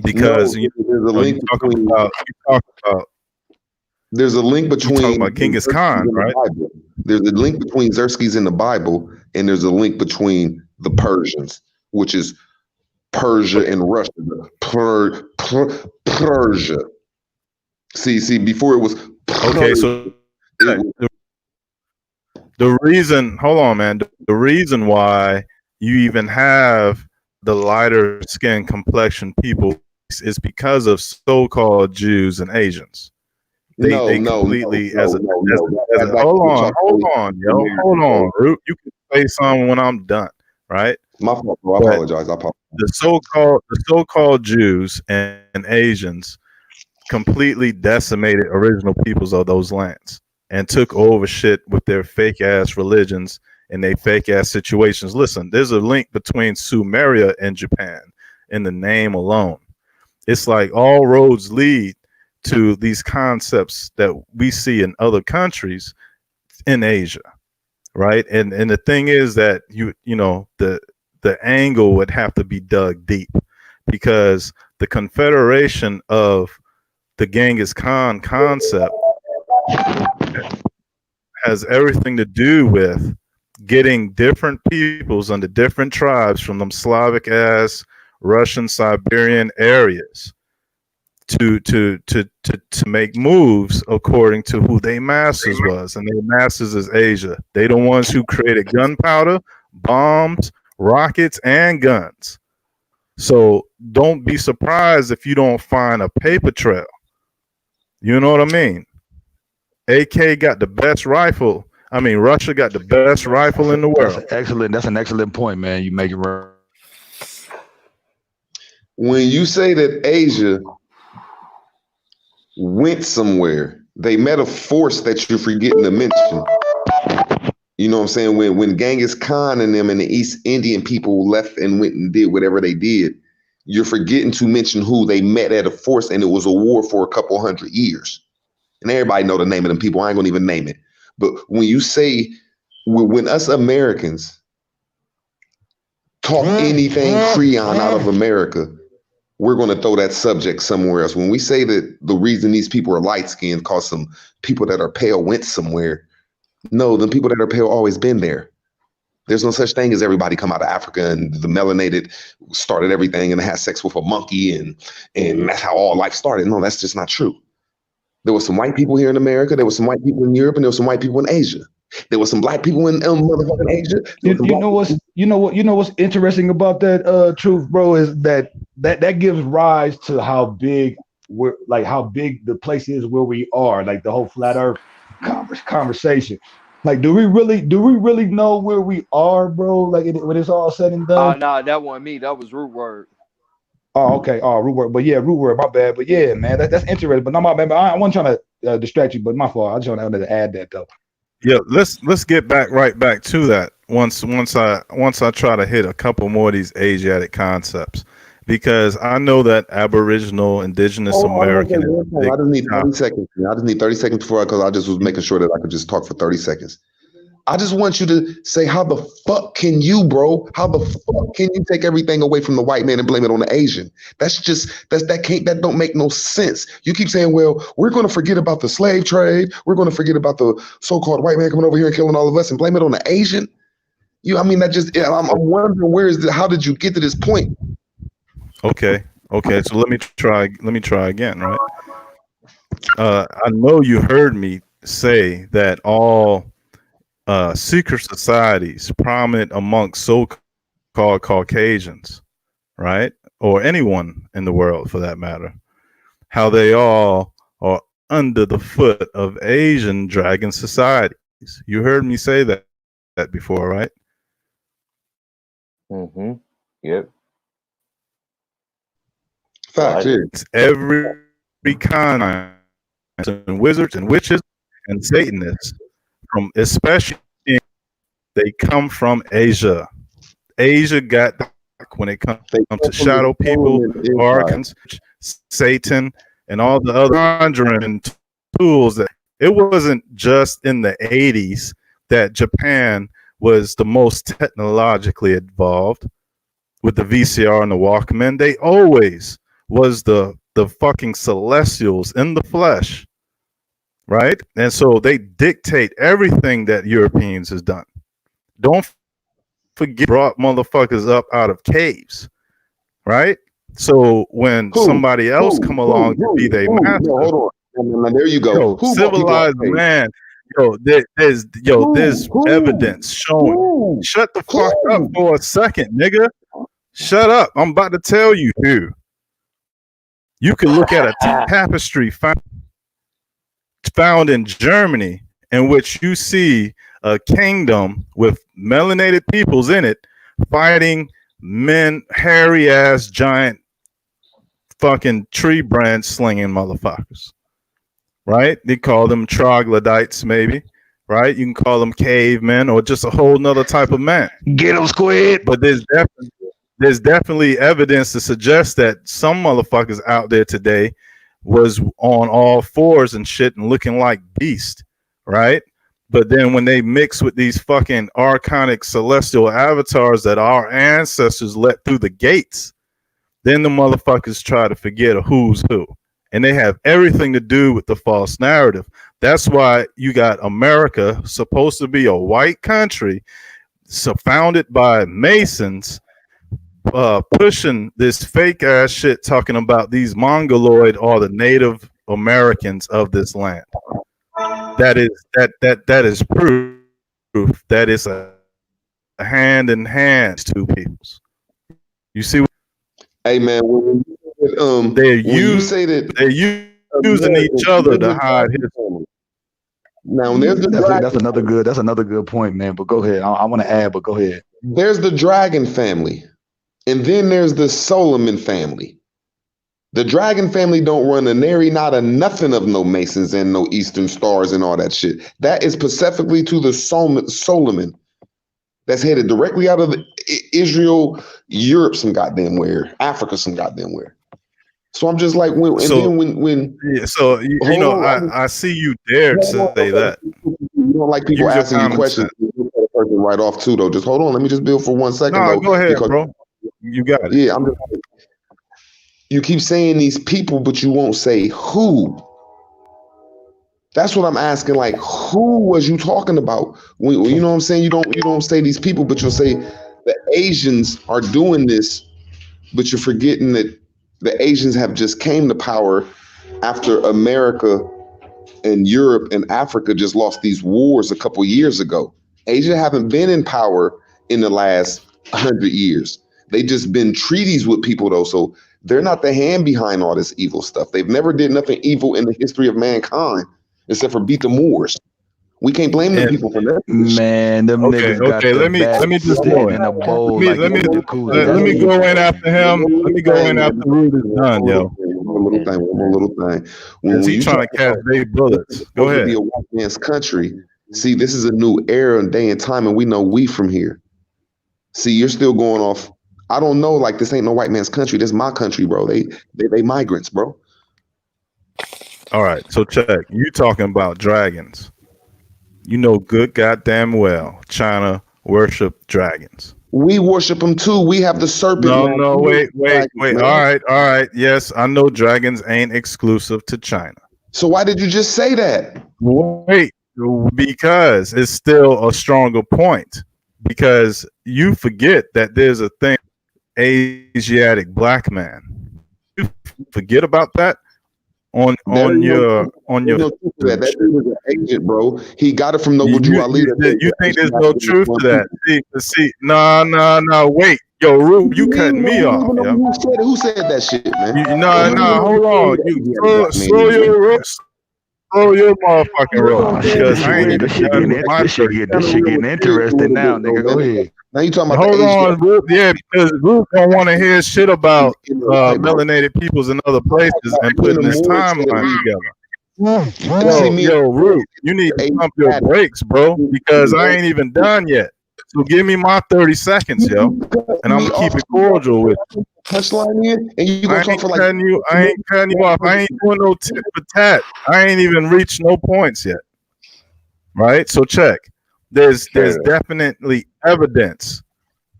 because No, there's a link between. There's a link you talk between about Genghis Xerxes Khan, and the right? Bible. There's a link between Xerxes in the Bible, and there's a link between the Persians, which is Persia and Russia. Persia. See, before it was Okay, so it was, the reason, hold on, man, the reason why you even have the lighter skin complexion people is because of so-called Jews and Asians. They completely as a hold on, Root. You can say something when I'm done, right? My fault, bro. I But apologize. the so-called Jews and Asians completely decimated original peoples of those lands and took over shit with their fake ass religions and their fake ass situations. Listen, there's a link between Sumeria and Japan in the name alone. It's like all roads lead to these concepts that we see in other countries in Asia, right? And the thing is that you know the angle would have to be dug deep, because the confederation of the Genghis Khan concept has everything to do with getting different peoples under different tribes from them Slavic ass Russian Siberian areas to make moves according to who they masters was, and their masters is Asia. They the ones who created gunpowder, bombs, rockets, and guns. So don't be surprised if you don't find a paper trail. You know what I mean? AK got the best rifle. I mean, Russia got the best rifle in the world. That's an excellent point, man. You make it right. When you say that Asia went somewhere, they met a force that you're forgetting to mention. You know what I'm saying? When Genghis Khan and them and the East Indian people left and went and did whatever they did, you're forgetting to mention who they met at a force, and it was a war for a couple hundred years. And everybody know the name of them people. I ain't gonna even name it. But when you say, when us Americans talk anything Creon out of America, we're going to throw that subject somewhere else. When we say that the reason these people are light skinned because some people that are pale went somewhere, no, the people that are pale always been there. There's no such thing as everybody come out of Africa and the melanated started everything and had sex with a monkey and that's how all life started. No, that's just not true. There was some white people here in America. There was some white people in Europe, and there was some white people in Asia. There was some black people in motherfucking Asia. You know what's interesting about that, Truth, bro, is that gives rise to how big how big the place is where we are, like the whole flat Earth conversation. Like, do we really know where we are, bro? Like when it's all said and done. Nah, that wasn't me. That was Root Word. Oh, okay. Oh, root word. But yeah, root word. My bad. But yeah, man, that's interesting. But no, my bad. I wasn't trying to distract you, but my fault. I just wanted to add that though. Yeah, let's get right back to that. Once I try to hit a couple more of these Asiatic concepts, because I know that Aboriginal, Indigenous American. I just need 30 seconds. I just need 30 seconds before, because I just was making sure that I could just talk for 30 seconds. I just want you to say, how the fuck can you, bro? How the fuck can you take everything away from the white man and blame it on the Asian? That don't make no sense. You keep saying, well, we're going to forget about the slave trade. We're going to forget about the so-called white man coming over here and killing all of us and blame it on the Asian. I'm wondering how did you get to this point? Okay. So let me try again, right? I know you heard me say that all secret societies prominent amongst so-called Caucasians, right? Or anyone in the world for that matter, how they all are under the foot of Asian dragon societies. You heard me say that before, right? Mm-hmm. Yep. Fact, yeah. It's every kind of wizards and witches and Satanists from, especially they come from Asia. Asia got when it comes to shadow people, archons, Satan, and all the other conjuring tools. That it wasn't just in the 80s that Japan was the most technologically involved with the VCR and the Walkman. They always was the fucking celestials in the flesh, right? And so they dictate everything that Europeans has done. Don't forget, brought motherfuckers up out of caves, right? So when somebody else come along to be their master, hold on. Now, there you go. Civilized man, there's evidence showing. Shut the fuck up for a second, nigga. Shut up. I'm about to tell you who. You can look at a tapestry found in Germany in which you see a kingdom with melanated peoples in it fighting men, hairy ass giant fucking tree branch slinging motherfuckers, right? They call them troglodytes, maybe, right? You can call them cavemen or just a whole nother type of man. Get them, Squid. But there's definitely evidence to suggest that some motherfuckers out there today was on all fours and shit and looking like beast, right? But then when they mix with these fucking archonic celestial avatars that our ancestors let through the gates, then the motherfuckers try to forget a who's who. And they have everything to do with the false narrative. That's why you got America, supposed to be a white country, so founded by Masons, pushing this fake ass shit, talking about these Mongoloid or the Native Americans of this land. That is proof that it's a hand in hand two peoples. You see? Hey man, they're using each other to hide his. Now there's that's another good point, man. But go ahead. I want to add, but go ahead. There's the Dragon family, and then there's the Solomon family. The Dragon family don't run a nary not a nothing of no Masons and no Eastern Stars and all that shit. That is specifically to the Solomon. That's headed directly out of Israel, Europe, some goddamn where, Africa, some goddamn where. So I'm just like, I see you dare to say that. You don't like people asking you questions. Right off too, though. Just hold on. Let me just build for 1 second. No, go ahead, bro. You got it. Yeah, I'm just. You keep saying these people, but you won't say who. That's what I'm asking. Like, who was you talking about? When, you know what I'm saying? You don't say these people, but you'll say the Asians are doing this, but you're forgetting that the Asians have just came to power after America and Europe and Africa just lost these wars a couple years ago. Asia haven't been in power in the last 100 years. They just been treaties with people though, so they're not the hand behind all this evil stuff. They've never did nothing evil in the history of mankind except for beat the Moors. We can't blame them people for that. Man, them niggas got let me just go in. Let me go in after him. Let me go in after Rude is done, yo. One little thing. When he's trying to catch big bullets. Go ahead. Be a white man's country. See, this is a new era and day and time, and we know we from here. See, you're still going off. I don't know, like this ain't no white man's country. This is my country, bro. They migrants, bro. All right, so check. You talking about dragons. You know good goddamn well China worship dragons. We worship them too. We have the serpent. No, wait. All right. Yes, I know dragons ain't exclusive to China. So why did you just say that? Wait, because it's still a stronger point. Because you forget that there's a thing, Asiatic black man. You forget about that on your that dude is an agent, bro. He got it from Noble Drew Ali. You think there's no truth to that? See, no, wait, yo, Rube, you cutting me off. Yo. Who said that shit, man? No, hold on. You slow your motherfucking roll. Because I ain't this shit getting interesting now, nigga. Go ahead. Now you talking about hold on, Rube. Yeah, because Rube don't want to hear shit about melanated peoples in other places and putting this timeline together. Root, you need to pump your brakes, bro, because I ain't even done yet. So give me my 30 seconds, yo, and I'm gonna keep it cordial with you. Punchline in, and you gonna talk for like I ain't cutting you off. I ain't doing no tit for tat. I ain't even reached no points yet. Right? So check. There's definitely evidence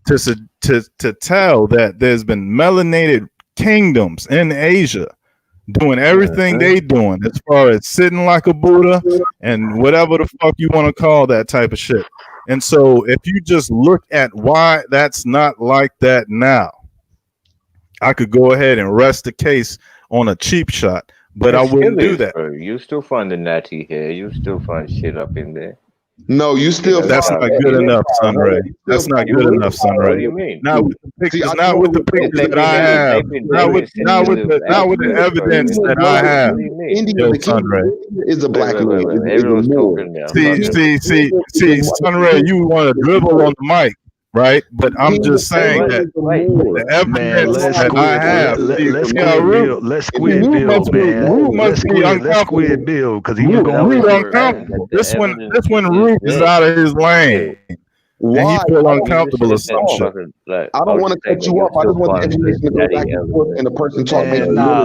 to tell that there's been melanated kingdoms in Asia doing everything they doing as far as sitting like a Buddha and whatever the fuck you want to call that type of shit. And so if you just look at why that's not like that now, I could go ahead and rest the case on a cheap shot, but I wouldn't do that. Bro. You still find the natty hair. You still find shit up in there. No, you still. That's not good enough, Sunray. That's not good enough, Sunray. What do you mean? Not with the pictures. Not with the pictures that I have. Not with the evidence that I have. Yo, Sunray is a black man. Everyone's talking now. See, Sunray, you want to dribble on the mic. Right, but I'm just saying that the evidence that I have. Let's squid build, man. Root must be uncomfortable. Build because he was going Root uncomfortable. This one Root is out of his lane. Why? And he feel uncomfortable or some shit. I don't want to cut you off. I just want the education to go back and forth and the person talk.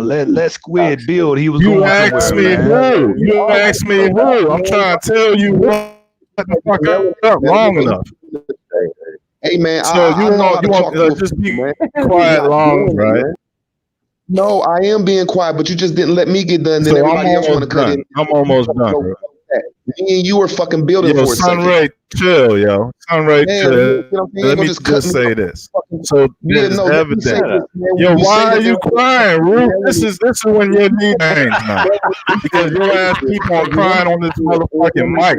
Let Squid build. He was. You asked me who. You asked me who. I'm trying to tell you what the fuck up long enough. Hey man, so you want just be quiet long, right? No, I am being quiet, but you just didn't let me get done. Then so everybody else want to cut in. I'm almost done, bro. Me and you were fucking building for a second. Sunray, chill, yo. Sunray, chill. Let me just say this. So there's evidence. Yo, why are you crying, Ruth? This is when your knee hangs now. Because your ass keep on crying on this motherfucking mic.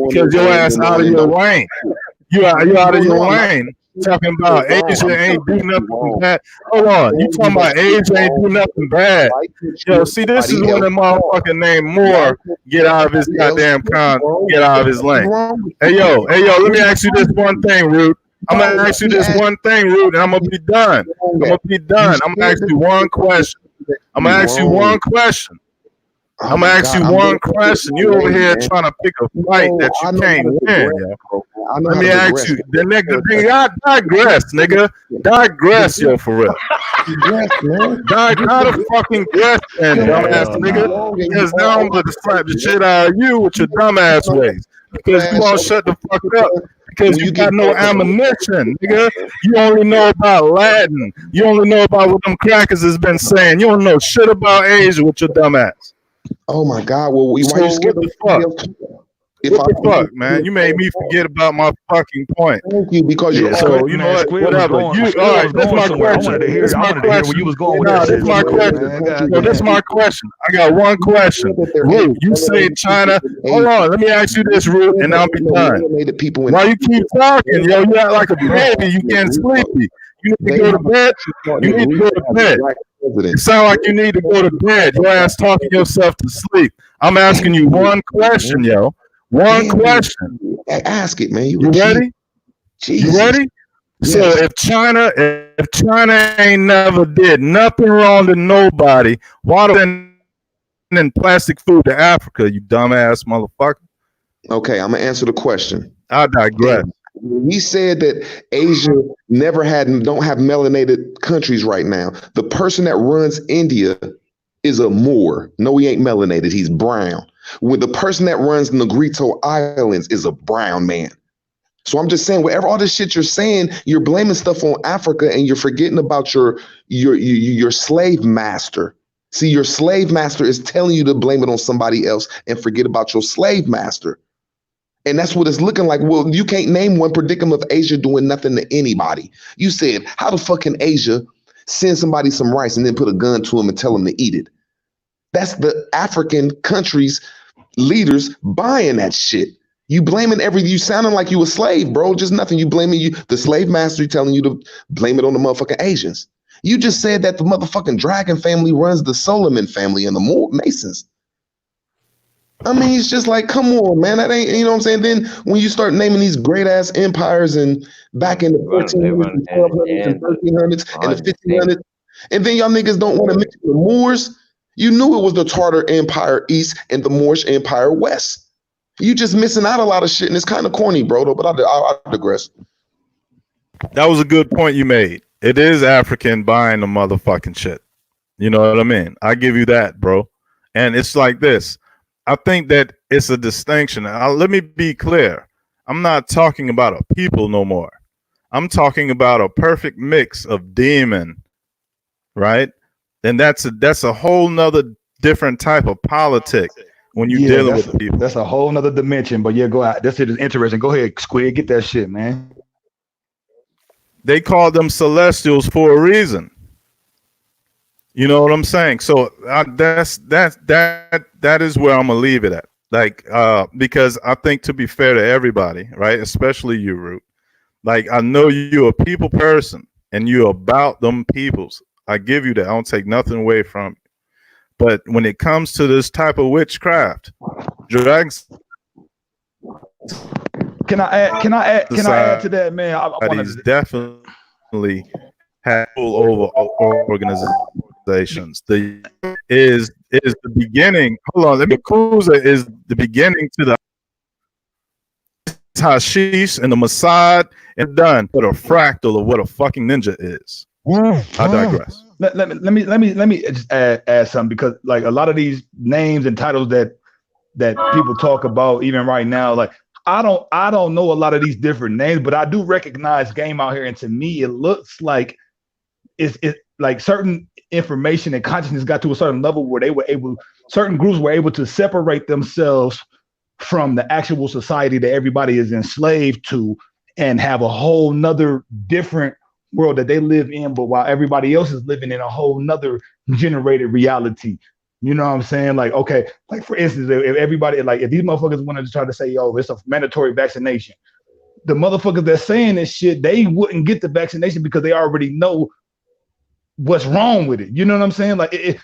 Because your ass out of your lane. You out of your lane. Talking about Asia ain't do nothing bad. Hold on, you talking about Asia ain't do nothing bad? Yo, see, this is when the motherfucking name Moore get out of his goddamn get out of his lane. Hey yo, let me ask you this one thing, Ruth. I'm gonna ask you this one thing, Ruth, and I'm gonna be done. I'm gonna ask you one question. I'm gonna ask you one question. You over here trying to pick a fight that you can't win, yo. Let me ask you, the nigga, I digress, nigga. Digress, yo, for real. Not a fucking guess, then, dumbass nigga. Because now I'm gonna slap the shit out of you with your dumbass ways. Because you won't shut the fuck up. Because you got no ammunition, nigga. You only know about Latin. You only know about what them crackers has been saying. You don't know shit about Asia with your dumbass. Oh my God! Well, why you scared the fuck? What the fuck, man? You made me forget about my fucking point. Thank you, because you're so you know what? Whatever. All right, that's my question. This is my question. Where you was going with this is my question. No, this is my question. I got one question. Root, you say China. Hold on, let me ask you this, Root, and I'll be done. Why you keep talking, yo? You act like a baby. You getting sleepy. You need to go to bed. You need to go to bed. It sounds like you need to go to bed. Your ass talking yourself to sleep. I'm asking you one question, yo. One question. Ask it, man. You ready? Jesus. You ready? Yes. So if China ain't never did nothing wrong to nobody, why do they send plastic food to Africa, you dumbass motherfucker? Okay, I'm gonna answer the question. I digress. He said that Asia don't have melanated countries right now. The person that runs India is a Moor. No, he ain't melanated. He's brown. When the person that runs Negrito Islands is a brown man. So I'm just saying, whatever all this shit you're saying, you're blaming stuff on Africa and you're forgetting about your slave master. See, your slave master is telling you to blame it on somebody else and forget about your slave master. And that's what it's looking like. Well, you can't name one predicament of Asia doing nothing to anybody. You said, how the fuck can Asia send somebody some rice and then put a gun to them and tell them to eat it? That's the African countries' leaders buying that shit. You blaming you sounding like you a slave, bro. Just nothing. You blaming the slave master telling you to blame it on the motherfucking Asians. You just said that the motherfucking Dragon family runs the Solomon family and the Masons. I mean, it's just like, come on, man. That ain't, you know what I'm saying? Then when you start naming these great ass empires and back in the 1400s and 1200s and 1300s and the 1500s, and then y'all niggas don't want to mention the Moors. You knew it was the Tartar Empire East and the Moorish Empire West. You just missing out a lot of shit, and it's kind of corny, bro. But I digress. That was a good point you made. It is African buying the motherfucking shit. You know what I mean? I give you that, bro. And it's like this. I think that it's a distinction. Let me be clear. I'm not talking about a people no more. I'm talking about a perfect mix of demon, right? And that's a whole nother different type of politic when you're dealing with people. That's a whole nother dimension. But yeah, go out. This shit is interesting. Go ahead, Squid. Get that shit, man. They call them celestials for a reason. You know what I'm saying? So that is where I'm gonna leave it at. Like, because I think, to be fair to everybody, right, especially you, Root. Like, I know you're a people person and you're about them peoples. I give you that. I don't take nothing away from you. But when it comes to this type of witchcraft, drugs. Can I add to that, man? I He's definitely had pull over organizations. Is the beginning. Hold on, let me. Yakuza is the beginning to the hashish and the Mossad and done. What a fractal of what a fucking ninja is. I digress. Let me just add something, because like a lot of these names and titles that people talk about even right now, like I don't know a lot of these different names, but I do recognize game out here, and to me it looks like it's like certain information and consciousness got to a certain level where certain groups were able to separate themselves from the actual society that everybody is enslaved to and have a whole nother different world that they live in, but while everybody else is living in a whole nother generated reality. You know what I'm saying? Like, okay, like for instance, if everybody, like if these motherfuckers wanted to try to say, yo, it's a mandatory vaccination, the motherfuckers that's saying this shit, they wouldn't get the vaccination because they already know what's wrong with it. You know what I'm saying? Like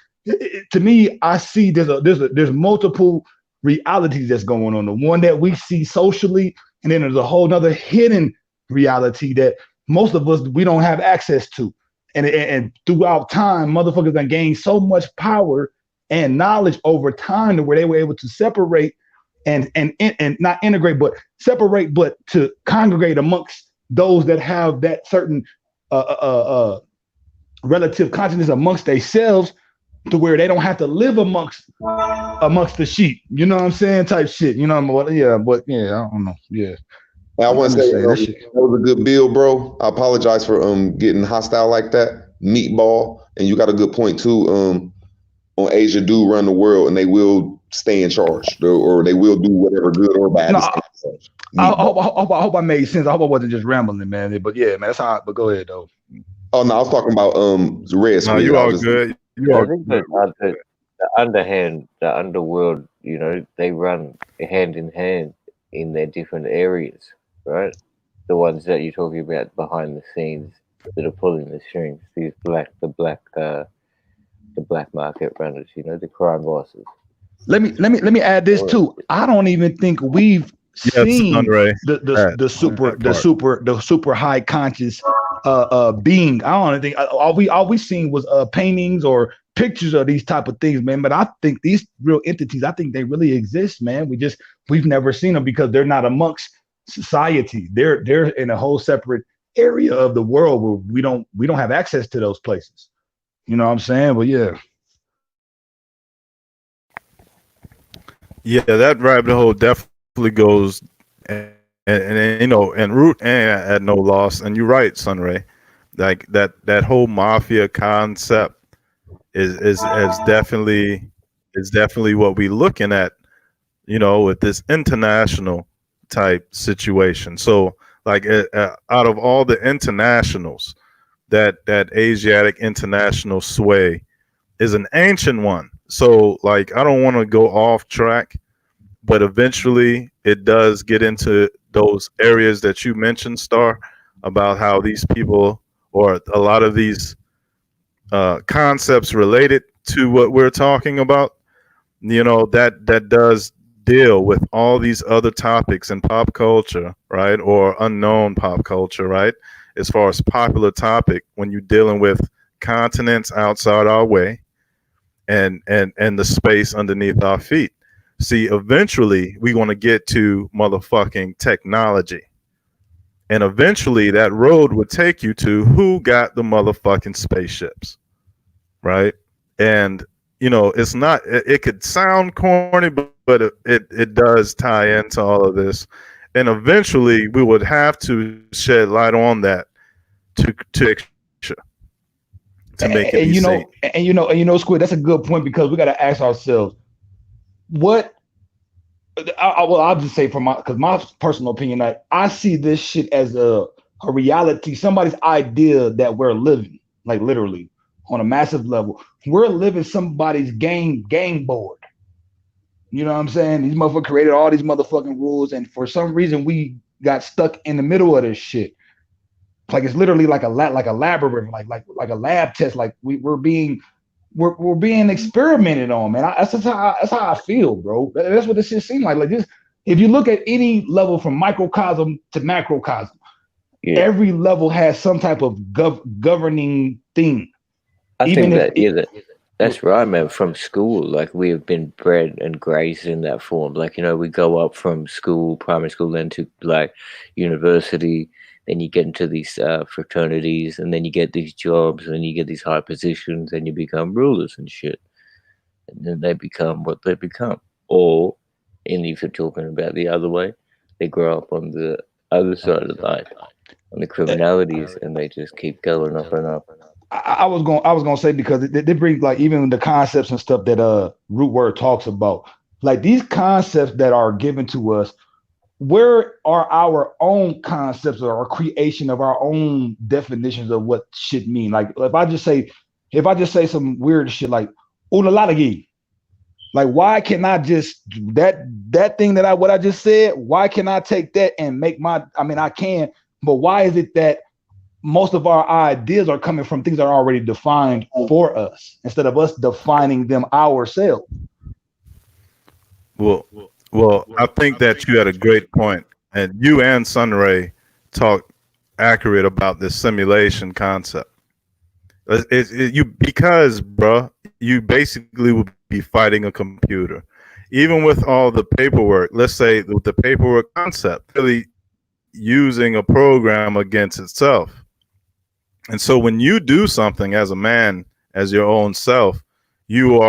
to me, I see there's multiple realities that's going on. The one that we see socially, and then there's a whole nother hidden reality that most of us, we don't have access to. And throughout time, motherfuckers done gained so much power and knowledge over time to where they were able to separate and not integrate, but separate, but to congregate amongst those that have that certain relative consciousness amongst themselves, to where they don't have to live amongst the sheep. You know what I'm saying? Type shit. You know what? Yeah, but yeah, I don't know. Yeah. I want to say that was a good bill, bro. I apologize for getting hostile like that. Meatball, and you got a good point too. On Asia do run the world, and they will stay in charge, or they will do whatever good or bad. No, I hope I made sense. I hope I wasn't just rambling, man. But yeah, man, that's how. But go ahead though. Oh no, I was talking about Red. No, you all good. You all good. The underworld, you know, they run hand in hand in their different areas, right? The ones that you're talking about behind the scenes that are pulling the strings, the black market runners, you know, the crime bosses. Let me add this too. I don't even think we've seen the super high conscious being. I don't think all we seen was paintings or pictures of these type of things, man. But I think these real entities, I think they really exist, man. We've never seen them because they're not amongst society. They're in a whole separate area of the world where we don't have access to those places. You know what I'm saying? But yeah. Yeah, that rabbit hole definitely goes and you know, and root and at no loss. And you're right, Sunray. Like that whole mafia concept is definitely what we're looking at, you know, with this international type situation. So like out of all the internationals, that Asiatic international sway is an ancient one. So like I don't want to go off track, but eventually it does get into those areas that you mentioned, Star, about how these people or a lot of these concepts related to what we're talking about, you know, that does deal with all these other topics in pop culture, right? Or unknown pop culture, right? As far as popular topic, when you're dealing with continents outside our way and the space underneath our feet. See, eventually we want to get to motherfucking technology. And eventually that road would take you to who got the motherfucking spaceships, right? And it's not. It could sound corny, but it does tie into all of this. And eventually, we would have to shed light on that to make it be safe. Squid. That's a good point because we got to ask ourselves what. I'll just say because my personal opinion, like I see this shit as a reality, somebody's idea that we're living, like literally on a massive level. We're living somebody's game board. You know what I'm saying? These motherfuckers created all these motherfucking rules, and for some reason we got stuck in the middle of this shit. Like it's literally like a labyrinth, like a lab test. Like we're being experimented on, man. That's how I feel, bro. That's what this shit seems like. Like this, if you look at any level from microcosm to macrocosm, every level has some type of governing thing. I think that's right, man. From school, like we have been bred and raised in that form. Like we go up from school, primary school, then to like university. Then you get into these fraternities, and then you get these jobs, and then you get these high positions, and you become rulers and shit. And then they become what they become. Or, and if you're talking about the other way, they grow up on the other side of life, on the criminalities, and they just keep going up and up and up. I was gonna say because they bring like even the concepts and stuff that Root Word talks about, like these concepts that are given to us. Where are our own concepts or our creation of our own definitions of what shit mean? Like if I just say some weird shit like unalalagi, like why can I just that thing what I just said? Why can I take that and make I can, but why is it that most of our ideas are coming from things that are already defined for us instead of us defining them ourselves? Well, I think that you had a great point, and you and Sunray talked accurate about this simulation concept. Because, bro, you basically would be fighting a computer, even with all the paperwork. Let's say with the paperwork concept, really using a program against itself. And so, when you do something as a man, as your own self, you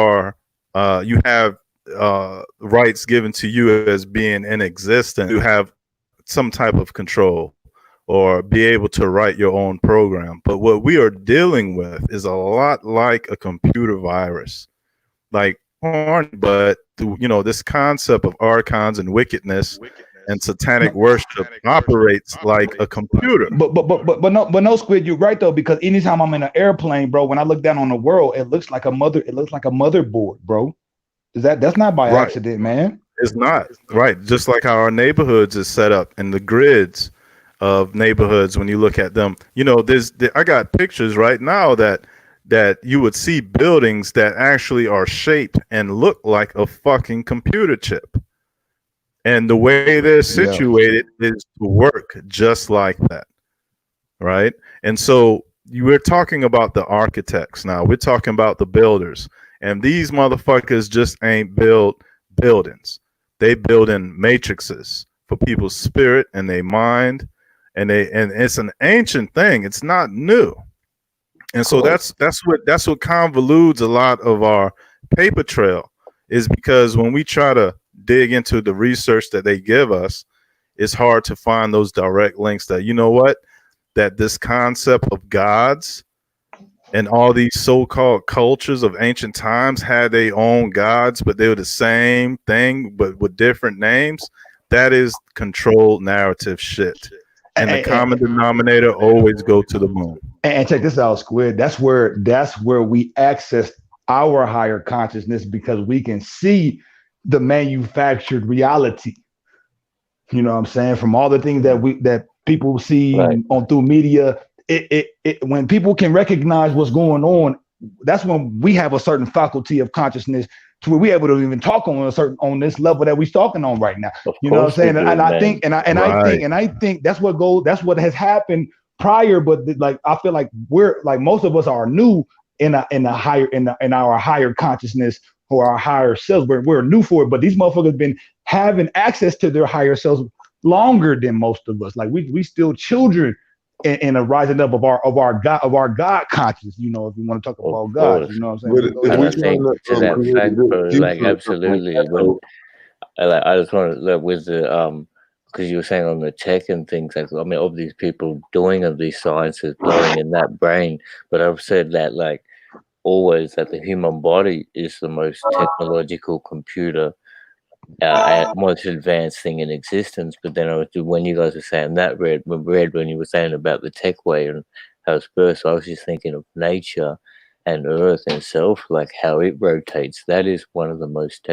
have rights given to you as being in existence. You have some type of control or be able to write your own program. But what we are dealing with is a lot like a computer virus, like but this concept of archons and wickedness and satanic worship operates like a computer. But no, Squid, you're right though, because anytime I'm in an airplane, bro, when I look down on the world, it looks like a motherboard, bro. That's not by accident, man. It's not right. Just like how our neighborhoods is set up and the grids of neighborhoods. When you look at them, I got pictures right now that you would see buildings that actually are shaped and look like a fucking computer chip. And the way they're situated is to work just like that, right? And so we're talking about the architects now. We're talking about the builders. And these motherfuckers just ain't build buildings. They build in matrices for people's spirit and their mind, and it's an ancient thing. It's not new. And so that's what convolutes a lot of our paper trail, is because when we try to dig into the research that they give us, it's hard to find those direct links that that this concept of gods and all these so-called cultures of ancient times had their own gods, but they were the same thing, but with different names. That is controlled narrative shit. And the common denominator always go to the moon. And check this out, Squid. That's where we access our higher consciousness, because we can see the manufactured reality. You know what I'm saying? From all the things that people see through media. When people can recognize what's going on, that's when we have a certain faculty of consciousness to where we're able to even talk on this level that we're talking on right now. You know what I'm saying? I think that's what has happened prior, but like I feel like we're like most of us are new in our higher consciousness or our higher selves. We're new for it, but these motherfuckers been having access to their higher selves longer than most of us. Like we still children in a rising up of our God consciousness. You know, if you want to talk Of about God, course. you know what I'm But saying? if And we're I trying think to to that create a fact, good bro, like future or something like absolutely. that, though, I just want to look with the because you were saying on the tech and things like I mean, of these people doing of these sciences blowing in that brain, but I've said that like always that the human body is the most technological computer, most advanced thing in existence. But then when you guys were saying that, when you were saying about the tech way and how it's birth, I was just thinking of nature and Earth itself, like how it rotates. That is one of the most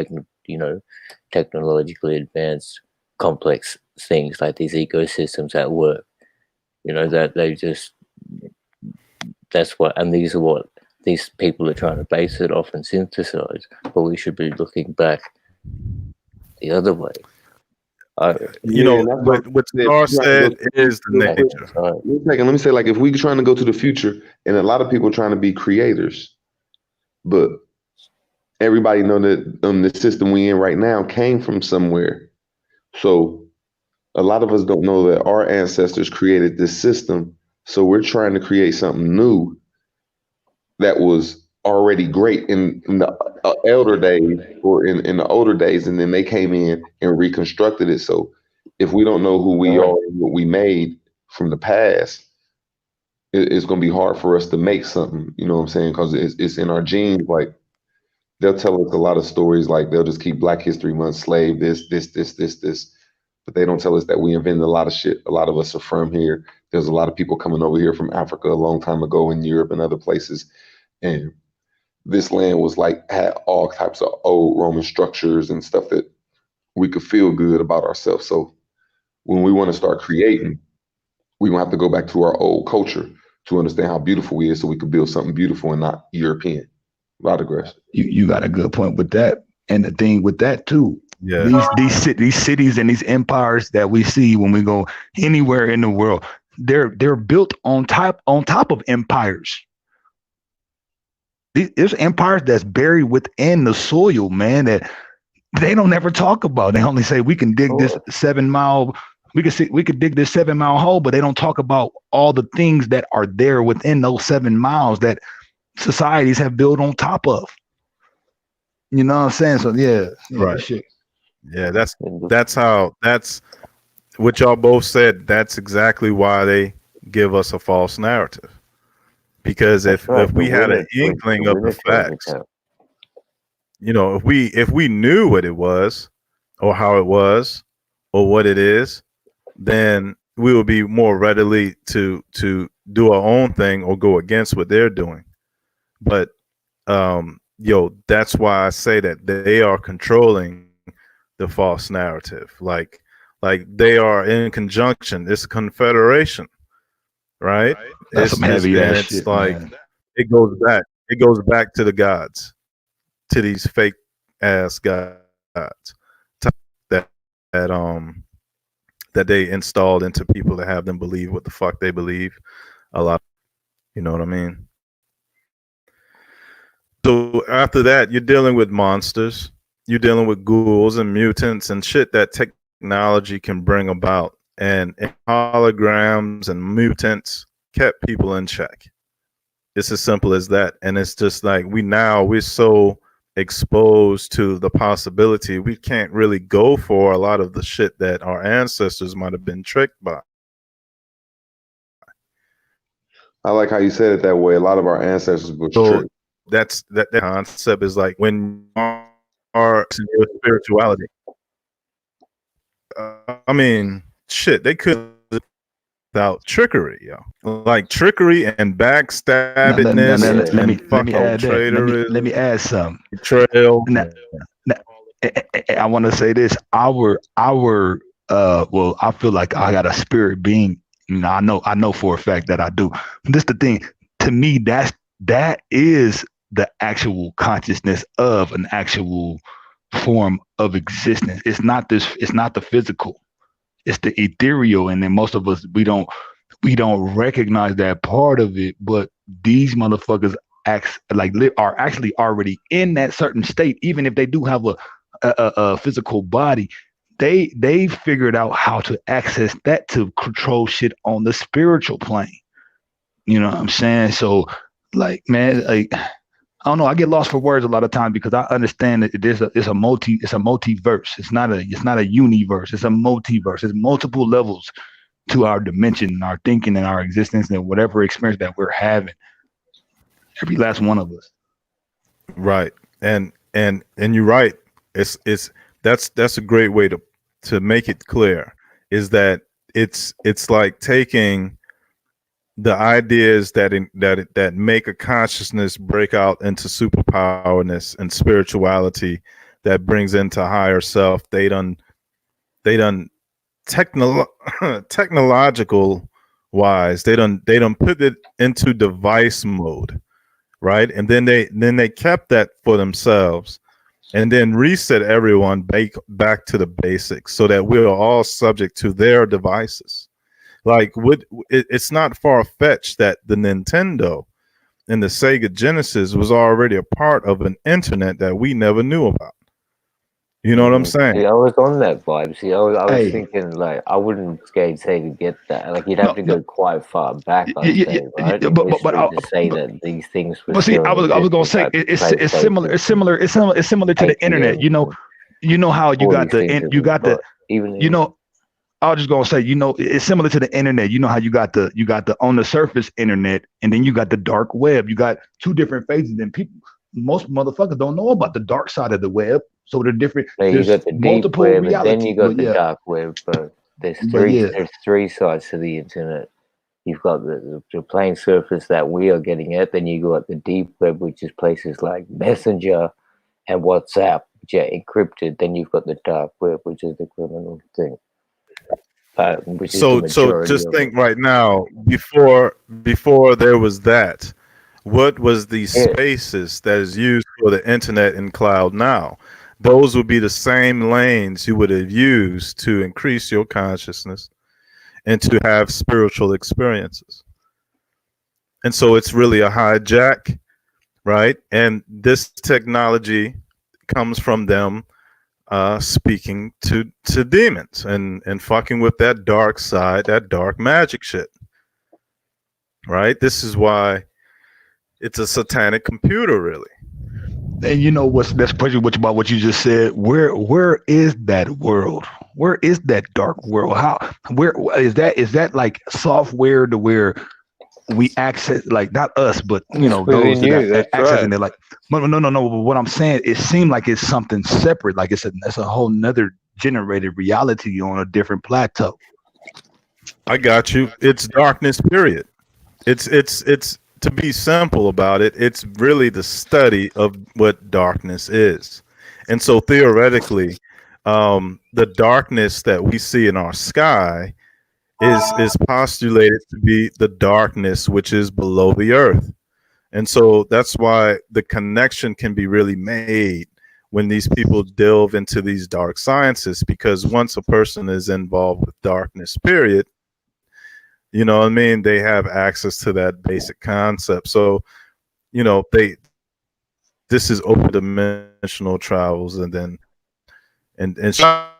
technologically advanced, complex things, like these ecosystems at work. You know that they just that's what, and these are what these people are trying to base it off and synthesize. But we should be looking back the other way. You yeah, know, and that's what what if Star we're trying to go said to the is the real quick. nature. One second, let me say, like, if we're trying to go to the future, and a lot of people trying to be creators, but everybody know that the system we in right now came from somewhere. So a lot of us don't know that our ancestors created this system. So we're trying to create something new that was already great in the elder days or in the older days, and then they came in and reconstructed it. So if we don't know who we are and what we made from the past, it's going to be hard for us to make something. You know what I'm saying? Because it's in our genes. Like they'll tell us a lot of stories. Like they'll just keep Black History Month, slave, this. But they don't tell us that we invented a lot of shit. A lot of us are from here. There's a lot of people coming over here from Africa a long time ago in Europe and other places. And this land was like, had all types of old Roman structures and stuff that we could feel good about ourselves. So when we want to start creating, we're going to have to go back to our old culture to understand how beautiful we is so we could build something beautiful and not European. A lot of grass. You got a good point with that. And the thing with that too, Yeah. these cities and these empires that we see when we go anywhere in the world, they're built on top of empires. There's empires that's buried within the soil, man, that they don't ever talk about. They only say we can dig this 7 mile. We could dig this 7 mile hole, but they don't talk about all the things that are there within those 7 miles that societies have built on top of. You know what I'm saying? So yeah, Right. shit. Yeah, that's what y'all both said. That's exactly why they give us a false narrative. Because if we had an inkling of the facts, you know, if we knew what it was or how it was or what it is, then we would be more readily to do our own thing or go against what they're doing. But that's why I say that they are controlling the false narrative. Like they are in conjunction. It's a confederation, right? That's some heavy ass shit, like man. it goes back. It goes back to the gods, to these fake ass gods that that they installed into people to have them believe what the fuck they believe. A lot, you know what I mean? So after that, you're dealing with monsters. You're dealing with ghouls and mutants and shit that technology can bring about. And holograms and mutants kept people in check. It's as simple as that. And it's just like we're so exposed to the possibility, we can't really go for a lot of the shit that our ancestors might have been tricked by. I like how you said it that way. A lot of our ancestors were tricked. That concept is like when you are in your spirituality. I mean, shit, they could without trickery, yo. Like trickery and backstabbedness and fucking traitorous. Let me add some betrayal. I want to say this. Well, I feel like I got a spirit being. You know, I know for a fact that I do. But this the thing. To me, that is the actual consciousness of an actual form of existence. It's not the physical. It's the ethereal. And then most of us we don't recognize that part of it. But these motherfuckers are actually already in that certain state, even if they do have a physical body. They figured out how to access that to control shit on the spiritual plane. You know what I'm saying? So, like, man, like, I don't know. I get lost for words a lot of times because I understand that it's a multiverse. It's not a universe. It's a multiverse. It's multiple levels to our dimension, and our thinking, and our existence, and whatever experience that we're having. Every last one of us. Right. And you're right. That's a great way to make it clear, is that it's like taking the ideas that make a consciousness break out into superpowerness and spirituality that brings into higher self. They done technological wise, they done put it into device mode, right? And then they kept that for themselves, and then reset everyone back to the basics, so that we're all subject to their devices. Like, it's not far-fetched that the Nintendo and the Sega Genesis was already a part of an internet that we never knew about. You know what I'm saying? See, I was on that vibe. See, I was Hey. thinking, like, I wouldn't say to get that. Like, you'd have to go quite far back, I'd say, right? But to say that these things were. But see, still I was gonna say like it's similar to the internet. You know how you got the even you know. I was just gonna say, it's similar to the internet. You know how you got the on the surface internet, and then you got the dark web. You got two different phases, and most motherfuckers don't know about the dark side of the web. So they're different. So you got the deep web, and then you got the dark web. But there's three sides to the internet. You've got the plain surface that we are getting at. Then you got the deep web, which is places like Messenger and WhatsApp, which are encrypted. Then you've got the dark web, which is the criminal thing. So just think right now, before there was that, what was the spaces that is used for the internet and cloud now? Those would be the same lanes you would have used to increase your consciousness and to have spiritual experiences. And so it's really a hijack, right? And this technology comes from them speaking to demons and fucking with that dark side, that dark magic shit, right? This is why it's a satanic computer, really. And you know that's pretty much about what you just said. Where is that world? Where is that dark world? Where is that? Is that like software to where we access, like, not us, but those that got access, and they're like, no. But what I'm saying, it seemed like it's something separate. Like it's a whole nother generated reality on a different plateau. I got you. It's darkness, period. It's to be simple about it, it's really the study of what darkness is. And so theoretically, the darkness that we see in our sky is postulated to be the darkness which is below the earth. And so that's why the connection can be really made when these people delve into these dark sciences, because once a person is involved with darkness, period, you know what I mean, they have access to that basic concept. So, this is open dimensional travels, and it's not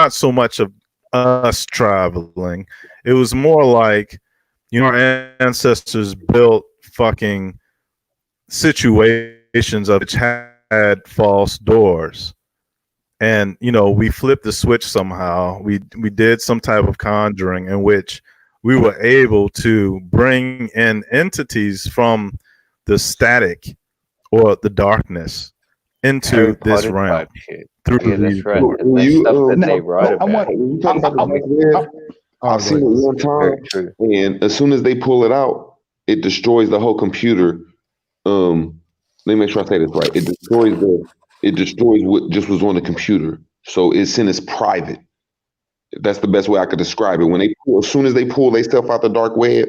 so much of us traveling. It was more like, our ancestors built fucking situations of which had false doors, and we flipped the switch somehow. We did some type of conjuring in which we were able to bring in entities from the static or the darkness into this realm. That's right. That's stuff that they write about. I've seen it one time, and as soon as they pull it out, it destroys the whole computer. Let me make sure I say this right. It destroys what just was on the computer. So it's in its private. That's the best way I could describe it. As soon as they pull their stuff out the dark web,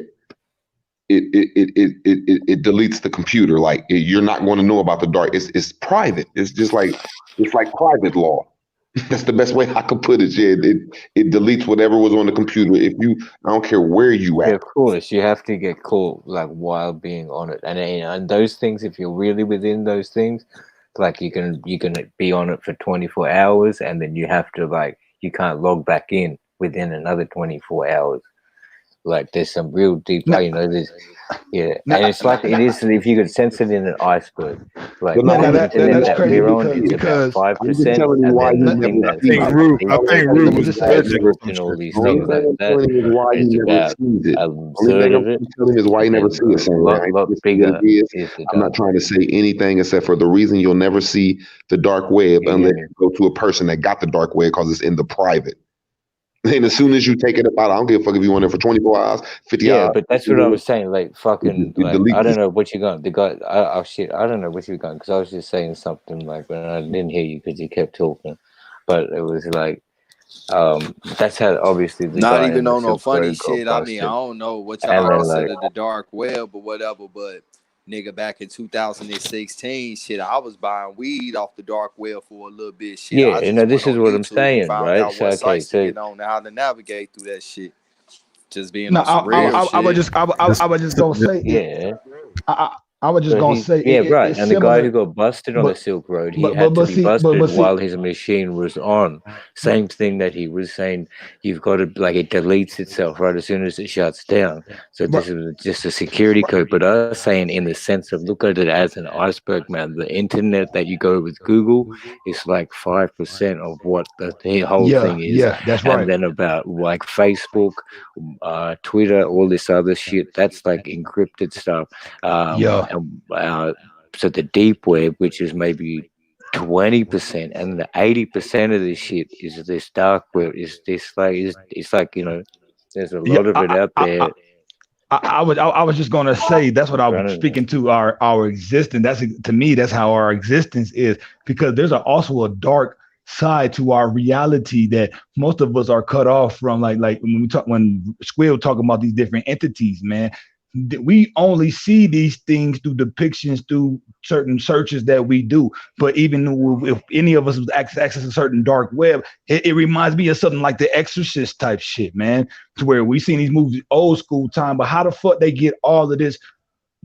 it deletes the computer. Like, you're not going to know about the dark. It's private. It's private law. That's the best way I could put it. Yeah, it deletes whatever was on the computer. I don't care where you Yeah, at. of course, you have to get caught like while being on it, and those things, if you're really within those things, like you can be on it for 24 hours, and then you have to like you can't log back in within another 24 hours. Like there's some real deep, Now, there's yeah, now, and it's like it is if you could sense it in an iceberg. Like But now, no, the now that, that internet that's that crazy we're on, it's about because I'm just 5%, telling you and why then you the let, thing never that's I see think it. like the Root. I deep think web Root let me was just and say glitching or Facebook some and all shit. these The only things thing like I'm that telling him is why he is never about sees it. a Only third thing I'm of it, telling him is why he and never then see it, a son. I ain't lot gonna say what bigger it is. is the I'm not dark trying web. to say anything except for the reason you'll never see the dark web You unless get me? you go to a person that got the dark web because it's in the private. And as soon as you take it up out, I don't give a fuck if you want it for 24 hours, 50 Yeah, hours, but that's 50 what I minutes, was saying. Like fucking, it like I deletes don't it. know what you got. The guy, oh shit, I don't know what you got because I was just saying something like, but I didn't hear you because you kept talking. But it was like, that's how obviously the Not guy even in the on no Silk funny Road got shit. I mean, I busted, don't know what and y'all then like, consider the dark web or whatever, but nigga, back in 2016, shit, I was buying weed off the dark web for a little bit. Shit, yeah, I just went this is on what I'm YouTube and saying, found right? out So what okay, sites to so get on and how to navigate through that shit. Just being no, on some real I was shit. just This, I was just gonna say it. yeah, I, I was just so gonna he's say yeah, right. it's And the guy similar, who got busted on the but Silk Road, he but had to but be see busted see while his machine was on. Same thing that he was saying, you've got to like it deletes itself right as soon as it shuts down. So right, this is just a security code. But us saying in the sense of look at it as an iceberg, man. The internet that you go with Google is like 5% of what the whole yeah, thing is, yeah, that's and right. then about like Facebook, Twitter, all this other shit. That's like encrypted stuff. Yeah, So the deep web, which is maybe 20%, and the 80% of this shit is this dark web. Is this like is it's like there's a yeah. lot of it out there I was just gonna say that's what I was running it. speaking to our existence. That's to me that's how our existence is because there's also a dark side to our reality that most of us are cut off from. Like when Squill talking about these different entities, man. We only see these things through depictions through certain searches that we do. But even if any of us was access a certain dark web, it reminds me of something like the Exorcist type shit, man, to where we seen these movies old school time, but how the fuck they get all of this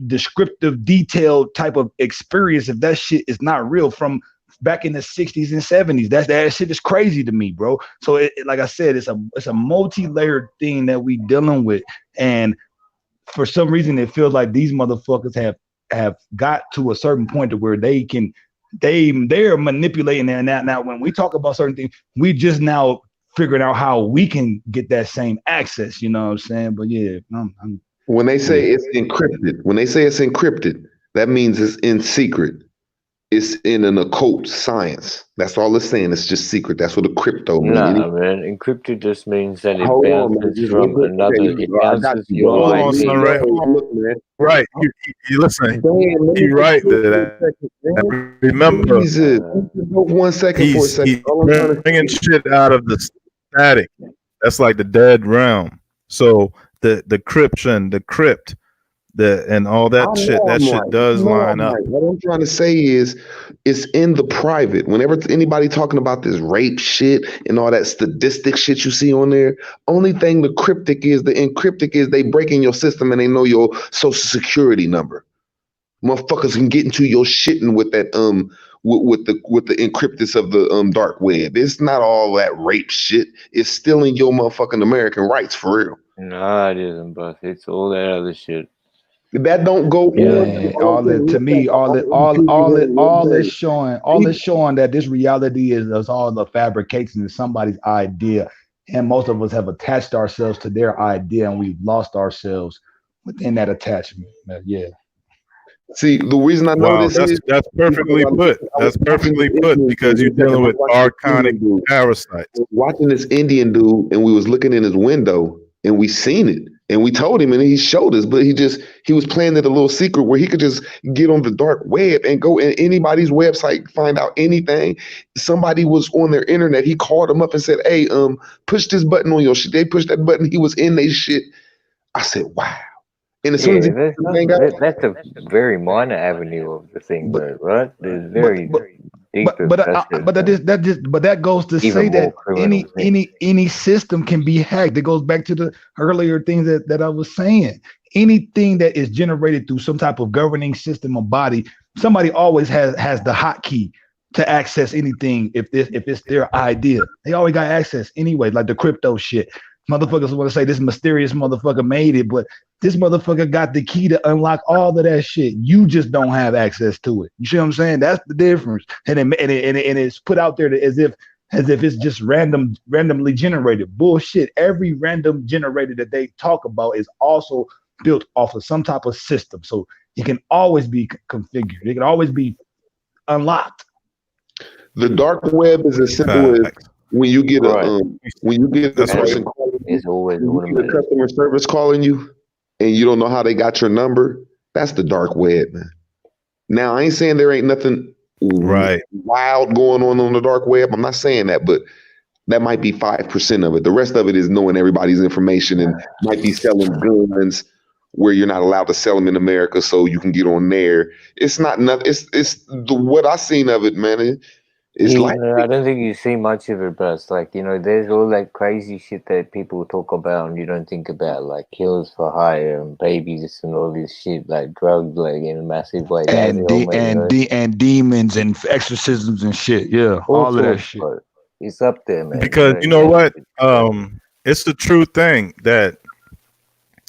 descriptive, detailed type of experience if that shit is not real from back in the 60s and 70s? That shit is crazy to me, bro. So like I said, it's a multi-layered thing that we dealing with. And for some reason it feels like these motherfuckers have got to a certain point to where they're manipulating there now when we talk about certain things we just now figuring out how we can get that same access, you know what I'm saying? But yeah, When they yeah. say it's encrypted, that means it's in secret. It's in an occult science. That's all it's saying. It's just secret. That's what a crypto mean. Nah, man. Encrypted just means that it Hold on, man. bounces Just look from at, okay, another. It I got bounces you, bro. your Hold Look, on, look, son. IP. Right, look, man. right. You listen. Damn, let He me just right talk for a that. second, man. Remember, Jesus. Uh, Just go 1 second for a second. he's All I'm trying to bringing say, shit out of the static. That's like the dead realm. So the cryption, the crypt, and all I that shit. know That I'm shit right. I does know line I'm up. right. What I'm trying to say is it's in the private. Whenever anybody talking about this rape shit and all that statistic shit you see on there, only thing the encryptic is they break in your system and they know your social security number. Motherfuckers can get into your shitting with that with the encryptors of the dark web. It's not all that rape shit. It's stealing your motherfucking American rights for real. nah, it isn't, but it's all that other shit. That don't go on. Man, All I'm all saying, that to look at me, the all YouTube is showing that this reality is all the fabrication of somebody's idea, and most of us have attached ourselves to their idea, and we've lost ourselves within that attachment. Yeah, See, the reason I know Wow, this is that's because perfectly put. I was That's watching perfectly this put Indian dude. because you're One second, dealing I was with watching this archonic Indian dude. I parasites. was watching this Indian dude, and we was looking in his window, and we seen it, and we told him, and he showed us, but he was playing it a little secret where he could just get on the dark web and go in anybody's website, find out anything. Somebody was on their internet. He called them up and said, "Hey, push this button on your shit." They pushed that button. He was in their shit. I said, "Wow." And as soon as he Yeah, hang out, that's a very minor avenue of the thing, but though, right? There's but very but deeper. But that goes to Even say more that criminal things. any system can be hacked. It goes back to the earlier things that I was saying. Anything that is generated through some type of governing system or body, somebody always has the hotkey to access anything. If it's their idea, they always got access anyway. Like the crypto shit, motherfuckers want to say this mysterious motherfucker made it, but this motherfucker got the key to unlock all of that shit. You just don't have access to it. You see what I'm saying? That's the difference. And it's put out there as if it's just randomly generated. Bullshit. Every random generator that they talk about is also built off of some type of system. So it can always be configured. It can always be unlocked. The dark web is as simple as when you get a person calling you, It's always when you get a automated. customer service calling you, and you don't know how they got your number. That's the dark web, man. Now I ain't saying there ain't nothing wild going on the dark web. I'm not saying that, but that might be 5% of it. The rest of it is knowing everybody's information and might be selling guns where you're not allowed to sell them in America, so you can get on there. It's not nothing. What I seen of it, man. It's like I don't think you see much of it, but it's like, there's all that crazy shit that people talk about and you don't think about, like kills for hire and babies and all this shit, like drugs, like in a massive way. And demons and exorcisms and shit. Yeah, all of that shit. It's up there, man. Because you know what? It's the true thing that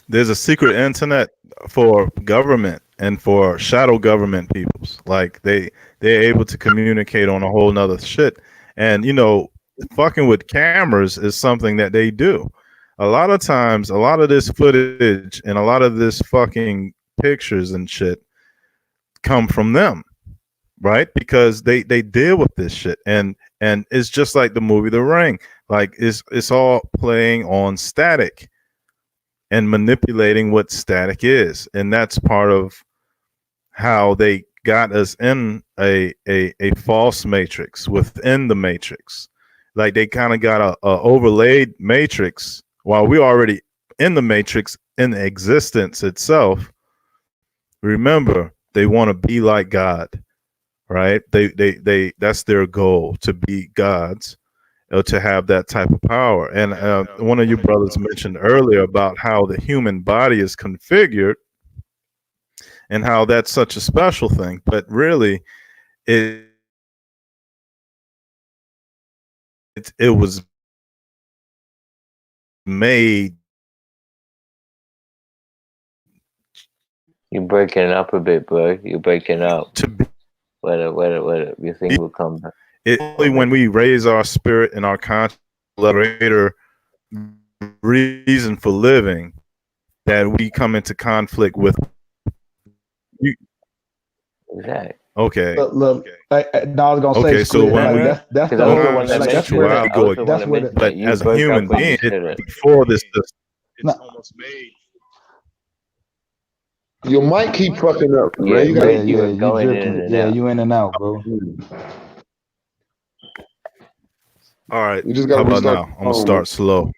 there's a secret internet for government and for shadow government peoples. Like they're able to communicate on a whole nother shit. And fucking with cameras is something that they do. A lot of times, a lot of this footage and a lot of this fucking pictures and shit come from them, right? Because they deal with this shit. And it's just like the movie The Ring. Like it's all playing on static and manipulating what static is. And that's part of how they got us in a false matrix within the matrix. Like they kind of got a overlaid matrix while we're already in the matrix in existence itself. Remember, they want to be like God, right? They that's their goal, to be gods, to have that type of power. And one of you brothers mentioned earlier about how the human body is configured and how that's such a special thing, but really it was made. You're breaking up a bit, bro. You're breaking up. Wait, your thing will come back. Only when we raise our spirit and our conscious greater reason for living that we come into conflict with you. Exactly. Okay. Look, I was gonna say, so when we that's the whole, that's where but as a human being, before this, it's almost made. Your mic keep fucking up, man. You in and out, bro. All right. You just How gotta about now? I'm gonna start slow.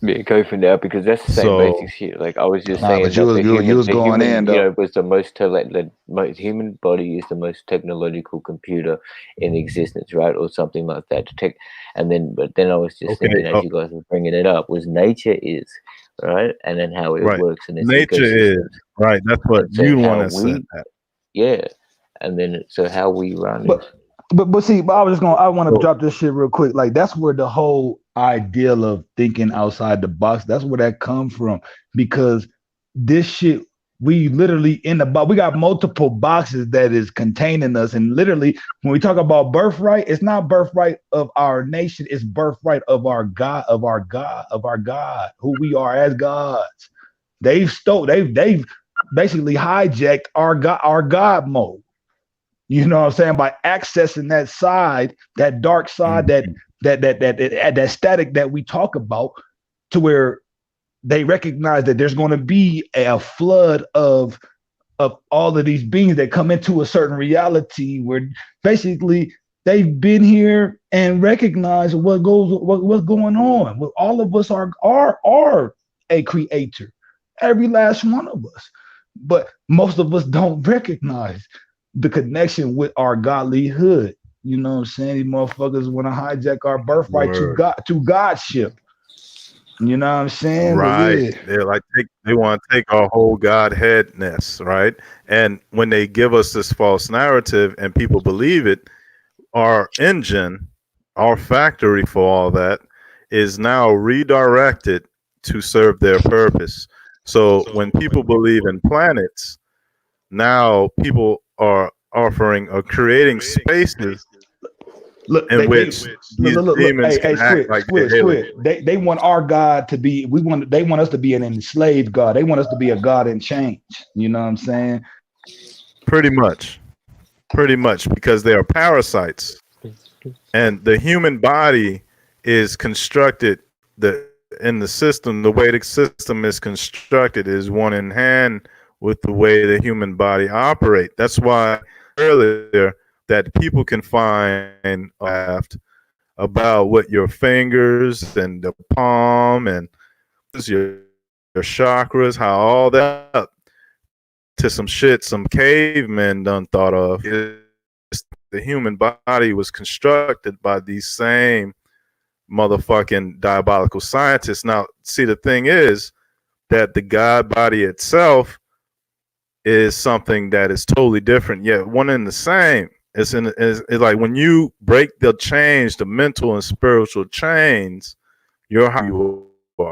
Yeah, go for now, because that's the same basic shit. Like I was just saying, but you was going in, though. Was the most human body is the most technological computer in existence, right, or something like that. But then I was just thinking, as you guys were bringing it up, was nature is right, and then how it works, and nature is right. That's what you want to say. Yeah, and then so how we run. But see, I want to drop this shit real quick. Like that's where the whole ideal of thinking outside the box, that's where that comes from. Because this shit, we literally in the box, we got multiple boxes that is containing us. And literally, when we talk about birthright, it's not birthright of our nation, it's birthright of our God, who we are as gods. They've basically hijacked our God mode. You know what I'm saying? By accessing that side, that dark side, that static that we talk about, to where they recognize that there's going to be a flood of all of these beings that come into a certain reality, where basically they've been here and recognize what's going on. Well, all of us are a creator, every last one of us, but most of us don't recognize the connection with our godlyhood. You know what I'm saying? These motherfuckers want to hijack our birthright Word. to Godship. You know what I'm saying? But Right. yeah. They're like they want to take our whole Godheadness, right? And when they give us this false narrative and people believe it, our engine, our factory for all that is now redirected to serve their purpose. So when people believe in planets, now people are offering or creating spaces Look, in which these look. demons Hey, can act like they're aliens. They want our God to be. They want us to be an enslaved God. They want us to be a God in chains. You know what I'm saying? Pretty much, because they are parasites, and the human body is constructed in the system. The way the system is constructed is one in hand with the way the human body operate. That's why earlier that people can find about what your fingers and the palm and your chakras, how all that to some shit some cavemen done thought of. The human body was constructed by these same motherfucking diabolical scientists. Now, see, the thing is that the God body itself is something that is totally different, yet one and the same. It's like when you break the mental and spiritual chains, you're how you